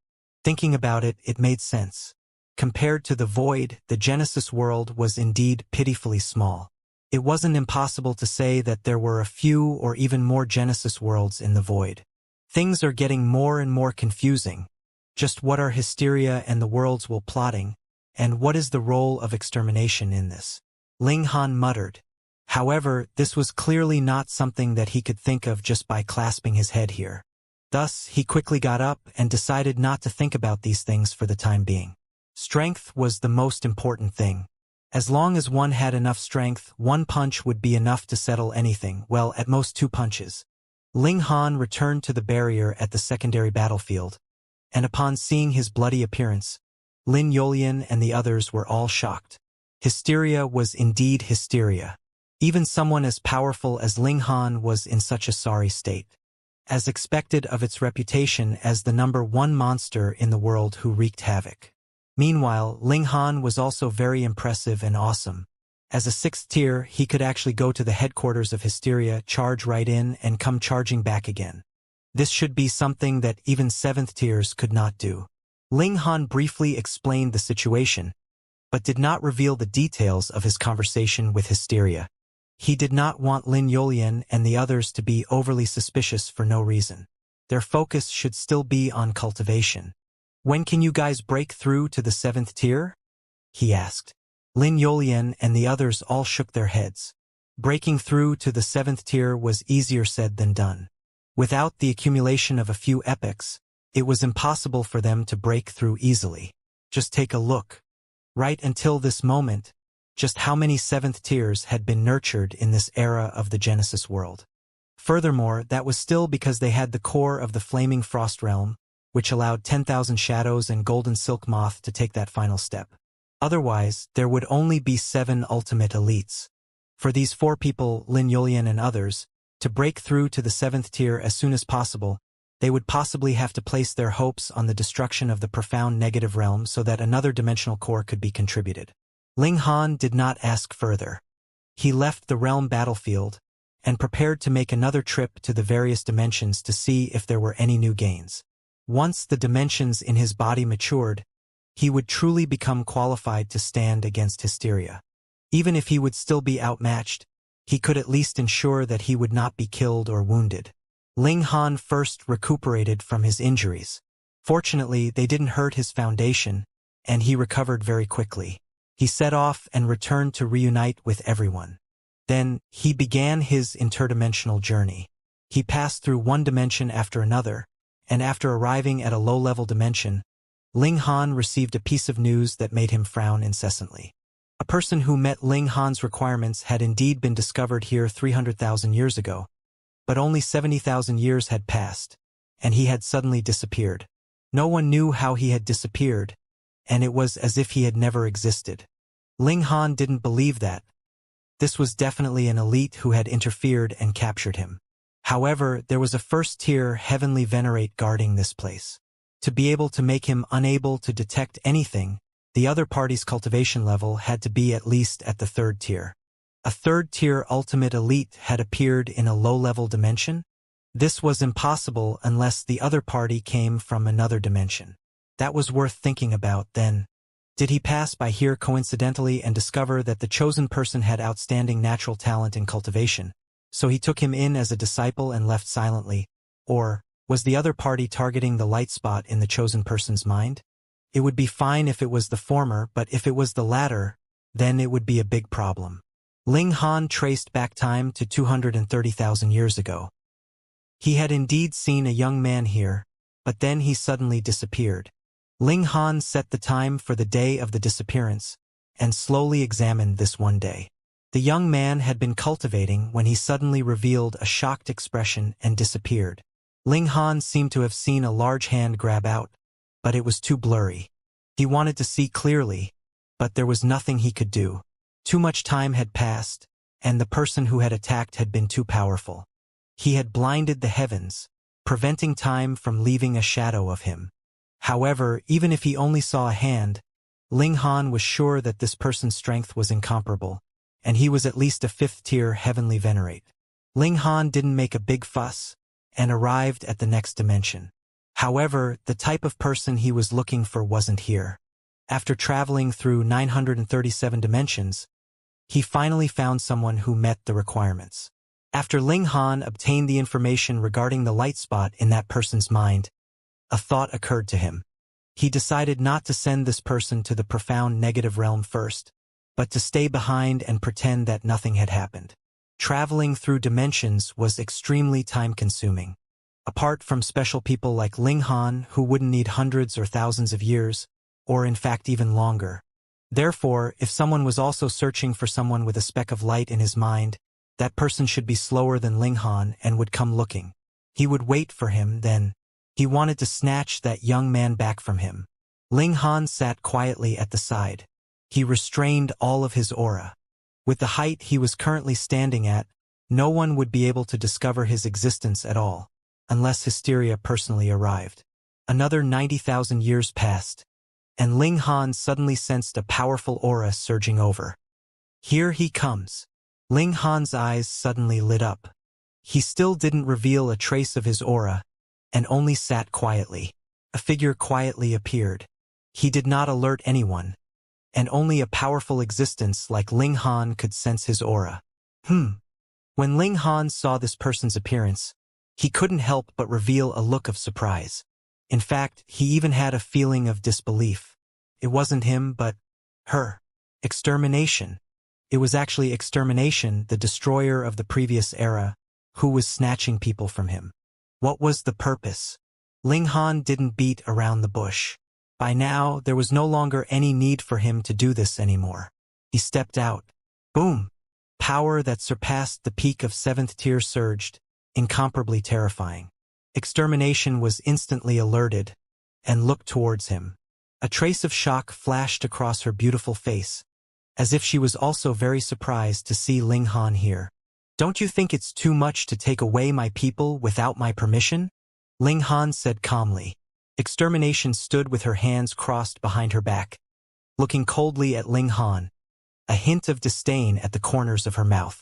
Thinking about it, it made sense. Compared to the void, the Genesis world was indeed pitifully small. It wasn't impossible to say that there were a few or even more Genesis worlds in the void. Things are getting more and more confusing. Just what are hysteria and the worlds will plotting, and what is the role of extermination in this? Ling Han muttered. However, this was clearly not something that he could think of just by clasping his head here. Thus, he quickly got up and decided not to think about these things for the time being. Strength was the most important thing. As long as one had enough strength, one punch would be enough to settle anything, well, at most 2 punches. Ling Han returned to the barrier at the secondary battlefield, and upon seeing his bloody appearance, Lin Yolian and the others were all shocked. Hysteria was indeed hysteria. Even someone as powerful as Ling Han was in such a sorry state. As expected of its reputation as the number one monster in the world who wreaked havoc. Meanwhile, Ling Han was also very impressive and awesome. As a 6th tier, he could actually go to the headquarters of hysteria, charge right in, and come charging back again. This should be something that even 7th tiers could not do. Ling Han briefly explained the situation, but did not reveal the details of his conversation with hysteria. He did not want Lin Yolian and the others to be overly suspicious for no reason. Their focus should still be on cultivation. When can you guys break through to the 7th tier? He asked. Lin Yolian and the others all shook their heads. Breaking through to the 7th tier was easier said than done. Without the accumulation of a few epochs, it was impossible for them to break through easily. Just take a look. Right until this moment, just how many 7th tiers had been nurtured in this era of the Genesis world. Furthermore, that was still because they had the core of the Flaming Frost Realm, which allowed 10,000 Shadows and Golden Silk Moth to take that final step. Otherwise, there would only be 7 ultimate elites. For these 4 people, Lin Yolian and others, to break through to the 7th tier as soon as possible, they would possibly have to place their hopes on the destruction of the profound negative realm so that another dimensional core could be contributed. Ling Han did not ask further. He left the realm battlefield and prepared to make another trip to the various dimensions to see if there were any new gains. Once the dimensions in his body matured, he would truly become qualified to stand against hysteria. Even if he would still be outmatched, he could at least ensure that he would not be killed or wounded. Ling Han first recuperated from his injuries. Fortunately, they didn't hurt his foundation, and he recovered very quickly. He set off and returned to reunite with everyone. Then, he began his interdimensional journey. He passed through one dimension after another, and after arriving at a low-level dimension, Ling Han received a piece of news that made him frown incessantly. A person who met Ling Han's requirements had indeed been discovered here 300,000 years ago, but only 70,000 years had passed, and he had suddenly disappeared. No one knew how he had disappeared, and it was as if he had never existed. Ling Han didn't believe that. This was definitely an elite who had interfered and captured him. However, there was a first-tier heavenly venerate guarding this place. To be able to make him unable to detect anything, the other party's cultivation level had to be at least at the third tier. A third-tier ultimate elite had appeared in a low-level dimension? This was impossible unless the other party came from another dimension. That was worth thinking about then. Did he pass by here coincidentally and discover that the chosen person had outstanding natural talent in cultivation, so he took him in as a disciple and left silently? Or was the other party targeting the light spot in the chosen person's mind? It would be fine if it was the former, but if it was the latter, then it would be a big problem. Ling Han traced back time to 230,000 years ago. He had indeed seen a young man here, but then he suddenly disappeared. Ling Han set the time for the day of the disappearance, and slowly examined this one day. The young man had been cultivating when he suddenly revealed a shocked expression and disappeared. Ling Han seemed to have seen a large hand grab out, but it was too blurry. He wanted to see clearly, but there was nothing he could do. Too much time had passed, and the person who had attacked had been too powerful. He had blinded the heavens, preventing time from leaving a shadow of him. However, even if he only saw a hand, Ling Han was sure that this person's strength was incomparable, and he was at least a fifth-tier heavenly venerate. Ling Han didn't make a big fuss, and arrived at the next dimension. However, the type of person he was looking for wasn't here. After traveling through 937 dimensions, he finally found someone who met the requirements. After Ling Han obtained the information regarding the light spot in that person's mind, a thought occurred to him. He decided not to send this person to the profound negative realm first, but to stay behind and pretend that nothing had happened. Traveling through dimensions was extremely time-consuming. Apart from special people like Ling Han, who wouldn't need hundreds or thousands of years, or in fact even longer. Therefore, if someone was also searching for someone with a speck of light in his mind, that person should be slower than Ling Han and would come looking. He would wait for him, then. He wanted to snatch that young man back from him. Ling Han sat quietly at the side. He restrained all of his aura. With the height he was currently standing at, no one would be able to discover his existence at all, unless Hysteria personally arrived. Another 90,000 years passed, and Ling Han suddenly sensed a powerful aura surging over. Here he comes. Ling Han's eyes suddenly lit up. He still didn't reveal a trace of his aura, and only sat quietly. A figure quietly appeared. He did not alert anyone, and only a powerful existence like Ling Han could sense his aura. When Ling Han saw this person's appearance, he couldn't help but reveal a look of surprise. In fact, he even had a feeling of disbelief. It wasn't him, but her. Extermination. It was actually Extermination, the destroyer of the previous era, who was snatching people from him. What was the purpose? Ling Han didn't beat around the bush. By now, there was no longer any need for him to do this anymore. He stepped out. Boom! Power that surpassed the peak of 7th tier surged, incomparably terrifying. Extermination was instantly alerted, and looked towards him. A trace of shock flashed across her beautiful face, as if she was also very surprised to see Ling Han here. Don't you think it's too much to take away my people without my permission? Ling Han said calmly. Extermination stood with her hands crossed behind her back, looking coldly at Ling Han, a hint of disdain at the corners of her mouth.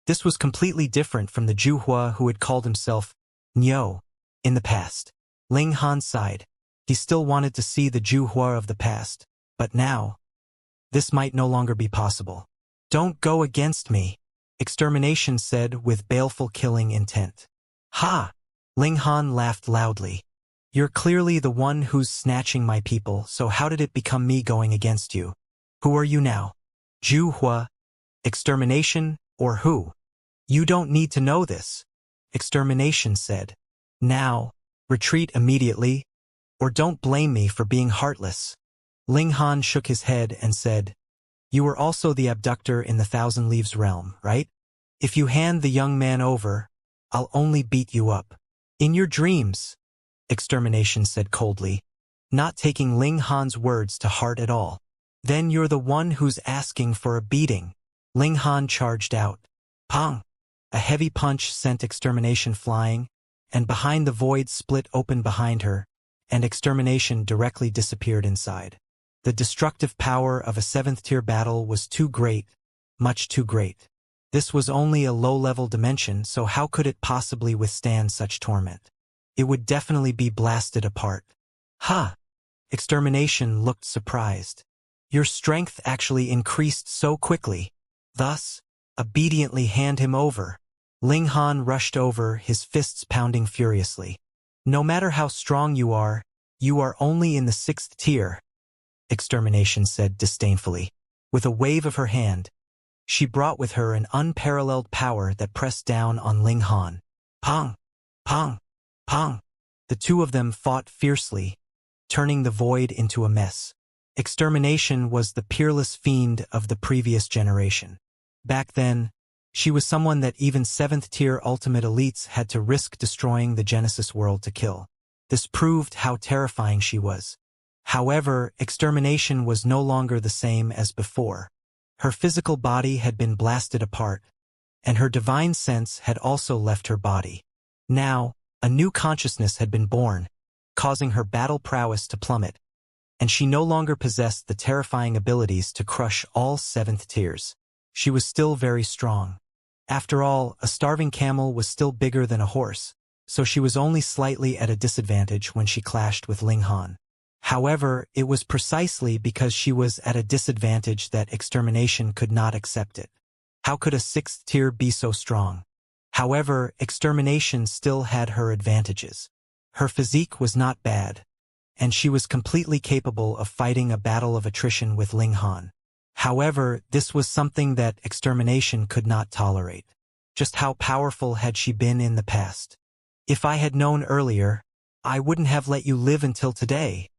This was completely different from the Zhuhua who had called himself Niu in the past. Ling Han sighed. He still wanted to see the Zhuhua of the past, but now, this might no longer be possible. Don't go against me, Extermination said with baleful killing intent. Ha! Ling Han laughed loudly. You're clearly the one who's snatching my people, so how did it become me going against you? Who are you now? Zhu Hua? Extermination, or who? You don't need to know this, Extermination said. Now, retreat immediately, or don't blame me for being heartless. Ling Han shook his head and said, You were also the abductor in the Thousand Leaves realm, right? If you hand the young man over, I'll only beat you up. In your dreams, Extermination said coldly, not taking Ling Han's words to heart at all. Then you're the one who's asking for a beating. Ling Han charged out. Pong! A heavy punch sent Extermination flying, and behind the void split open behind her, and Extermination directly disappeared inside. The destructive power of a 7th-tier battle was too great, much too great. This was only a low-level dimension, so how could it possibly withstand such torment? It would definitely be blasted apart. Ha! Extermination looked surprised. Your strength actually increased so quickly. Thus, obediently hand him over. Ling Han rushed over, his fists pounding furiously. No matter how strong you are only in the 6th tier, Extermination said disdainfully. With a wave of her hand, she brought with her an unparalleled power that pressed down on Ling Han. Pong! Pong! Pong! The two of them fought fiercely, turning the void into a mess. Extermination was the peerless fiend of the previous generation. Back then, she was someone that even 7th-tier ultimate elites had to risk destroying the Genesis world to kill. This proved how terrifying she was. However, Extermination was no longer the same as before. Her physical body had been blasted apart, and her divine sense had also left her body. Now, a new consciousness had been born, causing her battle prowess to plummet, and she no longer possessed the terrifying abilities to crush all 7th tiers. She was still very strong. After all, a starving camel was still bigger than a horse, so she was only slightly at a disadvantage when she clashed with Ling Han. However, it was precisely because she was at a disadvantage that Extermination could not accept it. How could a 6th tier be so strong? However, Extermination still had her advantages. Her physique was not bad, and she was completely capable of fighting a battle of attrition with Ling Han. However, this was something that Extermination could not tolerate. Just how powerful had she been in the past? If I had known earlier, I wouldn't have let you live until today,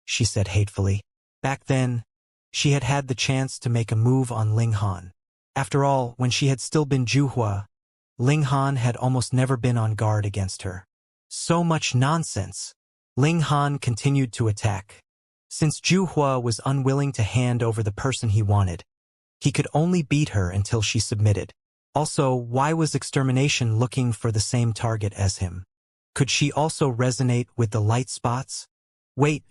she said hatefully. Back then, she had had the chance to make a move on Ling Han. After all, when she had still been Zhu Hua, Ling Han had almost never been on guard against her. So much nonsense. Ling Han continued to attack. Since Zhu Hua was unwilling to hand over the person he wanted, he could only beat her until she submitted. Also, why was Extermination looking for the same target as him? Could she also resonate with the light spots? Wait,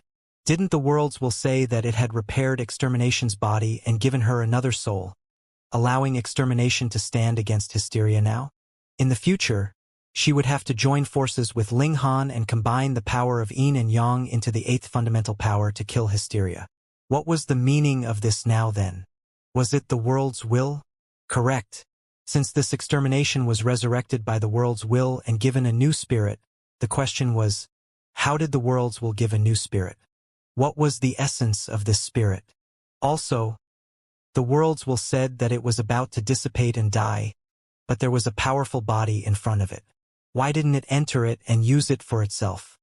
didn't the Worlds will say that it had repaired Extermination's body and given her another soul, allowing Extermination to stand against Hysteria now? In the future, she would have to join forces with Ling Han and combine the power of Yin and Yang into the 8th fundamental power to kill Hysteria. What was the meaning of this now then? Was it the World's will? Correct. Since this Extermination was resurrected by the World's will and given a new spirit, the question was, how did the World's will give a new spirit? What was the essence of this spirit? Also, the World's will said that it was about to dissipate and die, but there was a powerful body in front of it. Why didn't it enter it and use it for itself?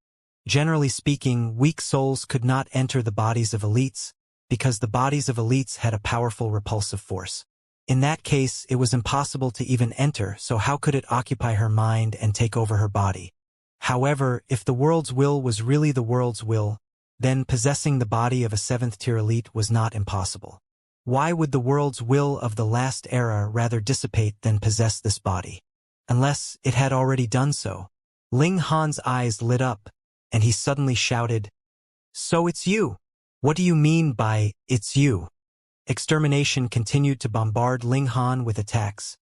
Generally speaking, weak souls could not enter the bodies of elites, because the bodies of elites had a powerful repulsive force. In that case, it was impossible to even enter, so how could it occupy her mind and take over her body? However, if the World's will was really the World's will, then possessing the body of a 7th-tier elite was not impossible. Why would the World's will of the last era rather dissipate than possess this body? Unless it had already done so. Ling Han's eyes lit up, and he suddenly shouted, "So it's you! What do you mean by, it's you?" Extermination continued to bombard Ling Han with attacks,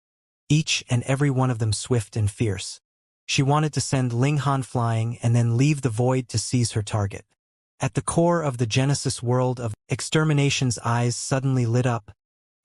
each and every one of them swift and fierce. She wanted to send Ling Han flying and then leave the void to seize her target. At the core of the Genesis world of Extermination's eyes suddenly lit up,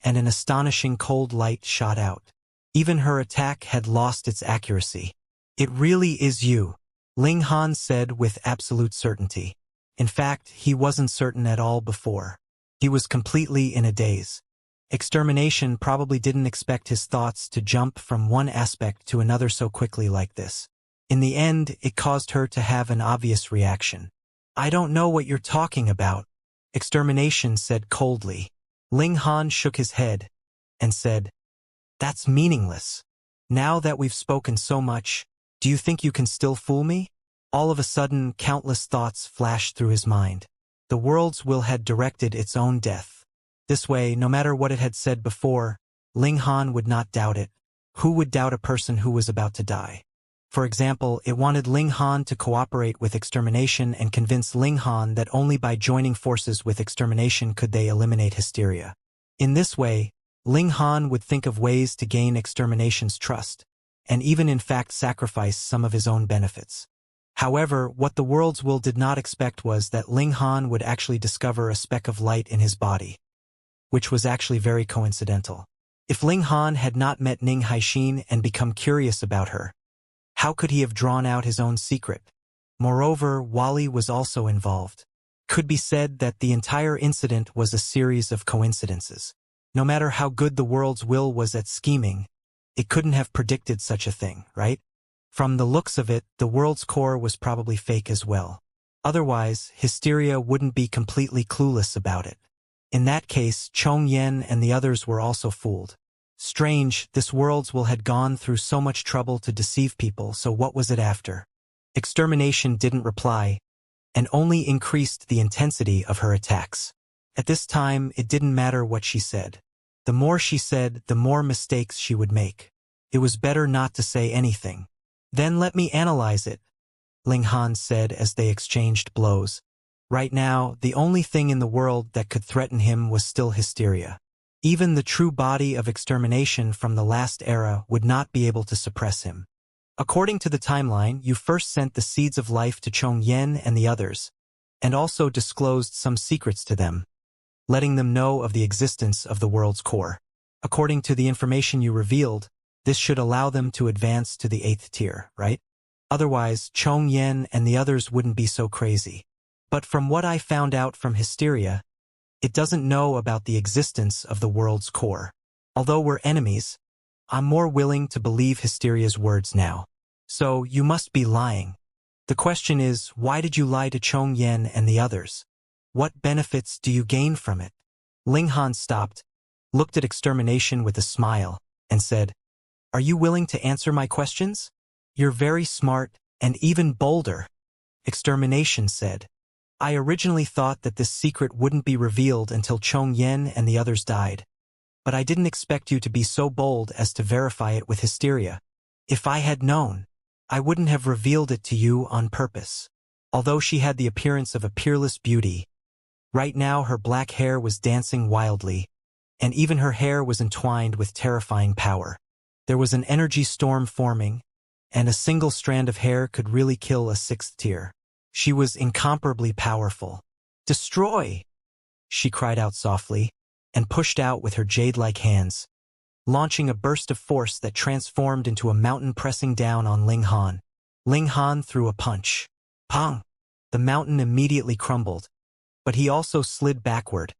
and an astonishing cold light shot out. Even her attack had lost its accuracy. "It really is you," Ling Han said with absolute certainty. In fact, he wasn't certain at all before. He was completely in a daze. Extermination probably didn't expect his thoughts to jump from one aspect to another so quickly like this. In the end, it caused her to have an obvious reaction. I don't know what you're talking about, Extermination said coldly. Ling Han shook his head and said, That's meaningless. Now that we've spoken so much, do you think you can still fool me? All of a sudden, countless thoughts flashed through his mind. The world's will had directed its own death. This way, no matter what it had said before, Ling Han would not doubt it. Who would doubt a person who was about to die? For example, it wanted Ling Han to cooperate with Extermination and convince Ling Han that only by joining forces with Extermination could they eliminate hysteria. In this way, Ling Han would think of ways to gain Extermination's trust, and even in fact sacrifice some of his own benefits. However, what the world's will did not expect was that Ling Han would actually discover a speck of light in his body, which was actually very coincidental. If Ling Han had not met Ning Haixin and become curious about her, how could he have drawn out his own secret? Moreover, Wally was also involved. Could be said that the entire incident was a series of coincidences. No matter how good the world's will was at scheming, it couldn't have predicted such a thing, right? From the looks of it, the world's core was probably fake as well. Otherwise, Hysteria wouldn't be completely clueless about it. In that case, Chong Yen and the others were also fooled. Strange, this world's will had gone through so much trouble to deceive people, so what was it after? Extermination didn't reply, and only increased the intensity of her attacks. At this time, it didn't matter what she said. The more she said, the more mistakes she would make. It was better not to say anything. Then let me analyze it, Ling Han said as they exchanged blows. Right now, the only thing in the world that could threaten him was still Hysteria. Even the true body of Extermination from the last era would not be able to suppress him. According to the timeline, you first sent the seeds of life to Chong Yen and the others, and also disclosed some secrets to them, letting them know of the existence of the world's core. According to the information you revealed, this should allow them to advance to the 8th tier, right? Otherwise, Chong Yen and the others wouldn't be so crazy. But from what I found out from Hysteria, it doesn't know about the existence of the world's core. Although we're enemies, I'm more willing to believe Hysteria's words now. So, you must be lying. The question is, why did you lie to Chong Yen and the others? What benefits do you gain from it? Ling Han stopped, looked at Extermination with a smile, and said, Are you willing to answer my questions? You're very smart, and even bolder, Extermination said. I originally thought that this secret wouldn't be revealed until Chong Yen and the others died. But I didn't expect you to be so bold as to verify it with Hysteria. If I had known, I wouldn't have revealed it to you on purpose. Although she had the appearance of a peerless beauty, right now her black hair was dancing wildly, and even her hair was entwined with terrifying power. There was an energy storm forming, and a single strand of hair could really kill a 6th tier. She was incomparably powerful. Destroy! She cried out softly, and pushed out with her jade-like hands, launching a burst of force that transformed into a mountain pressing down on Ling Han. Ling Han threw a punch. Pong! The mountain immediately crumbled, but he also slid backward,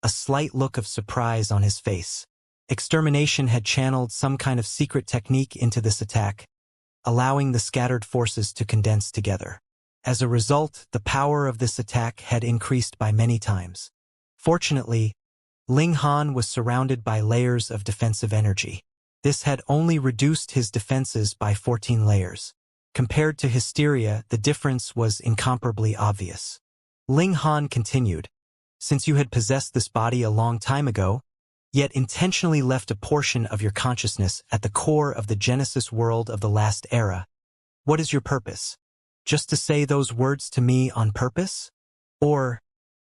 a slight look of surprise on his face. Extermination had channeled some kind of secret technique into this attack, allowing the scattered forces to condense together. As a result, the power of this attack had increased by many times. Fortunately, Ling Han was surrounded by layers of defensive energy. This had only reduced his defenses by 14 layers. Compared to Hysteria, the difference was incomparably obvious. Ling Han continued, Since you had possessed this body a long time ago, yet intentionally left a portion of your consciousness at the core of the Genesis world of the last era, what is your purpose? Just to say those words to me on purpose? Or,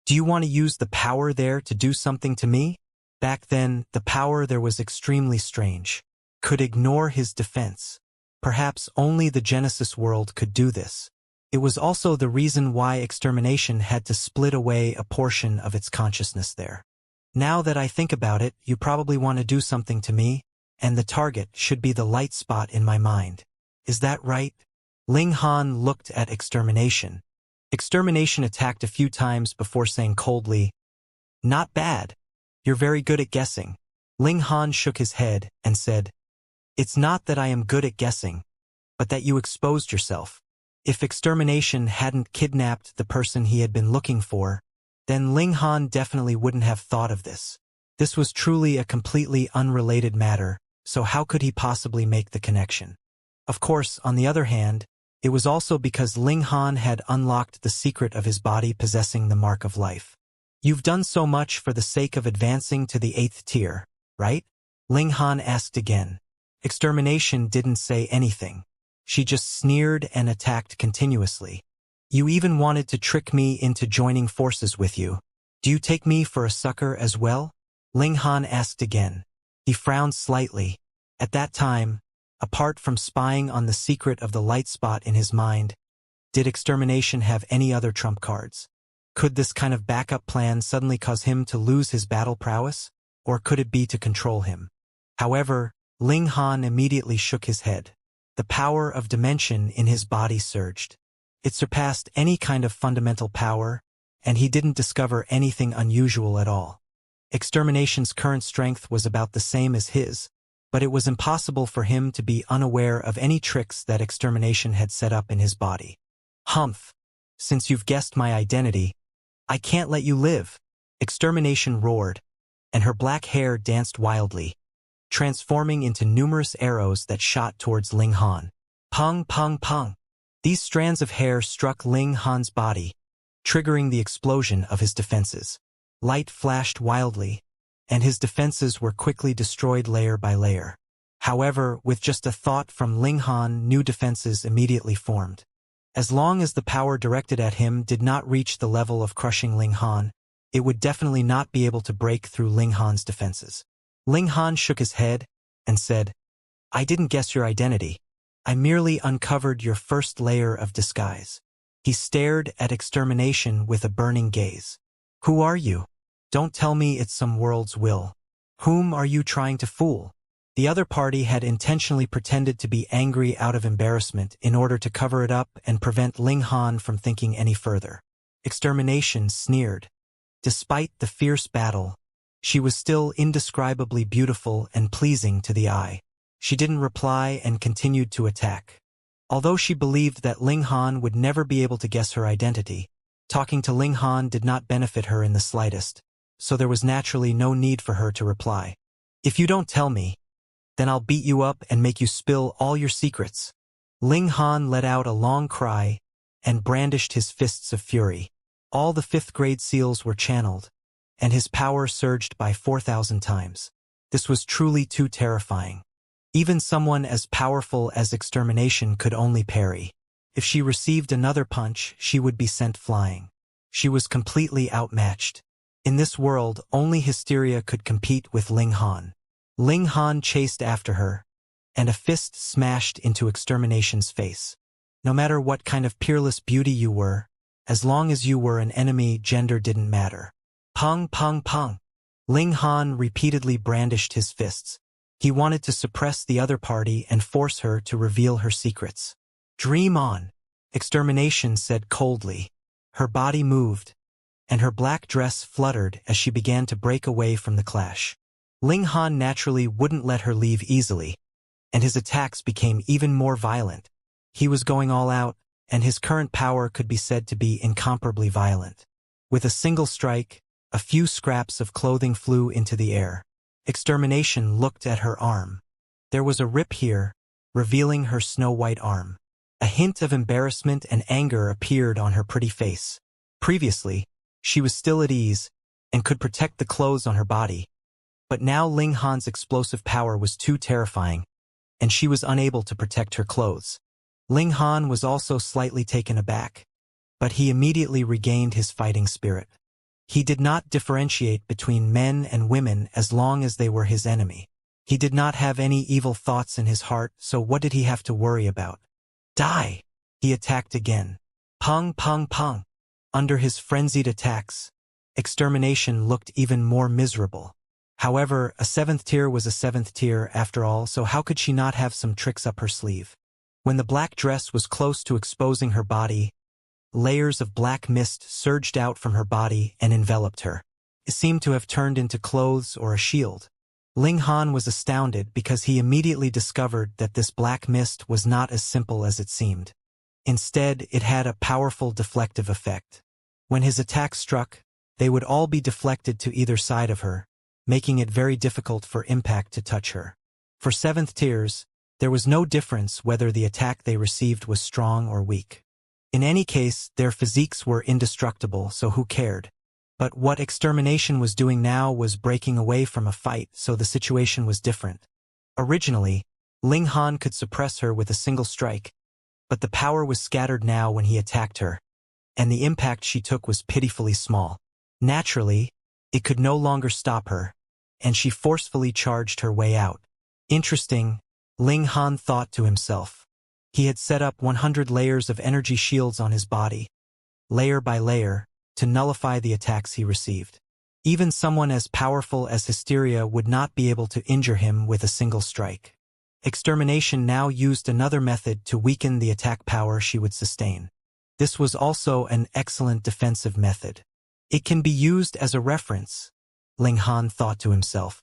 do you want to use the power there to do something to me? Back then, the power there was extremely strange. Could ignore his defense. Perhaps only the Genesis world could do this. It was also the reason why Extermination had to split away a portion of its consciousness there. Now that I think about it, you probably want to do something to me, and the target should be the light spot in my mind. Is that right? Ling Han looked at Extermination. Extermination attacked a few times before saying coldly, "Not bad. You're very good at guessing." Ling Han shook his head and said, "It's not that I am good at guessing, but that you exposed yourself." If Extermination hadn't kidnapped the person he had been looking for, then Ling Han definitely wouldn't have thought of this. This was truly a completely unrelated matter, so how could he possibly make the connection? Of course, on the other hand, it was also because Ling Han had unlocked the secret of his body possessing the mark of life. "You've done so much for the sake of advancing to the 8th tier, right?" Ling Han asked again. Extermination didn't say anything. She just sneered and attacked continuously. "You even wanted to trick me into joining forces with you. Do you take me for a sucker as well?" Ling Han asked again. He frowned slightly. At that time, apart from spying on the secret of the light spot in his mind, did Extermination have any other trump cards? Could this kind of backup plan suddenly cause him to lose his battle prowess? Or could it be to control him? However, Ling Han immediately shook his head. The power of dimension in his body surged. It surpassed any kind of fundamental power, and he didn't discover anything unusual at all. Extermination's current strength was about the same as his, but it was impossible for him to be unaware of any tricks that Extermination had set up in his body. "Humph! Since you've guessed my identity, I can't let you live!" Extermination roared, and her black hair danced wildly, transforming into numerous arrows that shot towards Ling Han. Pung, pung, pung. These strands of hair struck Ling Han's body, triggering the explosion of his defenses. Light flashed wildly, and his defenses were quickly destroyed layer by layer. However, with just a thought from Ling Han, new defenses immediately formed. As long as the power directed at him did not reach the level of crushing Ling Han, it would definitely not be able to break through Ling Han's defenses. Ling Han shook his head and said, "I didn't guess your identity. I merely uncovered your first layer of disguise." He stared at Extermination with a burning gaze. "Who are you? Don't tell me it's some world's will. Whom are you trying to fool?" The other party had intentionally pretended to be angry out of embarrassment in order to cover it up and prevent Ling Han from thinking any further. Extermination sneered. Despite the fierce battle, she was still indescribably beautiful and pleasing to the eye. She didn't reply and continued to attack. Although she believed that Ling Han would never be able to guess her identity, talking to Ling Han did not benefit her in the slightest, so there was naturally no need for her to reply. "If you don't tell me, then I'll beat you up and make you spill all your secrets." Ling Han let out a long cry and brandished his fists of fury. All the 5th grade seals were channeled, and his power surged by 4,000 times. This was truly too terrifying. Even someone as powerful as Extermination could only parry. If she received another punch, she would be sent flying. She was completely outmatched. In this world, only Hysteria could compete with Ling Han. Ling Han chased after her, and a fist smashed into Extermination's face. No matter what kind of peerless beauty you were, as long as you were an enemy, gender didn't matter. Pung, pung, pung. Ling Han repeatedly brandished his fists. He wanted to suppress the other party and force her to reveal her secrets. "Dream on," Extermination said coldly. Her body moved, and her black dress fluttered as she began to break away from the clash. Ling Han naturally wouldn't let her leave easily, and his attacks became even more violent. He was going all out, and his current power could be said to be incomparably violent. With a single strike, a few scraps of clothing flew into the air. Extermination looked at her arm. There was a rip here, revealing her snow-white arm. A hint of embarrassment and anger appeared on her pretty face. Previously, she was still at ease and could protect the clothes on her body. But now Ling Han's explosive power was too terrifying, and she was unable to protect her clothes. Ling Han was also slightly taken aback, but he immediately regained his fighting spirit. He did not differentiate between men and women as long as they were his enemy. He did not have any evil thoughts in his heart, so what did he have to worry about? "Die!" He attacked again. Pung, pung, pung. Under his frenzied attacks, Extermination looked even more miserable. However, a 7th tier was a 7th tier after all, so how could she not have some tricks up her sleeve? When the black dress was close to exposing her body, layers of black mist surged out from her body and enveloped her. It seemed to have turned into clothes or a shield. Ling Han was astounded because he immediately discovered that this black mist was not as simple as it seemed. Instead, it had a powerful deflective effect. When his attack struck, they would all be deflected to either side of her, making it very difficult for impact to touch her. For 7th tiers, there was no difference whether the attack they received was strong or weak. In any case, their physiques were indestructible, so who cared? But what Extermination was doing now was breaking away from a fight, so the situation was different. Originally, Ling Han could suppress her with a single strike, but the power was scattered now when he attacked her, and the impact she took was pitifully small. Naturally, it could no longer stop her, and she forcefully charged her way out. Interesting, Ling Han thought to himself. He had set up 100 layers of energy shields on his body, layer by layer, to nullify the attacks he received. Even someone as powerful as Hysteria would not be able to injure him with a single strike. Extermination now used another method to weaken the attack power she would sustain. This was also an excellent defensive method. It can be used as a reference, Ling Han thought to himself.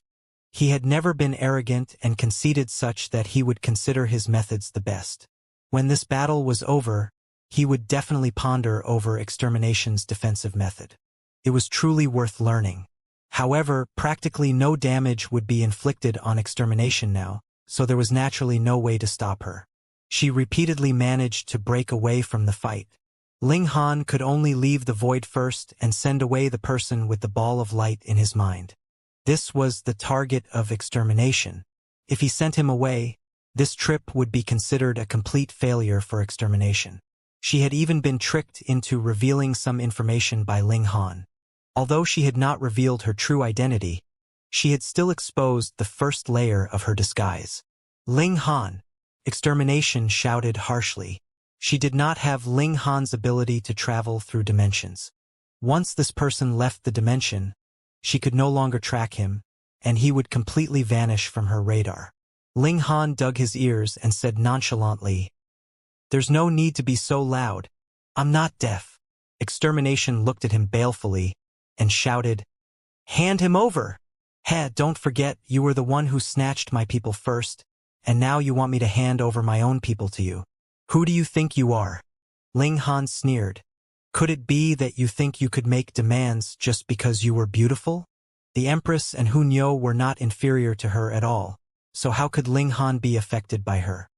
He had never been arrogant and conceited such that he would consider his methods the best. When this battle was over, he would definitely ponder over Extermination's defensive method. It was truly worth learning. However, practically no damage would be inflicted on Extermination now, so there was naturally no way to stop her. She repeatedly managed to break away from the fight. Ling Han could only leave the void first and send away the person with the ball of light in his mind. This was the target of Extermination. If he sent him away, this trip would be considered a complete failure for Extermination. She had even been tricked into revealing some information by Ling Han. Although she had not revealed her true identity, she had still exposed the first layer of her disguise. Ling Han! Extermination shouted harshly. She did not have Ling Han's ability to travel through dimensions. Once this person left the dimension, she could no longer track him, and he would completely vanish from her radar. Ling Han dug his ears and said nonchalantly, "There's no need to be so loud. I'm not deaf." Extermination looked at him balefully and shouted, "Hand him over! Don't forget you were the one who snatched my people first, and now you want me to hand over my own people to you. Who do you think you are?" Ling Han sneered. "Could it be that you think you could make demands just because you were beautiful?" The Empress and Hunyo were not inferior to her at all, so how could Ling Han be affected by her?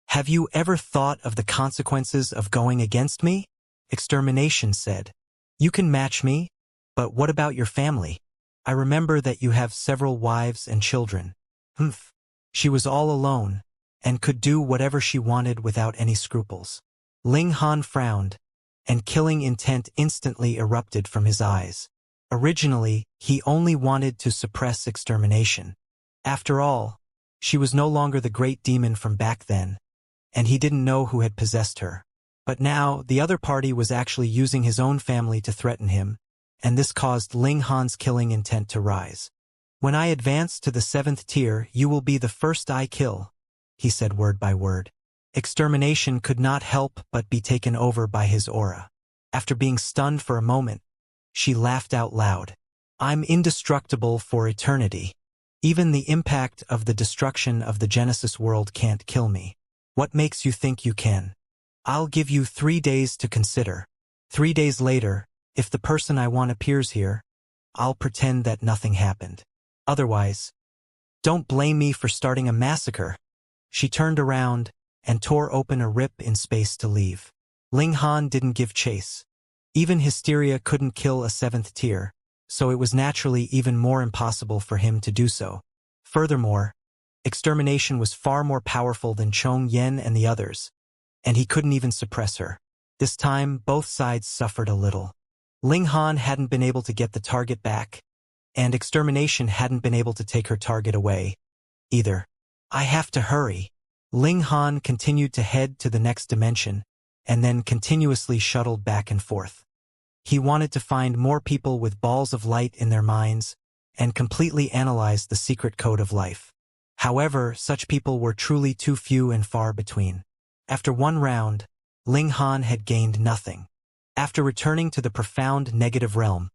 "Have you ever thought of the consequences of going against me?" Extermination said. "You can match me, but what about your family? I remember that you have several wives and children." Humph. She was all alone, and could do whatever she wanted without any scruples. Ling Han frowned, and killing intent instantly erupted from his eyes. Originally, he only wanted to suppress Extermination. After all, she was no longer the great demon from back then, and he didn't know who had possessed her. But now, the other party was actually using his own family to threaten him, and this caused Ling Han's killing intent to rise. "When I advance to the 7th tier, you will be the first I kill," he said word by word. Extermination could not help but be taken over by his aura. After being stunned for a moment, she laughed out loud. "I'm indestructible for eternity. Even the impact of the destruction of the Genesis world can't kill me. What makes you think you can? I'll give you 3 days to consider. 3 days later, if the person I want appears here, I'll pretend that nothing happened. Otherwise, don't blame me for starting a massacre." She turned around and tore open a rip in space to leave. Ling Han didn't give chase. Even Hysteria couldn't kill a 7th tier, so it was naturally even more impossible for him to do so. Furthermore, Extermination was far more powerful than Chong Yen and the others, and he couldn't even suppress her. This time, both sides suffered a little. Ling Han hadn't been able to get the target back, and Extermination hadn't been able to take her target away, either. "I have to hurry." Ling Han continued to head to the next dimension, and then continuously shuttled back and forth. He wanted to find more people with balls of light in their minds, and completely analyze the secret code of life. However, such people were truly too few and far between. After one round, Ling Han had gained nothing. After returning to the profound negative realm,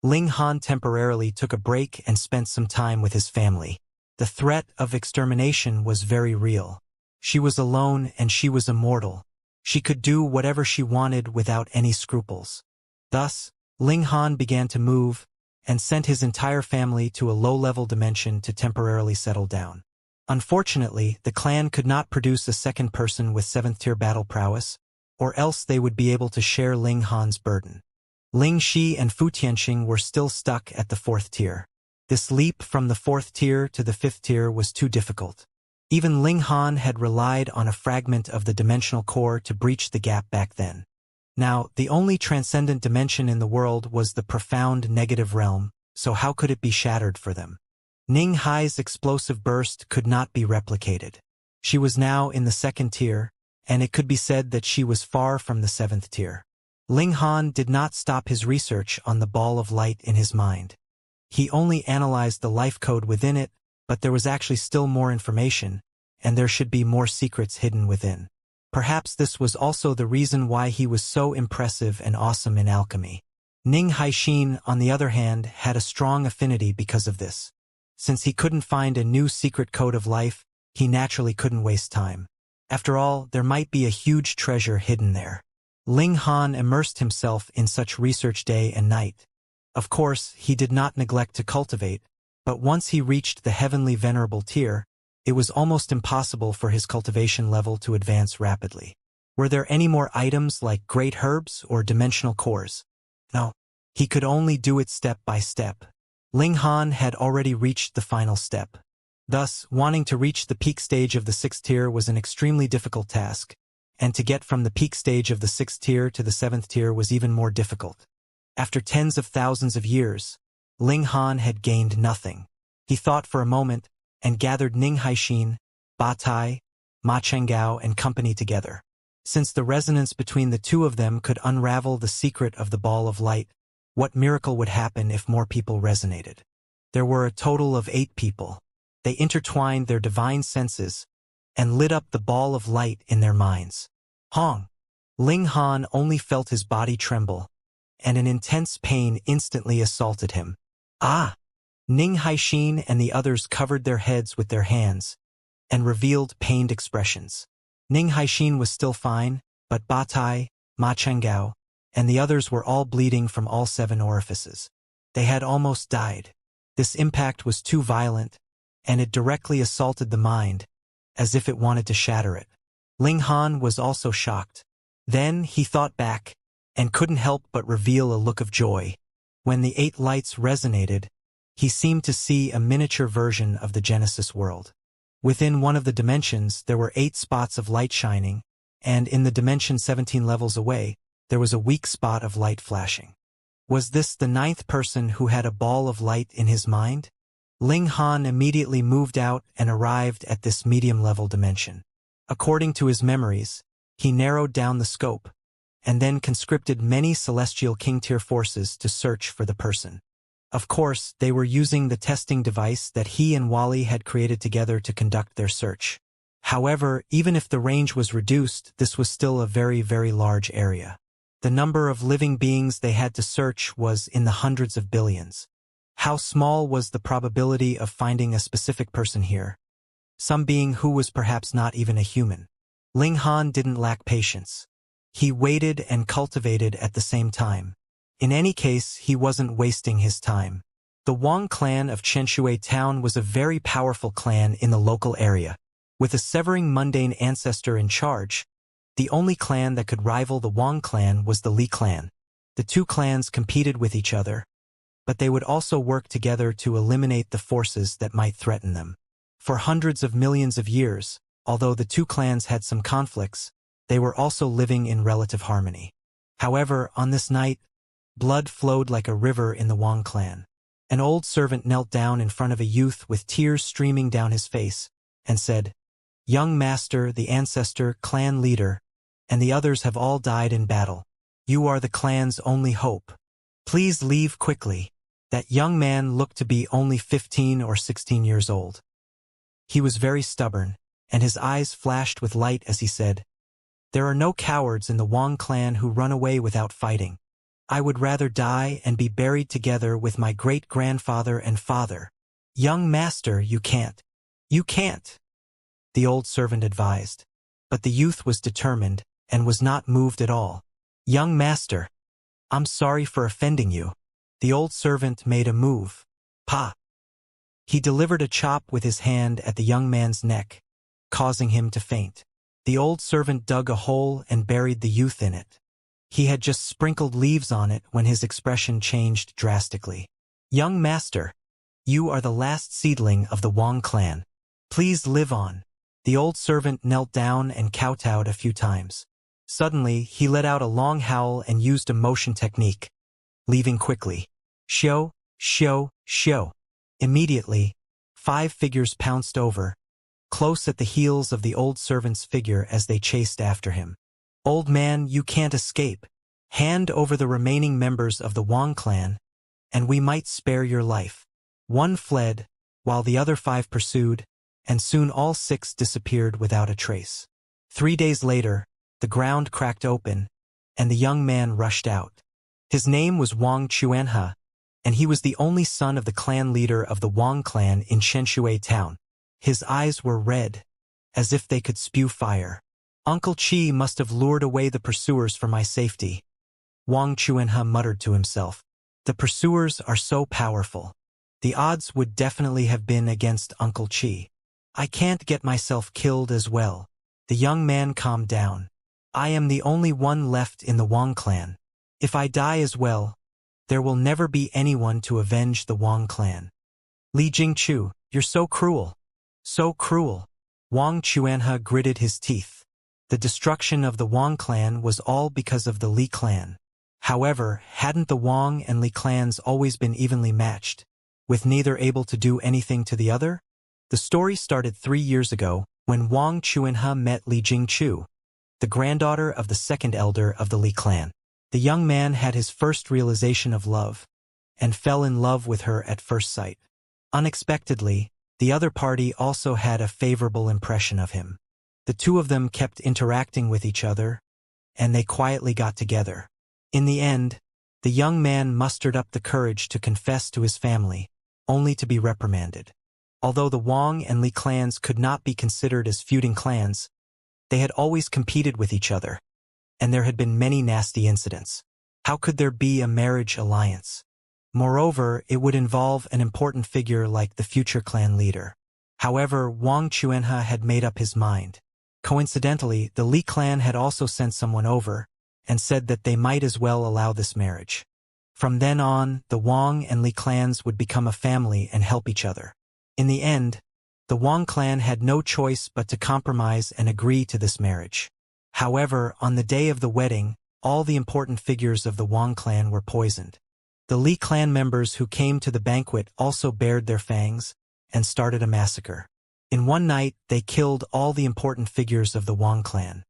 Ling Han temporarily took a break and spent some time with his family. The threat of extermination was very real. She was alone and she was immortal. She could do whatever she wanted without any scruples. Thus, Ling Han began to move and sent his entire family to a low-level dimension to temporarily settle down. Unfortunately, the clan could not produce a second person with 7th-tier battle prowess, or else they would be able to share Ling Han's burden. Ling Shi and Fu Tianxing were still stuck at the 4th tier. This leap from the 4th tier to the 5th tier was too difficult. Even Ling Han had relied on a fragment of the dimensional core to breach the gap back then. Now, the only transcendent dimension in the world was the profound negative realm, so how could it be shattered for them? Ning Hai's explosive burst could not be replicated. She was now in the 2nd tier, and it could be said that she was far from the 7th tier. Ling Han did not stop his research on the ball of light in his mind. He only analyzed the life code within it, but there was actually still more information, and there should be more secrets hidden within. Perhaps this was also the reason why he was so impressive and awesome in alchemy. Ning Haixin, on the other hand, had a strong affinity because of this. Since he couldn't find a new secret code of life, he naturally couldn't waste time. After all, there might be a huge treasure hidden there. Ling Han immersed himself in such research day and night. Of course, he did not neglect to cultivate, but once he reached the heavenly venerable tier, it was almost impossible for his cultivation level to advance rapidly. Were there any more items like great herbs or dimensional cores? No. He could only do it step by step. Ling Han had already reached the final step. Thus, wanting to reach the peak stage of the 6th tier was an extremely difficult task, and to get from the peak stage of the 6th tier to the 7th tier was even more difficult. After tens of thousands of years, Ling Han had gained nothing. He thought for a moment and gathered Ning Haixin, Ba Tai, Ma Chengao and company together. Since the resonance between the two of them could unravel the secret of the ball of light, what miracle would happen if more people resonated? There were a total of 8 people. They intertwined their divine senses and lit up the ball of light in their minds. Hong! Ling Han only felt his body tremble, and an intense pain instantly assaulted him. Ah! Ning Haixin and the others covered their heads with their hands and revealed pained expressions. Ning Haixin was still fine, but Ba Tai, Ma Chengao, and the others were all bleeding from all 7 orifices. They had almost died. This impact was too violent, and it directly assaulted the mind, as if it wanted to shatter it. Ling Han was also shocked. Then he thought back, and couldn't help but reveal a look of joy. When the 8 lights resonated, he seemed to see a miniature version of the Genesis world. Within one of the dimensions, there were 8 spots of light shining, and in the dimension 17 levels away, there was a weak spot of light flashing. Was this the 9th person who had a ball of light in his mind? Ling Han immediately moved out and arrived at this medium-level dimension. According to his memories, he narrowed down the scope, and then conscripted many celestial king-tier forces to search for the person. Of course, they were using the testing device that he and Wally had created together to conduct their search. However, even if the range was reduced, this was still a very, very large area. The number of living beings they had to search was in the hundreds of billions. How small was the probability of finding a specific person here? Some being who was perhaps not even a human. Ling Han didn't lack patience. He waited and cultivated at the same time. In any case, he wasn't wasting his time. The Wang clan of Qianshui town was a very powerful clan in the local area. With a severing mundane ancestor in charge, the only clan that could rival the Wang clan was the Li clan. The 2 clans competed with each other, but they would also work together to eliminate the forces that might threaten them. For hundreds of millions of years, although the 2 clans had some conflicts, they were also living in relative harmony. However, on this night, blood flowed like a river in the Wang clan. An old servant knelt down in front of a youth with tears streaming down his face, and said, "Young master, the ancestor, clan leader, and the others have all died in battle. You are the clan's only hope. Please leave quickly." That young man looked to be only 15 or 16 years old. He was very stubborn, and his eyes flashed with light as he said, There are no cowards in the Wang clan who run away without fighting. I would rather die and be buried together with my great-grandfather and father. Young master, you can't. You can't, the old servant advised. But the youth was determined and was not moved at all. Young master, I'm sorry for offending you. The old servant made a move. Pa! He delivered a chop with his hand at the young man's neck, causing him to faint. The old servant dug a hole and buried the youth in it. He had just sprinkled leaves on it when his expression changed drastically. Young master, you are the last seedling of the Wang clan. Please live on. The old servant knelt down and kowtowed a few times. Suddenly, he let out a long howl and used a motion technique, leaving quickly. Shio, shio, shio. Immediately, 5 figures pounced over, close at the heels of the old servant's figure as they chased after him. Old man, you can't escape. Hand over the remaining members of the Wang clan, and we might spare your life. One fled, while the other 5 pursued, and soon all 6 disappeared without a trace. 3 days later, the ground cracked open, and the young man rushed out. His name was Wang Chuanhe, and he was the only son of the clan leader of the Wang clan in Xianxia town. His eyes were red, as if they could spew fire. Uncle Qi must have lured away the pursuers for my safety, Wang Chuanhe muttered to himself. The pursuers are so powerful. The odds would definitely have been against Uncle Qi. I can't get myself killed as well. The young man calmed down. I am the only one left in the Wang clan. If I die as well, there will never be anyone to avenge the Wang clan. Li Jingchu, you're so cruel. So cruel. Wang Chuanhe gritted his teeth. The destruction of the Wang clan was all because of the Li clan. However, hadn't the Wang and Li clans always been evenly matched, with neither able to do anything to the other? The story started 3 years ago, when Wang Chuanhe met Li Jingchu, the granddaughter of the second elder of the Li clan. The young man had his first realization of love, and fell in love with her at first sight. Unexpectedly, the other party also had a favorable impression of him. The two of them kept interacting with each other, and they quietly got together. In the end, the young man mustered up the courage to confess to his family, only to be reprimanded. Although the Wang and Li clans could not be considered as feuding clans, they had always competed with each other, and there had been many nasty incidents. How could there be a marriage alliance? Moreover, it would involve an important figure like the future clan leader. However, Wang Chuanhe had made up his mind. Coincidentally, the Li clan had also sent someone over, and said that they might as well allow this marriage. From then on, the Wang and Li clans would become a family and help each other. In the end, the Wang clan had no choice but to compromise and agree to this marriage. However, on the day of the wedding, all the important figures of the Wang clan were poisoned. The Li clan members who came to the banquet also bared their fangs and started a massacre. In one night, they killed all the important figures of the Wang clan.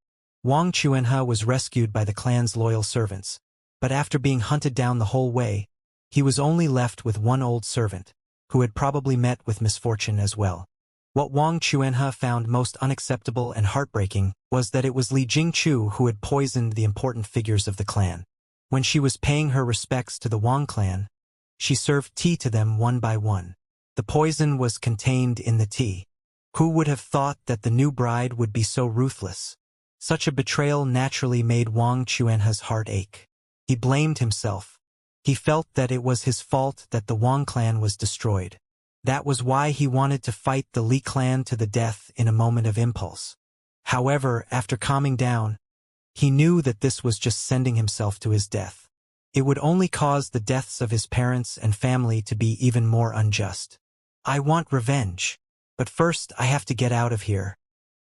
Wang Chuanhe was rescued by the clan's loyal servants, but after being hunted down the whole way, he was only left with one old servant, who had probably met with misfortune as well. What Wang Chuanhe found most unacceptable and heartbreaking was that it was Li Jingchu who had poisoned the important figures of the clan. When she was paying her respects to the Wang clan, she served tea to them one by one. The poison was contained in the tea. Who would have thought that the new bride would be so ruthless? Such a betrayal naturally made Wang Chuanhe's heart ache. He blamed himself. He felt that it was his fault that the Wang clan was destroyed. That was why he wanted to fight the Li clan to the death in a moment of impulse. However, after calming down, he knew that this was just sending himself to his death. It would only cause the deaths of his parents and family to be even more unjust. I want revenge. But first I have to get out of here.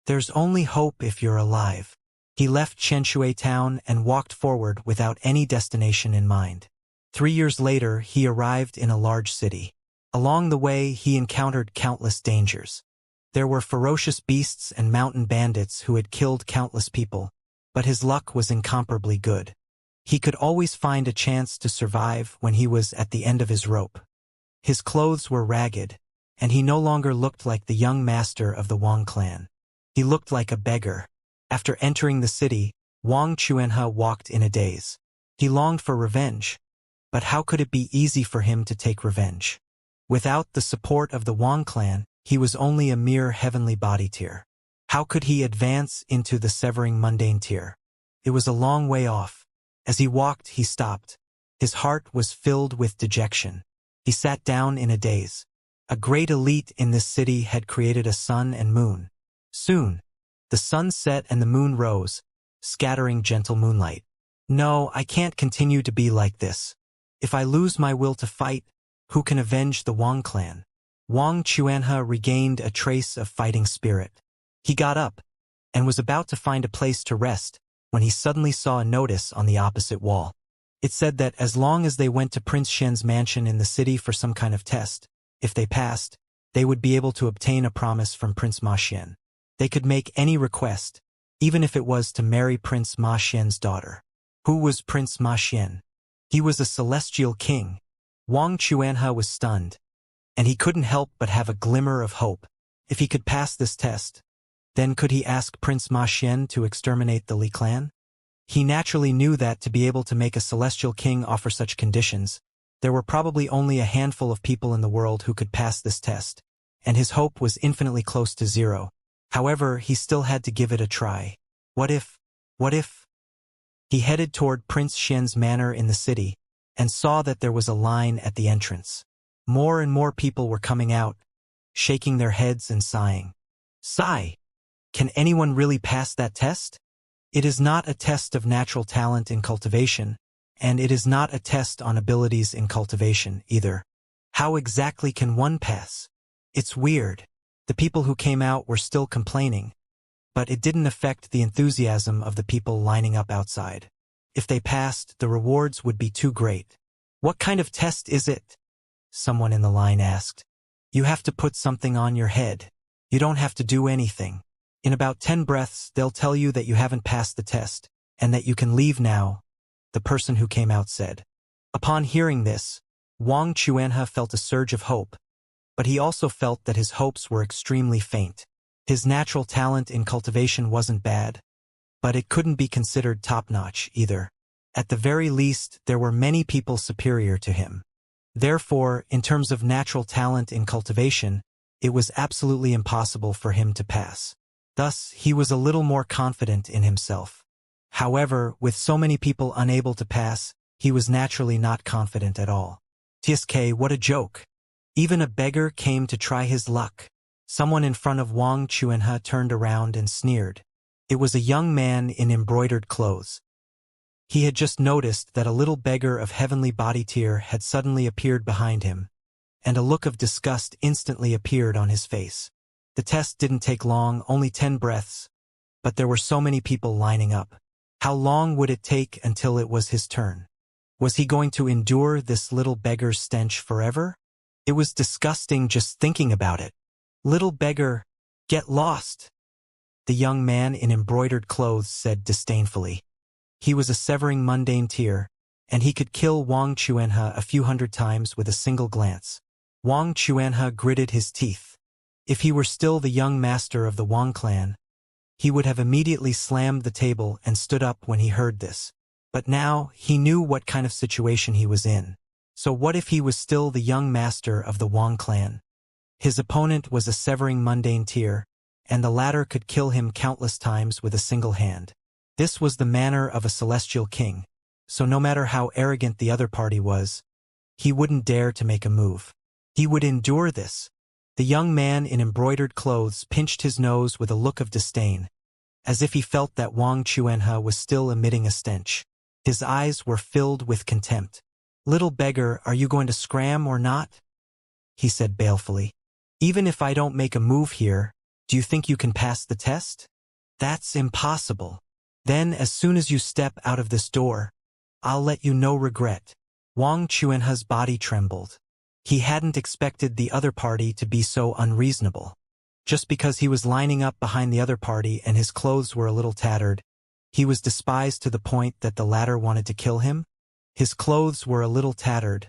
There's only hope if you're alive. He left Xianxia town and walked forward without any destination in mind. 3 years later, he arrived in a large city. Along the way, he encountered countless dangers. There were ferocious beasts and mountain bandits who had killed countless people, but his luck was incomparably good. He could always find a chance to survive when he was at the end of his rope. His clothes were ragged, and he no longer looked like the young master of the Wang clan. He looked like a beggar. After entering the city, Wang Chuanhe walked in a daze. He longed for revenge, but how could it be easy for him to take revenge? Without the support of the Wang clan, he was only a mere heavenly body tier. How could he advance into the severing mundane tier? It was a long way off. As he walked, he stopped. His heart was filled with dejection. He sat down in a daze. A great elite in this city had created a sun and moon. Soon, the sun set and the moon rose, scattering gentle moonlight. No, I can't continue to be like this. If I lose my will to fight, who can avenge the Wang clan? Wang Chuanhe regained a trace of fighting spirit. He got up and was about to find a place to rest when he suddenly saw a notice on the opposite wall. It said that as long as they went to Prince Shen's mansion in the city for some kind of test, if they passed, they would be able to obtain a promise from Prince Ma Xian. They could make any request, even if it was to marry Prince Ma Xian's daughter. Who was Prince Ma Xian? He was a celestial king. Wang Chuanhe was stunned, and he couldn't help but have a glimmer of hope. If he could pass this test, then could he ask Prince Ma Xian to exterminate the Li clan? He naturally knew that to be able to make a celestial king offer such conditions, there were probably only a handful of people in the world who could pass this test, and his hope was infinitely close to zero. However, he still had to give it a try. What if? He headed toward Prince Shen's manor in the city, and saw that there was a line at the entrance. More and more people were coming out, shaking their heads and sighing. Sigh! Can anyone really pass that test? It is not a test of natural talent in cultivation, and it is not a test on abilities in cultivation either. How exactly can one pass? It's weird. The people who came out were still complaining, but it didn't affect the enthusiasm of the people lining up outside. If they passed, the rewards would be too great. What kind of test is it? Someone in the line asked. You have to put something on your head. You don't have to do anything. In about 10 breaths, they'll tell you that you haven't passed the test, and that you can leave now, the person who came out said. Upon hearing this, Wang Chuanhe felt a surge of hope, but he also felt that his hopes were extremely faint. His natural talent in cultivation wasn't bad, but it couldn't be considered top-notch either. At the very least, there were many people superior to him. Therefore, in terms of natural talent in cultivation, it was absolutely impossible for him to pass. Thus, he was a little more confident in himself. However, with so many people unable to pass, he was naturally not confident at all. TSK, what a joke. Even a beggar came to try his luck. Someone in front of Wang Chuanhe turned around and sneered. It was a young man in embroidered clothes. He had just noticed that a little beggar of heavenly body tier had suddenly appeared behind him, and a look of disgust instantly appeared on his face. The test didn't take long, only 10 breaths, but there were so many people lining up. How long would it take until it was his turn? Was he going to endure this little beggar's stench forever? It was disgusting just thinking about it. Little beggar, get lost, the young man in embroidered clothes said disdainfully. He was a severing mundane tier, and he could kill Wang Chuanhe a few hundred times with a single glance. Wang Chuanhe gritted his teeth. If he were still the young master of the Wang clan, he would have immediately slammed the table and stood up when he heard this. But now, he knew what kind of situation he was in. So what if he was still the young master of the Wang clan? His opponent was a severing mundane tier, and the latter could kill him countless times with a single hand. This was the manner of a celestial king, so no matter how arrogant the other party was, he wouldn't dare to make a move. He would endure this. The young man in embroidered clothes pinched his nose with a look of disdain, as if he felt that Wang Chuanhe was still emitting a stench. His eyes were filled with contempt. Little beggar, are you going to scram or not? He said balefully. Even if I don't make a move here, do you think you can pass the test? That's impossible. Then, as soon as you step out of this door, I'll let you no regret. Wang Chuanhe's body trembled. He hadn't expected the other party to be so unreasonable. Just because he was lining up behind the other party and his clothes were a little tattered, he was despised to the point that the latter wanted to kill him? His clothes were a little tattered,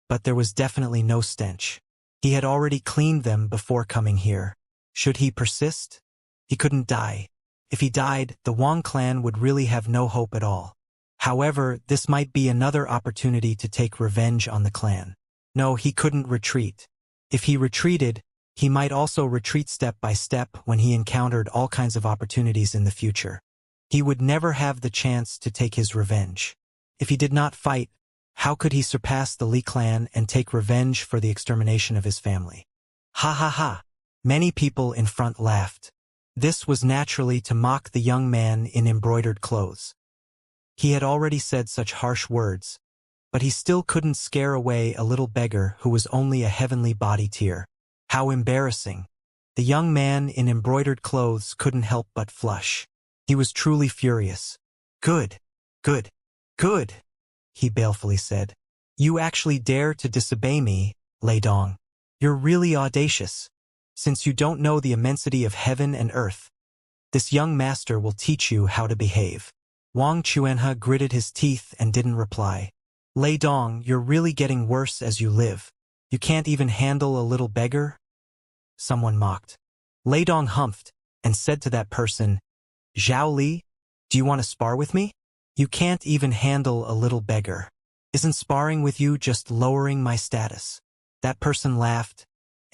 but there was definitely no stench. He had already cleaned them before coming here. Should he persist? He couldn't die. If he died, the Wang clan would really have no hope at all. However, this might be another opportunity to take revenge on the clan. No, he couldn't retreat. If he retreated, he might also retreat step by step when he encountered all kinds of opportunities in the future. He would never have the chance to take his revenge. If he did not fight, how could he surpass the Li clan and take revenge for the extermination of his family? Ha ha ha! Many people in front laughed. This was naturally to mock the young man in embroidered clothes. He had already said such harsh words, but he still couldn't scare away a little beggar who was only a heavenly body tier. How embarrassing! The young man in embroidered clothes couldn't help but flush. He was truly furious. Good, good, good, he balefully said. You actually dare to disobey me, Lei Dong. You're really audacious. Since you don't know the immensity of heaven and earth, this young master will teach you how to behave. Wang Chuanhe gritted his teeth and didn't reply. Lei Dong, you're really getting worse as you live. You can't even handle a little beggar? Someone mocked. Lei Dong humphed and said to that person, Zhao Li, do you want to spar with me? You can't even handle a little beggar. Isn't sparring with you just lowering my status? That person laughed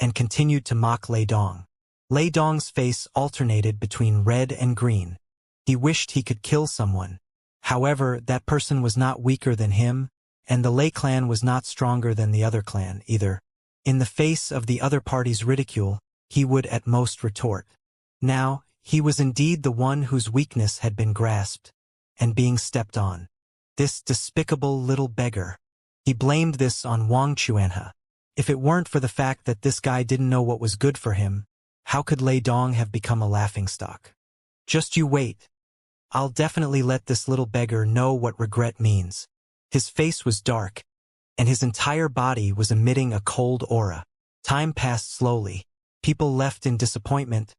and continued to mock Lei Dong. Lei Dong's face alternated between red and green. He wished he could kill someone. However, that person was not weaker than him, and the Lei clan was not stronger than the other clan either. In the face of the other party's ridicule, he would at most retort. Now, he was indeed the one whose weakness had been grasped and being stepped on. This despicable little beggar. He blamed this on Wang Chuanhe. If it weren't for the fact that this guy didn't know what was good for him, how could Lei Dong have become a laughingstock? Just you wait. I'll definitely let this little beggar know what regret means. His face was dark, and his entire body was emitting a cold aura. Time passed slowly. People left in disappointment,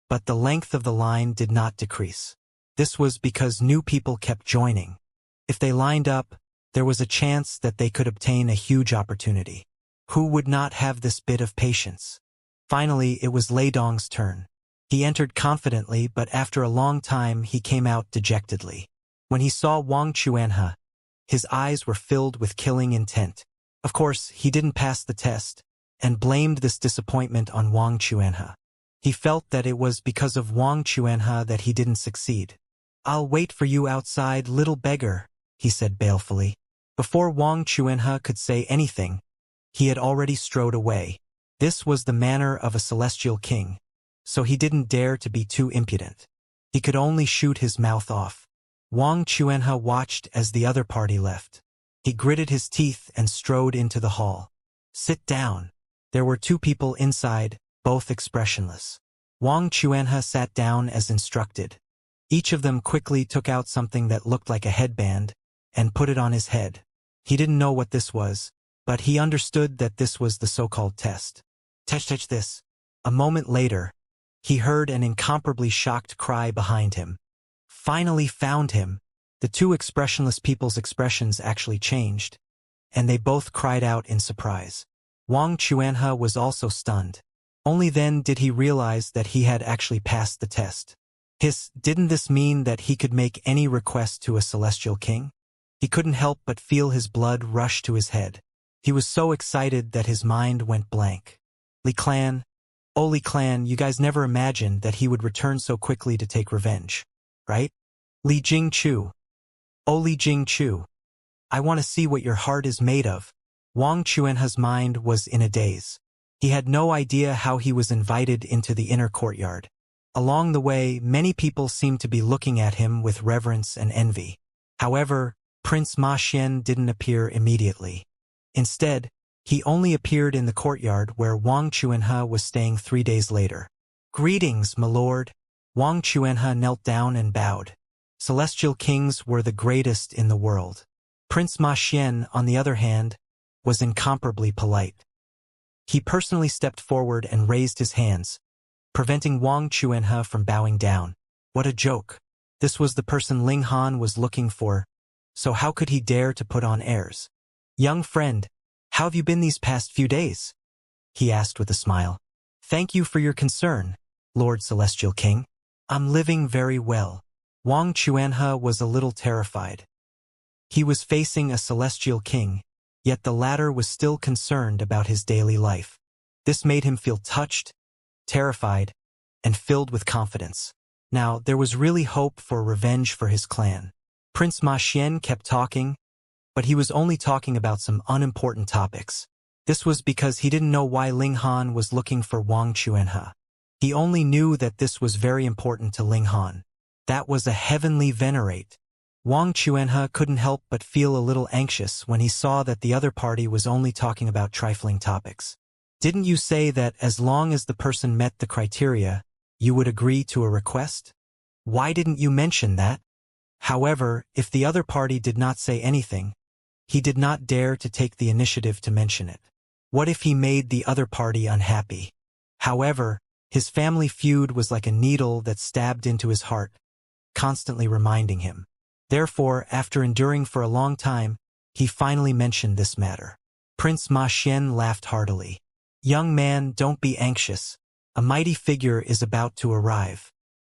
but the length of the line did not decrease. This was because new people kept joining. If they lined up, there was a chance that they could obtain a huge opportunity. Who would not have this bit of patience? Finally, it was Lei Dong's turn. He entered confidently, but after a long time he came out dejectedly. When he saw Wang Chuanhe, his eyes were filled with killing intent. Of course, he didn't pass the test, and blamed this disappointment on Wang Chuanhe. He felt that it was because of Wang Chuanhe that he didn't succeed. I'll wait for you outside, little beggar, he said balefully. Before Wang Chuanhe could say anything, he had already strode away. This was the manner of a celestial king, so he didn't dare to be too impudent. He could only shoot his mouth off. Wang Chuanhe watched as the other party left. He gritted his teeth and strode into the hall. Sit down. There were two people inside, both expressionless. Wang Chuanhe sat down as instructed. Each of them quickly took out something that looked like a headband and put it on his head. He didn't know what this was, but he understood that this was the so-called test. Touch this. A moment later, he heard an incomparably shocked cry behind him. Finally found him. The two expressionless people's expressions actually changed, and they both cried out in surprise. Wang Chuanhe was also stunned. Only then did he realize that he had actually passed the test. Didn't this mean that he could make any request to a celestial king? He couldn't help but feel his blood rush to his head. He was so excited that his mind went blank. Li clan, oh Li clan, you guys never imagined that he would return so quickly to take revenge, right? Li Jingchu. Oh Li Jingchu. I want to see what your heart is made of. Wang Chuanhe's mind was in a daze. He had no idea how he was invited into the inner courtyard. Along the way, many people seemed to be looking at him with reverence and envy. However, Prince Ma Xian didn't appear immediately. Instead, he only appeared in the courtyard where Wang Chuanhe was staying 3 days later. Greetings, my lord. Wang Chuanhe knelt down and bowed. Celestial kings were the greatest in the world. Prince Ma Xian, on the other hand, was incomparably polite. He personally stepped forward and raised his hands, preventing Wang Chuanhe from bowing down. What a joke. This was the person Ling Han was looking for, so how could he dare to put on airs? Young friend, how have you been these past few days? He asked with a smile. Thank you for your concern, Lord Celestial King. I'm living very well. Wang Chuanhe was a little terrified. He was facing a celestial king, yet the latter was still concerned about his daily life. This made him feel touched, terrified, and filled with confidence. Now, there was really hope for revenge for his clan. Prince Ma Xian kept talking, but he was only talking about some unimportant topics. This was because he didn't know why Ling Han was looking for Wang Chuanhe. He only knew that this was very important to Ling Han. That was a heavenly venerate. Wang Chuanhe couldn't help but feel a little anxious when he saw that the other party was only talking about trifling topics. Didn't you say that as long as the person met the criteria, you would agree to a request? Why didn't you mention that? However, if the other party did not say anything, he did not dare to take the initiative to mention it. What if he made the other party unhappy? However, his family feud was like a needle that stabbed into his heart, constantly reminding him. Therefore, after enduring for a long time, he finally mentioned this matter. Prince Ma Xian laughed heartily. Young man, don't be anxious. A mighty figure is about to arrive.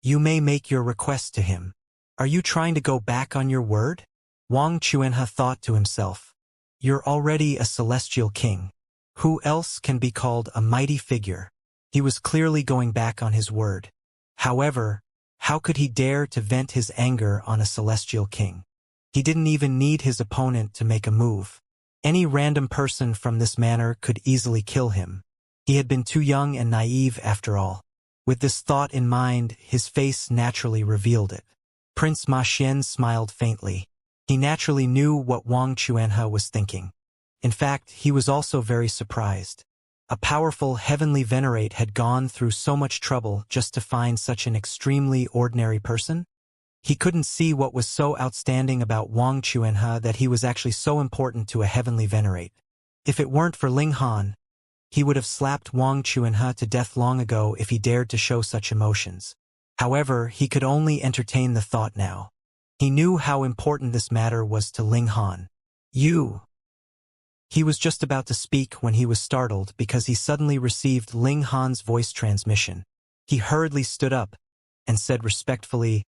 You may make your request to him. Are you trying to go back on your word? Wang Chuanhe thought to himself. You're already a celestial king. Who else can be called a mighty figure? He was clearly going back on his word. However, how could he dare to vent his anger on a celestial king? He didn't even need his opponent to make a move. Any random person from this manner could easily kill him. He had been too young and naive after all. With this thought in mind, his face naturally revealed it. Prince Ma Xian smiled faintly. He naturally knew what Wang Chuanhe was thinking. In fact, he was also very surprised. A powerful heavenly venerate had gone through so much trouble just to find such an extremely ordinary person? He couldn't see what was so outstanding about Wang Chuanhe that he was actually so important to a heavenly venerate. If it weren't for Ling Han, he would have slapped Wang Chuanhe to death long ago if he dared to show such emotions. However, he could only entertain the thought now. He knew how important this matter was to Ling Han. You. He was just about to speak when he was startled because he suddenly received Ling Han's voice transmission. He hurriedly stood up and said respectfully,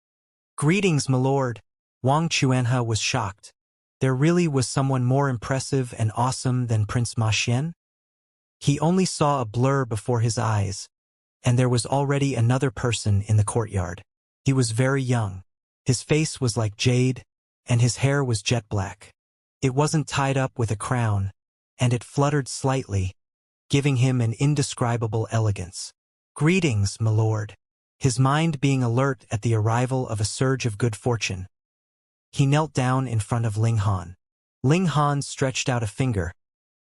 "Greetings, my lord." Wang Chuanhe was shocked. There really was someone more impressive and awesome than Prince Ma Xian? He only saw a blur before his eyes, and there was already another person in the courtyard. He was very young. His face was like jade, and his hair was jet black. It wasn't tied up with a crown, and it fluttered slightly, giving him an indescribable elegance. "Greetings, my lord." His mind being alert at the arrival of a surge of good fortune, he knelt down in front of Ling Han. Ling Han stretched out a finger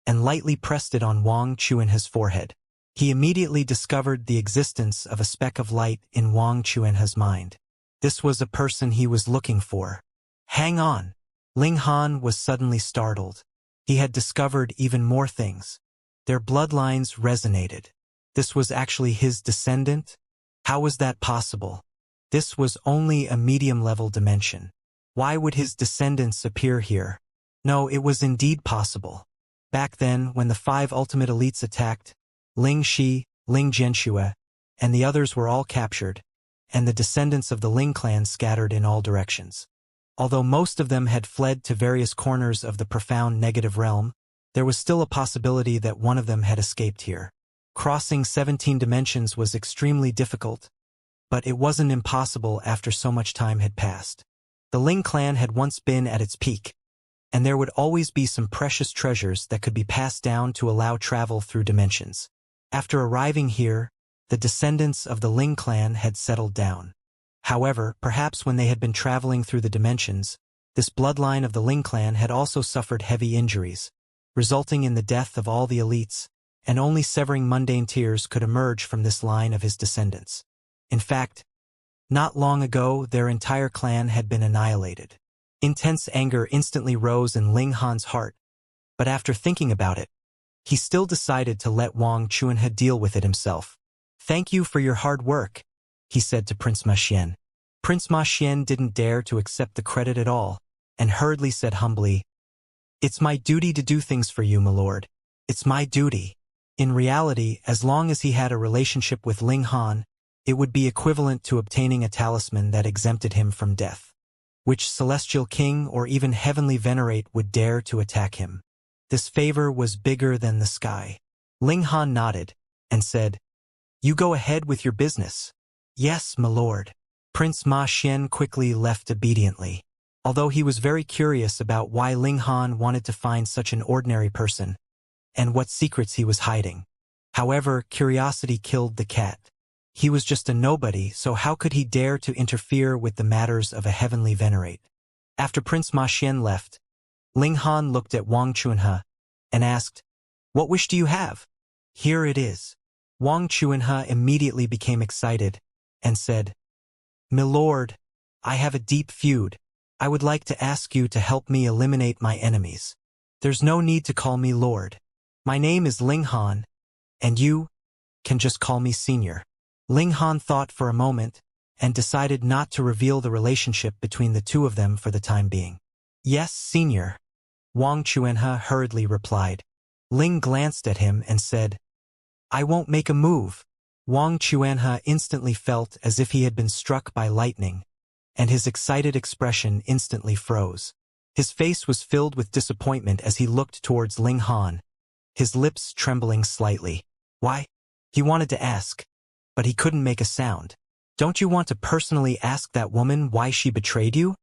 and lightly pressed it on Wang Chuanhe's forehead. He immediately discovered the existence of a speck of light in Wang Chuanhe's mind. This was a person he was looking for. Hang on! Ling Han was suddenly startled. He had discovered even more things. Their bloodlines resonated. This was actually his descendant? How was that possible? This was only a medium-level dimension. Why would his descendants appear here? No, it was indeed possible. Back then, when the 5 ultimate elites attacked, Ling Shi, Ling Jianxue, and the others were all captured, and the descendants of the Ling clan scattered in all directions. Although most of them had fled to various corners of the profound negative realm, there was still a possibility that one of them had escaped here. Crossing 17 dimensions was extremely difficult, but it wasn't impossible after so much time had passed. The Ling clan had once been at its peak, and there would always be some precious treasures that could be passed down to allow travel through dimensions. After arriving here, the descendants of the Ling clan had settled down. However, perhaps when they had been traveling through the dimensions, this bloodline of the Ling clan had also suffered heavy injuries, resulting in the death of all the elites, and only severing mundane tears could emerge from this line of his descendants. In fact, not long ago their entire clan had been annihilated. Intense anger instantly rose in Ling Han's heart, but after thinking about it, he still decided to let Wang Chuanhe deal with it himself. "Thank you for your hard work," he said to Prince Ma Xian. Prince Ma Xian didn't dare to accept the credit at all, and hurriedly said humbly, "It's my duty to do things for you, my lord. It's my duty." In reality, as long as he had a relationship with Ling Han, It would be equivalent to obtaining a talisman that exempted him from death. Which celestial king or even heavenly venerate would dare to attack him? This favor was bigger than the sky. Ling Han nodded and said, "You go ahead with your business." "Yes, my lord." Prince Ma Xian quickly left obediently. Although he was very curious about why Ling Han wanted to find such an ordinary person, and what secrets he was hiding. However, curiosity killed the cat. He was just a nobody, so how could he dare to interfere with the matters of a heavenly venerate? After Prince Ma Xian left, Ling Han looked at Wang Chuanhe and asked, "What wish do you have?" "Here it is." Wang Chuanhe immediately became excited and said, "My lord, I have a deep feud. I would like to ask you to help me eliminate my enemies. There's no need to call me lord. My name is Ling Han, and you can just call me senior." Ling Han thought for a moment and decided not to reveal the relationship between the two of them for the time being. "Yes, senior," Wang Chuanhe hurriedly replied. Ling glanced at him and said, "I won't make a move." Wang Chuanhe instantly felt as if he had been struck by lightning, and his excited expression instantly froze. His face was filled with disappointment as he looked towards Ling Han, his lips trembling slightly. "Why?" He wanted to ask, but he couldn't make a sound. "Don't you want to personally ask that woman why she betrayed you?"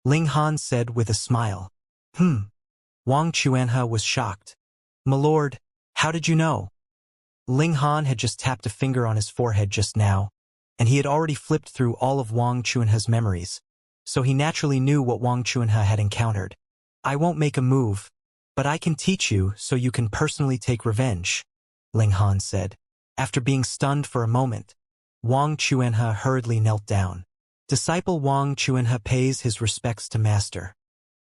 Ling Han said with a smile. Wang Chuanhe was shocked. "My lord, how did you know?" Ling Han had just tapped a finger on his forehead just now, and he had already flipped through all of Wang Chuanhe's memories, so he naturally knew what Wang Chuanhe had encountered. "I won't make a move, but I can teach you so you can personally take revenge," Ling Han said. After being stunned for a moment, Wang Chuanhe hurriedly knelt down. Disciple Wang Chuanhe pays his respects to master.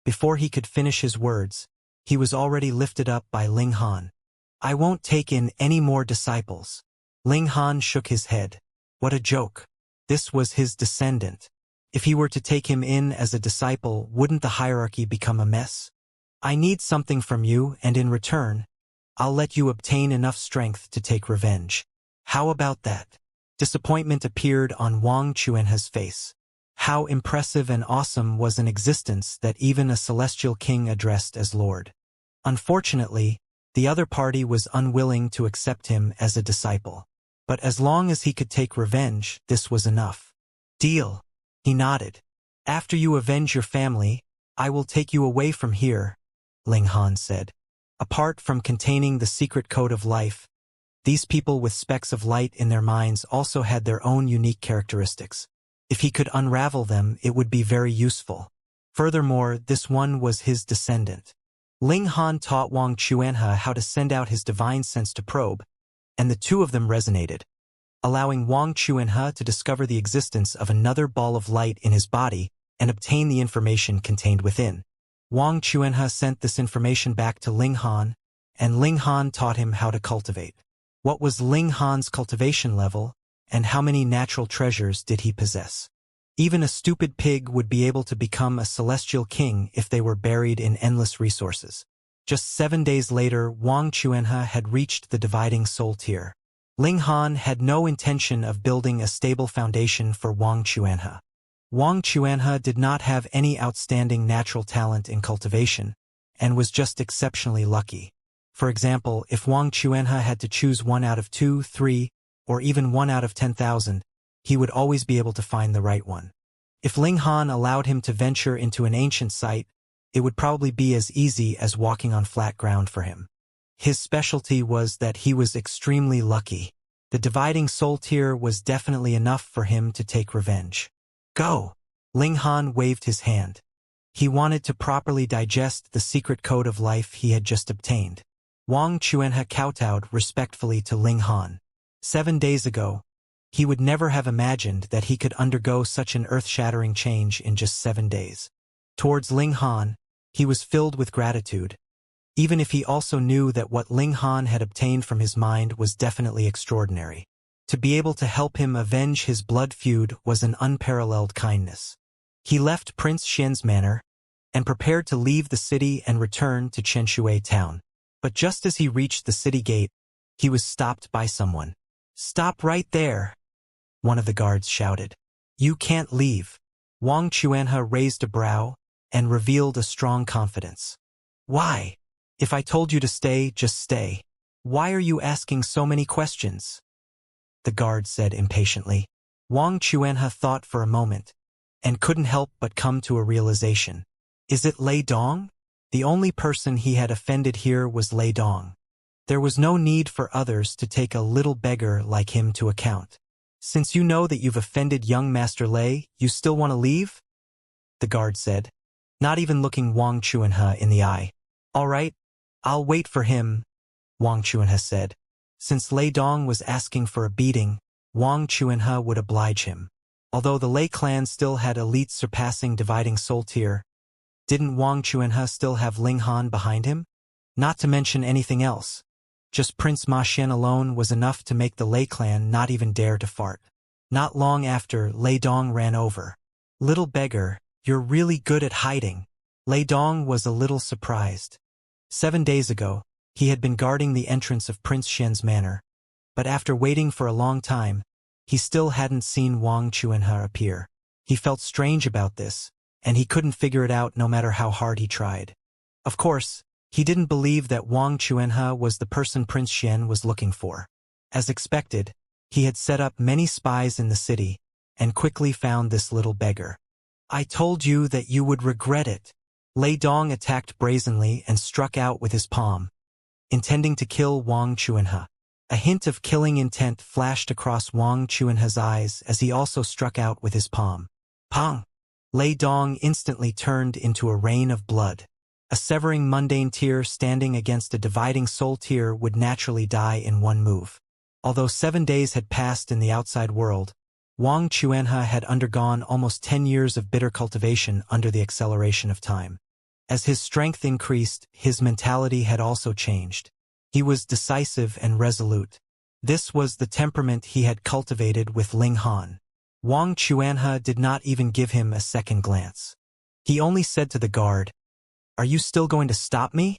Before he could finish his words, he was already lifted up by Ling Han. "I won't take in any more disciples." Ling Han shook his head. What a joke. This was his descendant. If he were to take him in as a disciple, wouldn't the hierarchy become a mess? "I need something from you, and in return, I'll let you obtain enough strength to take revenge. How about that?" Disappointment appeared on Wang Chuanhe's face. How impressive and awesome was an existence that even a celestial king addressed as lord. Unfortunately, the other party was unwilling to accept him as a disciple. But as long as he could take revenge, this was enough. "Deal." He nodded. "After you avenge your family, I will take you away from here," Ling Han said. Apart from containing the secret code of life, these people with specks of light in their minds also had their own unique characteristics. If he could unravel them, it would be very useful. Furthermore, this one was his descendant. Ling Han taught Wang Chuanhe how to send out his divine sense to probe, and the two of them resonated, allowing Wang Chuanhe to discover the existence of another ball of light in his body and obtain the information contained within. Wang Chuanhe sent this information back to Ling Han, and Ling Han taught him how to cultivate. What was Ling Han's cultivation level, and how many natural treasures did he possess? Even a stupid pig would be able to become a celestial king if they were buried in endless resources. Just 7 days later, Wang Chuanhe had reached the dividing soul tier. Ling Han had no intention of building a stable foundation for Wang Chuanhe. Wang Chuanhe did not have any outstanding natural talent in cultivation, and was just exceptionally lucky. For example, if Wang Chuanhe had to choose 1 out of 2, 3, or even 1 out of 10,000, he would always be able to find the right one. If Ling Han allowed him to venture into an ancient site, it would probably be as easy as walking on flat ground for him. His specialty was that he was extremely lucky. The dividing soul tier was definitely enough for him to take revenge. "Go!" Ling Han waved his hand. He wanted to properly digest the secret code of life he had just obtained. Wang Chuanhe kowtowed respectfully to Ling Han. 7 days ago, he would never have imagined that he could undergo such an earth-shattering change in just 7 days. Towards Ling Han, he was filled with gratitude, even if he also knew that what Ling Han had obtained from his mind was definitely extraordinary. To be able to help him avenge his blood feud was an unparalleled kindness. He left Prince Xian's manor and prepared to leave the city and return to Qianshui town. But just as he reached the city gate, he was stopped by someone. "Stop right there!" one of the guards shouted. You can't leave. Wang Chuanhe raised a brow and revealed a strong confidence. Why? If I told you to stay, just stay. Why are you asking so many questions? The guard said impatiently. Wang Chuanhe thought for a moment and couldn't help but come to a realization. Is it Lei Dong? The only person he had offended here was Lei Dong. There was no need for others to take a little beggar like him to account. Since you know that you've offended young Master Lei, you still want to leave? The guard said, not even looking Wang Chuanhe in the eye. All right, I'll wait for him, Wang Chuanhe said. Since Lei Dong was asking for a beating, Wang Chuanhe would oblige him. Although the Lei clan still had elites surpassing dividing soul tier, didn't Wang Chuanhe still have Ling Han behind him? Not to mention anything else. Just Prince Ma Xian alone was enough to make the Lei clan not even dare to fart. Not long after, Lei Dong ran over. Little beggar, you're really good at hiding. Lei Dong was a little surprised. 7 days ago, he had been guarding the entrance of Prince Xian's manor, but after waiting for a long time, he still hadn't seen Wang Chuanhe appear. He felt strange about this, and he couldn't figure it out no matter how hard he tried. Of course, he didn't believe that Wang Chuanhe was the person Prince Xian was looking for. As expected, he had set up many spies in the city, and quickly found this little beggar. I told you that you would regret it. Lei Dong attacked brazenly and struck out with his palm, intending to kill Wang Chuanhe. A hint of killing intent flashed across Wang Chuanhe's eyes as he also struck out with his palm. Pong! Lei Dong instantly turned into a rain of blood. A severing mundane tier standing against a dividing soul tier would naturally die in one move. Although 7 days had passed in the outside world, Wang Chuanhe had undergone almost 10 years of bitter cultivation under the acceleration of time. As his strength increased, his mentality had also changed. He was decisive and resolute. This was the temperament he had cultivated with Ling Han. Wang Chuanhe did not even give him a second glance. He only said to the guard, Are you still going to stop me?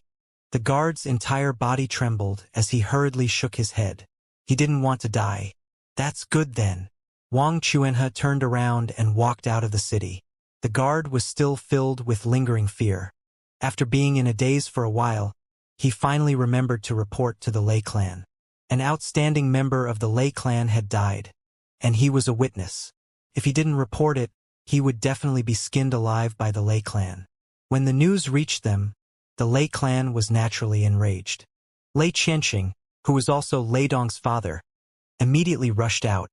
The guard's entire body trembled as he hurriedly shook his head. He didn't want to die. That's good then. Wang Chuanhe turned around and walked out of the city. The guard was still filled with lingering fear. After being in a daze for a while, he finally remembered to report to the Lei clan. An outstanding member of the Lei clan had died, and he was a witness. If he didn't report it, he would definitely be skinned alive by the Lei clan. When the news reached them, the Lei clan was naturally enraged. Lei Qianxing, who was also Lei Dong's father, immediately rushed out,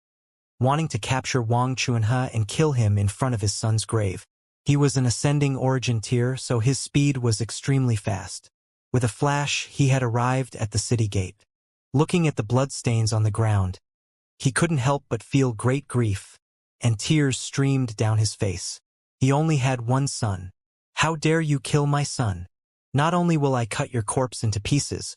wanting to capture Wang Chuanhe and kill him in front of his son's grave. He was an ascending origin tier, so his speed was extremely fast. With a flash, he had arrived at the city gate. Looking at the bloodstains on the ground, he couldn't help but feel great grief, and tears streamed down his face. He only had one son. How dare you kill my son? Not only will I cut your corpse into pieces,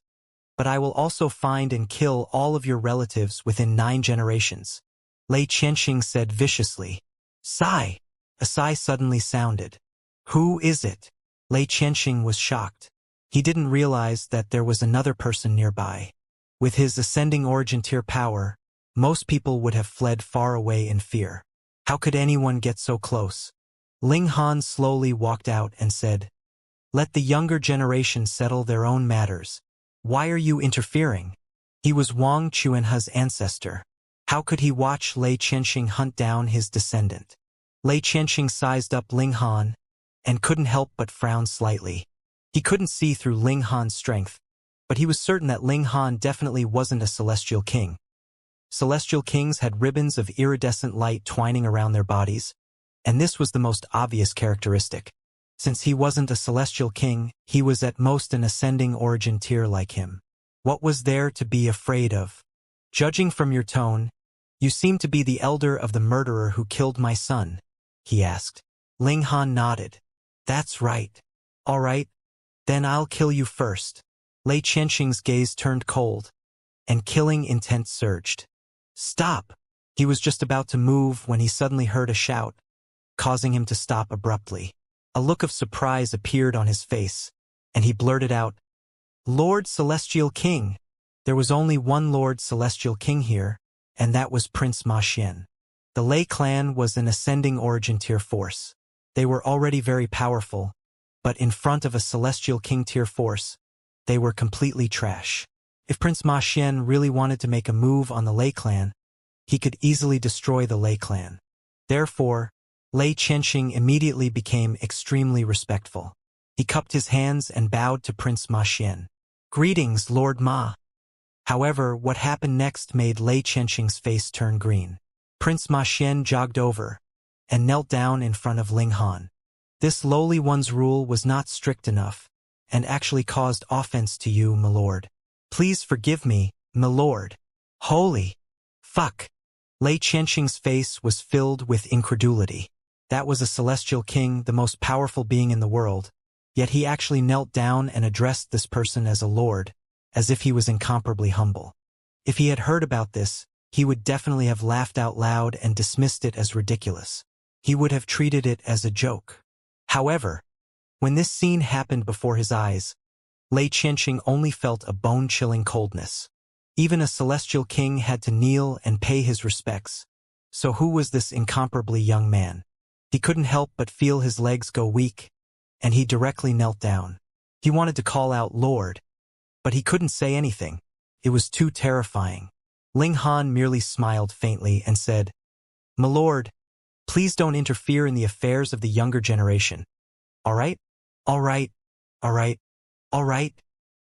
but I will also find and kill all of your relatives within 9 generations. Lei Qianxing said viciously. Sigh! A sigh suddenly sounded. Who is it? Lei Qianxing was shocked. He didn't realize that there was another person nearby. With his ascending origin tier power, most people would have fled far away in fear. How could anyone get so close? Ling Han slowly walked out and said, Let the younger generation settle their own matters. Why are you interfering? He was Wang Chuanhe's ancestor. How could he watch Lei Qianxing hunt down his descendant? Lei Qianxing sized up Ling Han and couldn't help but frown slightly. He couldn't see through Ling Han's strength, but he was certain that Ling Han definitely wasn't a celestial king. Celestial kings had ribbons of iridescent light twining around their bodies, and this was the most obvious characteristic. Since he wasn't a celestial king, he was at most an ascending origin tier like him. What was there to be afraid of? Judging from your tone, you seem to be the elder of the murderer who killed my son, he asked. Ling Han nodded. That's right. All right, then I'll kill you first. Lei Qianxing's gaze turned cold, and killing intent surged. Stop! He was just about to move when he suddenly heard a shout, causing him to stop abruptly. A look of surprise appeared on his face, and he blurted out, Lord Celestial King! There was only one Lord Celestial King here, and that was Prince Ma Xian. The Lei clan was an ascending origin tier force. They were already very powerful, but in front of a celestial king tier force, they were completely trash. If Prince Ma Xian really wanted to make a move on the Lei clan, he could easily destroy the Lei clan. Therefore, Lei Qianxing immediately became extremely respectful. He cupped his hands and bowed to Prince Ma Xian. "Greetings, Lord Ma." However, what happened next made Lei Qianxing's face turn green. Prince Ma Xian jogged over and knelt down in front of Ling Han. This lowly one's rule was not strict enough, and actually caused offense to you, my lord. Please forgive me, my lord. Holy fuck. Lei Qianxing's face was filled with incredulity. That was a celestial king, the most powerful being in the world, yet he actually knelt down and addressed this person as a lord, as if he was incomparably humble. If he had heard about this, he would definitely have laughed out loud and dismissed it as ridiculous. He would have treated it as a joke. However, when this scene happened before his eyes, Lei Qianxing only felt a bone-chilling coldness. Even a celestial king had to kneel and pay his respects. So who was this incomparably young man? He couldn't help but feel his legs go weak, and he directly knelt down. He wanted to call out "Lord," but he couldn't say anything. It was too terrifying. Ling Han merely smiled faintly and said, "My lord, please don't interfere in the affairs of the younger generation. All right? All right. All right. All right."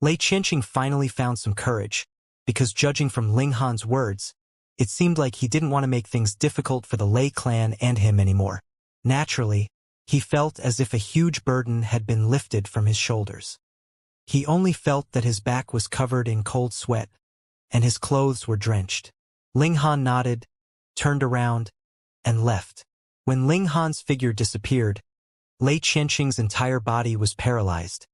Lei Qianxing finally found some courage, because judging from Ling Han's words, it seemed like he didn't want to make things difficult for the Lei clan and him anymore. Naturally, he felt as if a huge burden had been lifted from his shoulders. He only felt that his back was covered in cold sweat, and his clothes were drenched. Ling Han nodded, turned around, and left. When Ling Han's figure disappeared, Lei Qianxing's entire body was paralyzed,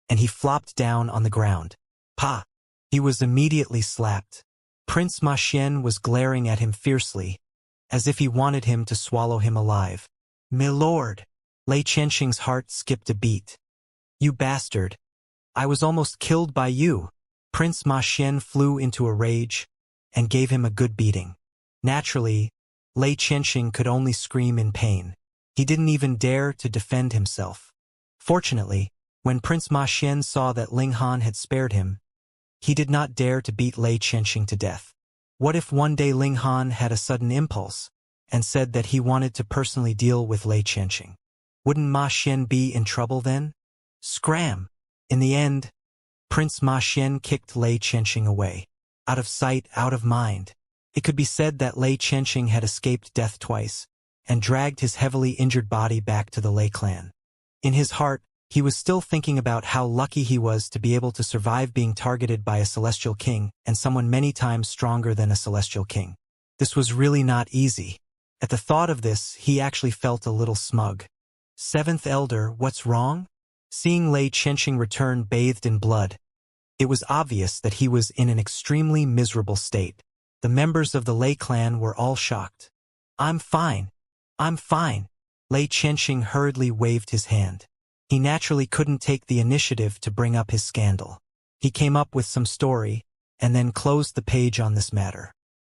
and he flopped down on the ground. Pa! He was immediately slapped. Prince Ma Xian was glaring at him fiercely, as if he wanted him to swallow him alive. "My lord!" Lei Qianxing's heart skipped a beat. "You bastard! I was almost killed by you!" Prince Ma Xian flew into a rage and gave him a good beating. Naturally, Lei Qianxing could only scream in pain. He didn't even dare to defend himself. Fortunately, when Prince Ma Xian saw that Ling Han had spared him, he did not dare to beat Lei Qianxing to death. What if one day Ling Han had a sudden impulse and said that he wanted to personally deal with Lei Qianxing? Wouldn't Ma Xian be in trouble then? Scram! In the end, Prince Ma Xian kicked Lei Qianxing away. Out of sight, out of mind. It could be said that Lei Qianxing had escaped death twice and dragged his heavily injured body back to the Lei clan. In his heart, he was still thinking about how lucky he was to be able to survive being targeted by a celestial king and someone many times stronger than a celestial king. This was really not easy. At the thought of this, he actually felt a little smug. "Seventh Elder, what's wrong?" Seeing Lei Qianxing return bathed in blood, it was obvious that he was in an extremely miserable state. The members of the Lei clan were all shocked. "I'm fine. I'm fine." Lei Qianxing hurriedly waved his hand. He naturally couldn't take the initiative to bring up his scandal. He came up with some story, and then closed the page on this matter.